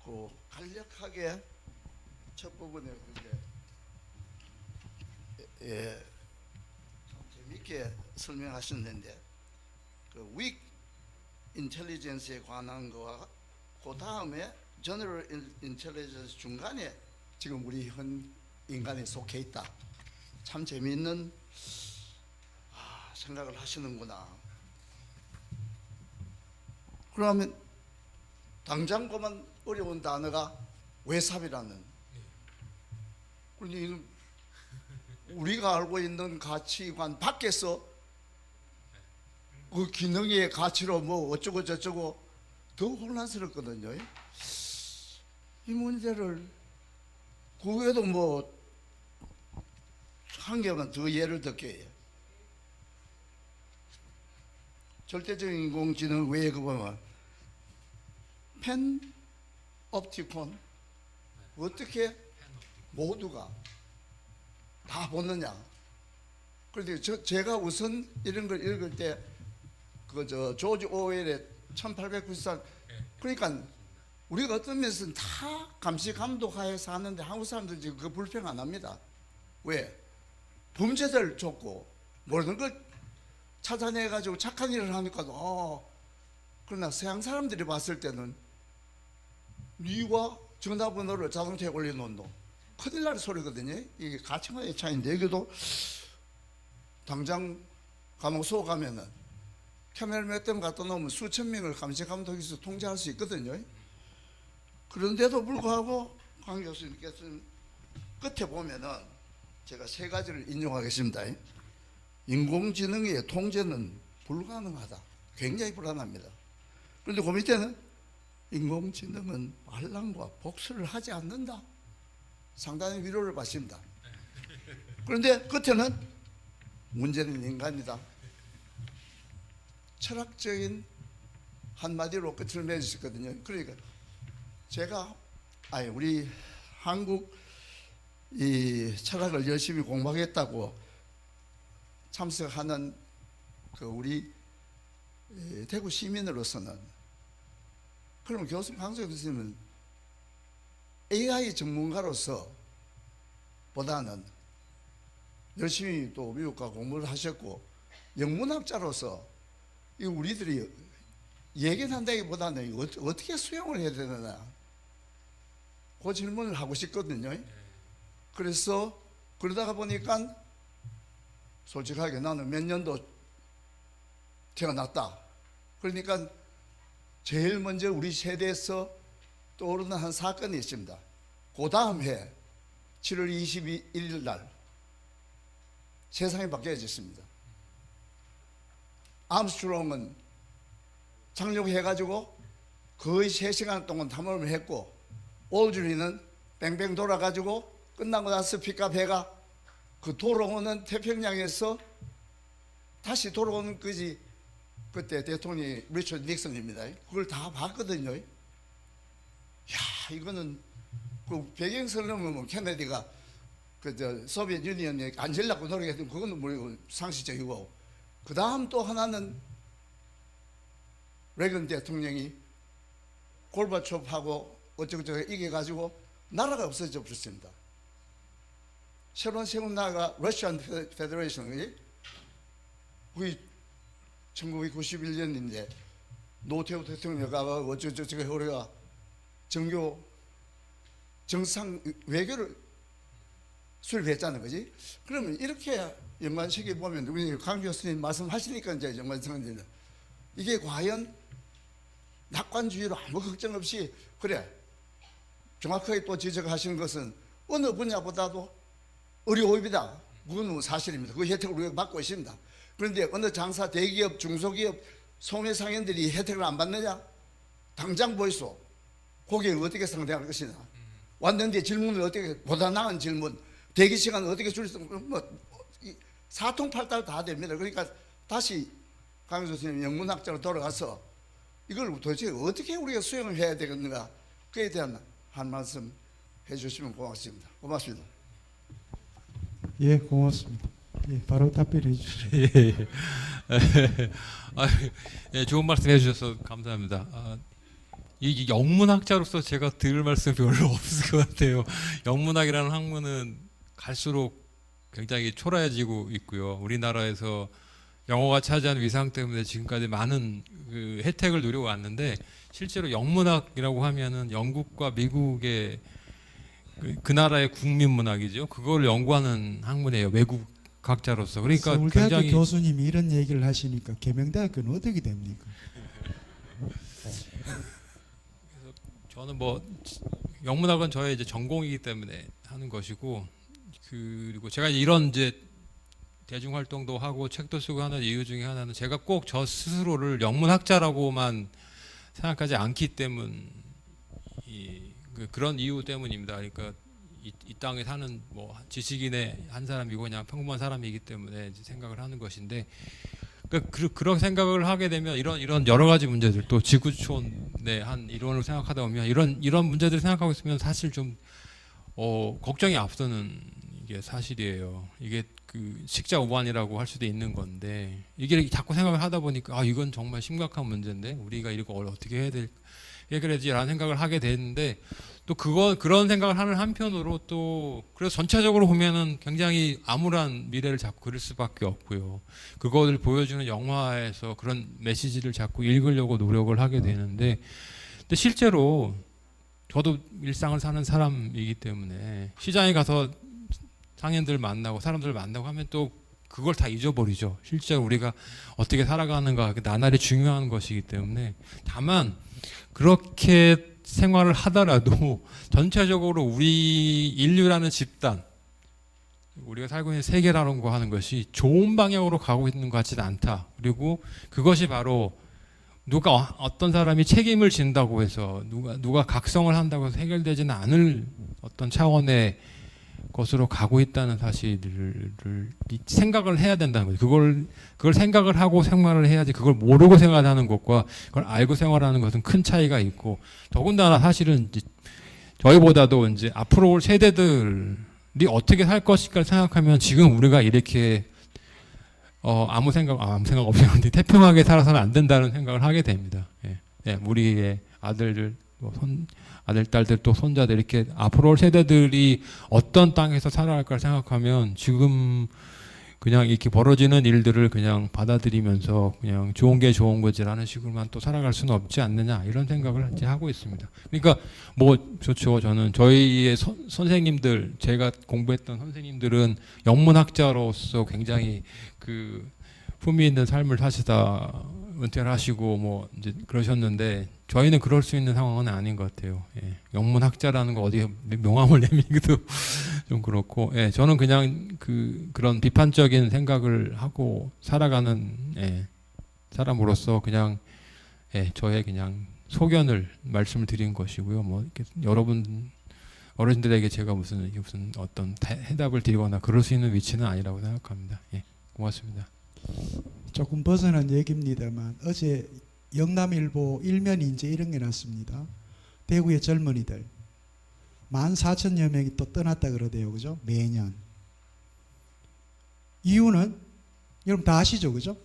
그 간략하게 첫 부분에 예, 재밌게 설명하셨는데 그 weak intelligence에 관한 거와 그 다음에 general intelligence 중간에 지금 우리 현 인간에 속해 있다. 참 재미있는 생각을 하시는구나. 그러면 당장 보면 어려운 단어가 외삽이라는. 그런데 우리가 알고 있는 가치관 밖에서 그 기능의 가치로 뭐 어쩌고 저쩌고 더 혼란스럽거든요. 이 문제를 그 외에도 뭐 한 개만 더 예를 들게요. 절대적인 인공지능 외에 그 보면 펜 옵티콘 어떻게 모두가 다 보느냐. 그런데 제가 우선 이런 걸 읽을 때 그 조지 오웰의 1894 그러니까 우리가 어떤 면에서는 다 감시 감독하에 사는데 한국 사람들 지금 그 불평 안 합니다. 왜? 범죄자를 쫓고 모르는 걸 찾아내가지고 착한 일을 하니까 그러나 서양 사람들이 봤을 때는 네가 전화번호를 자동차에 올려놓은 놈 큰일 날 소리거든요. 이게 가치관의 차이인데 여기도 당장 감옥 소 가면은 카메라 몇 대 갖다 놓으면 수천 명을 감시 감독에서 통제할 수 있거든요. 그런데도 불구하고 강 교수님께서는 끝에 보면은 제가 세 가지를 인용하겠습니다. 인공지능의 통제는 불가능하다. 굉장히 불안합니다. 그런데 그 밑에는 인공지능은 반란과 복수를 하지 않는다. 상당히 위로를 받습니다. 그런데 끝에는 문제는 인간이다. 철학적인 한마디로 끝을 맺으셨거든요. 그러니까 제가 우리 한국 이 철학을 열심히 공부하겠다고 참석하는 그 우리 대구 시민으로서는 그럼 강수 교수님은 AI 전문가로서 보다는 열심히 또 미국 가 공부를 하셨고 영문학자로서 이 우리들이 예견한다기보다는 어떻게 수용을 해야 되느냐 그 질문을 하고 싶거든요. 그래서 그러다가 보니까 솔직하게 나는 몇 년도 태어났다. 그러니까 제일 먼저 우리 세대에서 떠오르는 한 사건이 있습니다. 그 다음 해 7월 21일 날 세상이 바뀌어졌습니다. 암스트롱은 착륙해가지고 거의 3시간 동안 탐험을 했고 올드린은 뺑뺑 돌아가지고 끝나고 나서 픽업해가 그 돌아오는 태평양에서 다시 돌아오는 그때 대통령이 리처드 닉슨입니다. 그걸 다 봤거든요. 야, 이거는 그 배경설명은 케네디가 소비에트 유니언에 앉으려고 노력했던 그거는 뭐 상식적이고 그 다음 또 하나는 레건 대통령이 골바초프하고 어쩌고저쩌고 이겨가지고 나라가 없어져 버렸습니다. 새로운 세운 나라가 러시안 페더레이션이 그게 1991년인데 노태우 대통령가 어쩌고저쩌고 우리가 정상 외교를 수립했자는 거지. 그러면 이렇게 연관시켜 보면 우리 강 교수님 말씀하시니까 이제 연관성은 이게 과연 낙관주의로 아무 걱정 없이 그래 정확하게 또 지적하시는 것은 어느 분야보다도 의료업이다. 그건 사실입니다. 그 혜택을 우리가 받고 있습니다. 그런데 어느 장사 대기업 중소기업 소매상인들이 혜택을 안 받느냐? 당장 보이소. 고객을 어떻게 상대할 것이냐? 왔는데 질문을 어떻게 보다 나은 질문 대기 시간을 어떻게 줄일 수 사통팔달 다 됩니다. 그러니까 다시 강 교수님 영문학자로 돌아가서 이걸 도대체 어떻게 우리가 수용을 해야 되겠는가 그에 대한 한 말씀 해주시면 고맙습니다. 고맙습니다. 예, 고맙습니다. 예, 바로 답변해 주시죠. 예, 좋은 말씀 해주셔서 감사합니다. 이 영문학자로서 제가 드릴 말씀이 별로 없을 것 같아요. 영문학이라는 학문은 갈수록 굉장히 초라해지고 있고요. 우리나라에서 영어가 차지하는 위상 때문에 지금까지 많은 그 혜택을 누리고 왔는데 실제로 영문학이라고 하면은 영국과 미국의 그 나라의 국민 문학이죠. 그걸 연구하는 학문이에요. 외국학자로서. 그러니까 서울대학교 굉장히 교수님이 이런 얘기를 하시니까 계명대학교는 어떻게 됩니까? 저는 뭐 영문학은 저의 이제 전공이기 때문에 하는 것이고 그리고 제가 이런 이제 대중 활동도 하고 책도 쓰고 하는 이유 중에 하나는 제가 꼭 저 스스로를 영문학자라고만 생각하지 않기 때문 그런 이유 때문입니다. 그러니까 이 땅에 사는 뭐 지식인의 한 사람이고 그냥 평범한 사람이기 때문에 이제 생각을 하는 것인데 그런 생각을 하게 되면 이런 여러 가지 문제들 또 지구촌의 한 일원을 생각하다 보면 이런 문제들을 생각하고 있으면 사실 좀 걱정이 앞서는 이게 사실이에요. 이게 그 식자우반이라고 할 수도 있는 건데 이게 자꾸 생각을 하다 보니까 아 이건 정말 심각한 문제인데 우리가 이거 어떻게 해결해야지라는 생각을 하게 되는데 또 그런 생각을 하는 한편으로 또 그래서 전체적으로 보면은 굉장히 암울한 미래를 자꾸 그릴 수밖에 없고요. 그거를 보여주는 영화에서 그런 메시지를 자꾸 읽으려고 노력을 하게 되는데 근데 실제로 저도 일상을 사는 사람이기 때문에 시장에 가서 상인들 만나고 사람들 만나고 하면 또 그걸 다 잊어버리죠. 실제로 우리가 어떻게 살아가는가 나날이 중요한 것이기 때문에 다만 그렇게 생활을 하더라도 전체적으로 우리 인류라는 집단 우리가 살고 있는 세계라는 거 하는 것이 좋은 방향으로 가고 있는 것 같지는 않다. 그리고 그것이 바로 누가 어떤 사람이 책임을 진다고 해서 누가 각성을 한다고 해서 해결되지는 않을 어떤 차원의 것으로 가고 있다는 사실을 생각을 해야 된다는 거죠. 그걸 생각을 하고 생활을 해야지 그걸 모르고 생활하는 것과 그걸 알고 생활하는 것은 큰 차이가 있고 더군다나 사실은 이제 저희보다도 이제 앞으로 올 세대들이 어떻게 살 것일까 생각하면 지금 우리가 이렇게 아무 생각 없이 태평하게 살아서는 안 된다는 생각을 하게 됩니다. 예, 우리의 아들들 아들, 딸들 또 손자들 이렇게 앞으로 올 세대들이 어떤 땅에서 살아갈까 생각하면 지금 그냥 이렇게 벌어지는 일들을 그냥 받아들이면서 그냥 좋은 게 좋은 거지라는 식으로만 또 살아갈 수는 없지 않느냐 이런 생각을 이제 하고 있습니다. 그러니까 뭐 좋죠. 저는 저희의 선생님들 제가 공부했던 선생님들은 영문학자로서 굉장히 그 품위 있는 삶을 사시다 은퇴를 하시고 뭐 이제 그러셨는데 저희는 그럴 수 있는 상황은 아닌 것 같아요. 예. 영문학자라는 거 어디에 명함을 내밀기도 좀 그렇고, 예. 저는 그냥 그런 비판적인 생각을 하고 살아가는 사람으로서 그냥 저의 그냥 소견을 말씀을 드린 것이고요. 뭐 이렇게 여러분 어르신들에게 제가 무슨 어떤 해답을 드리거나 그럴 수 있는 위치는 아니라고 생각합니다. 예. 고맙습니다. 조금 벗어난 얘기입니다만 어제 영남일보 일면이 이제 이런 게 났습니다. 대구의 젊은이들 14,000여 명이 또 떠났다 그러대요. 그죠? 매년. 이유는 여러분 다 아시죠? 그죠?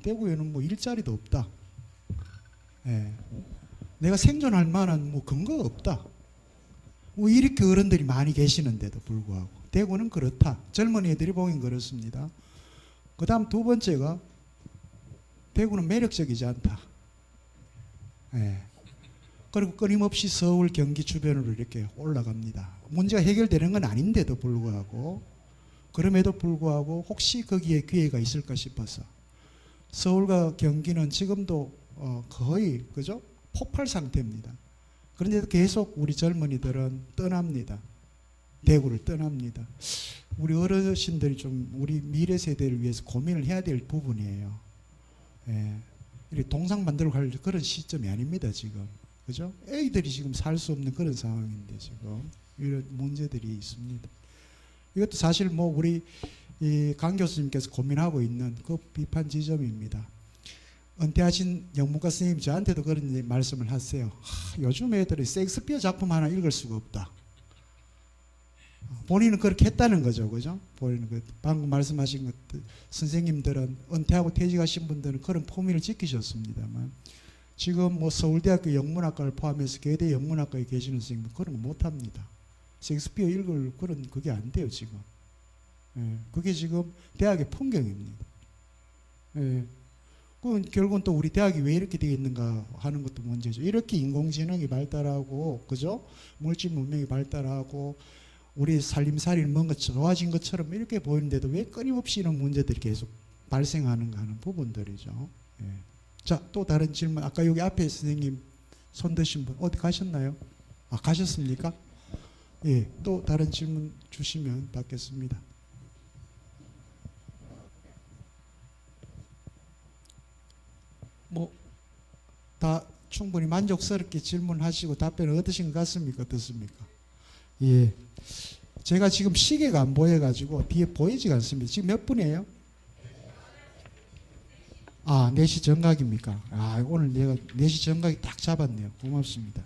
대구에는 뭐 일자리도 없다. 예. 내가 생존할 만한 뭐 근거가 없다. 뭐 이렇게 어른들이 많이 계시는데도 불구하고 대구는 그렇다. 젊은이들이 보긴 그렇습니다. 그 다음 두 번째가 대구는 매력적이지 않다. 예. 그리고 끊임없이 서울, 경기 주변으로 이렇게 올라갑니다. 문제가 해결되는 건 아닌데도 불구하고 그럼에도 불구하고 혹시 거기에 기회가 있을까 싶어서 서울과 경기는 지금도 거의 그죠? 폭발 상태입니다. 그런데도 계속 우리 젊은이들은 떠납니다. 대구를 떠납니다. 우리 어르신들이 좀 우리 미래 세대를 위해서 고민을 해야 될 부분이에요. 예. 이렇게 동상 만들어 갈 그런 시점이 아닙니다, 지금. 그죠? 애들이 지금 살 수 없는 그런 상황인데 지금 이런 문제들이 있습니다. 이것도 사실 뭐 우리 강 교수님께서 고민하고 있는 그 비판 지점입니다. 은퇴하신 영문과 선생님 저한테도 그런 말씀을 하세요. 요즘 애들이 셰익스피어 작품 하나 읽을 수가 없다. 본인은 그렇게 했다는 거죠, 그죠? 본인은 방금 말씀하신 것들 선생님들은 은퇴하고 퇴직하신 분들은 그런 포문을 지키셨습니다만 지금 뭐 서울대학교 영문학과를 포함해서 계대 영문학과에 계시는 선생님은 그런 거 못합니다. 셰익스피어 읽을 그런 그게 안 돼요 지금. 예, 그게 지금 대학의 풍경입니다. 예. 그건 결국은 또 우리 대학이 왜 이렇게 되어 있는가 하는 것도 문제죠. 이렇게 인공지능이 발달하고 그죠? 물질 문명이 발달하고 우리 살림살이는 뭔가 좋아진 것처럼 이렇게 보이는데도 왜 끊임없이 이런 문제들이 계속 발생하는가 하는 부분들이죠. 예. 자, 또 다른 질문. 아까 여기 앞에 선생님 손 드신 분 어디 가셨나요? 아, 가셨습니까? 예, 또 다른 질문 주시면 받겠습니다. 뭐 다 충분히 만족스럽게 질문하시고 답변을 얻으신 것 같습니까? 어떻습니까? 예. 제가 지금 시계가 안 보여가지고 뒤에 보이지가 않습니다. 지금 몇 분이에요? 4시 정각입니까? 오늘 내가 4시 정각이 딱 잡았네요. 고맙습니다.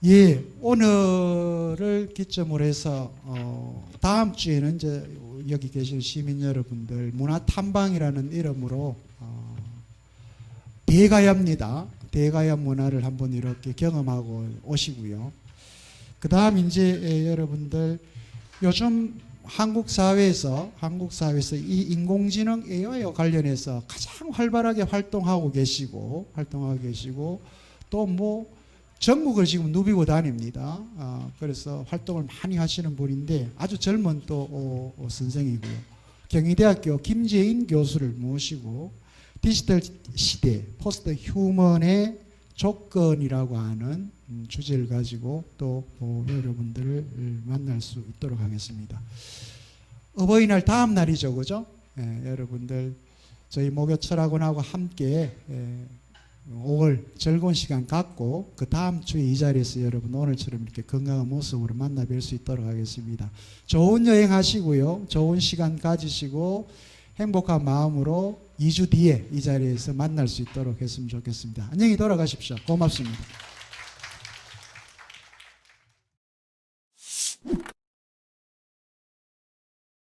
예, 오늘을 기점으로 해서 다음 주에는 이제 여기 계신 시민 여러분들 문화 탐방이라는 이름으로 대가야입니다. 대가야 문화를 한번 이렇게 경험하고 오시고요. 그 다음 이제 여러분들 요즘 한국 사회에서 이 인공지능 AI와 관련해서 가장 활발하게 활동하고 계시고 또 뭐 전국을 지금 누비고 다닙니다. 그래서 활동을 많이 하시는 분인데 아주 젊은 또 선생이고요. 경희대학교 김재인 교수를 모시고 디지털 시대 포스트 휴먼의 조건이라고 하는 주제를 가지고 또 여러분들을 만날 수 있도록 하겠습니다. 어버이날 다음 날이죠, 그죠? 여러분들 저희 목요철학원하고 함께 5월 즐거운 시간 갖고 그 다음 주에 이 자리에서 여러분 오늘처럼 이렇게 건강한 모습으로 만나 뵐 수 있도록 하겠습니다. 좋은 여행 하시고요. 좋은 시간 가지시고 행복한 마음으로 2주 뒤에 이 자리에서 만날 수 있도록 했으면 좋겠습니다. 안녕히 돌아가십시오. 고맙습니다.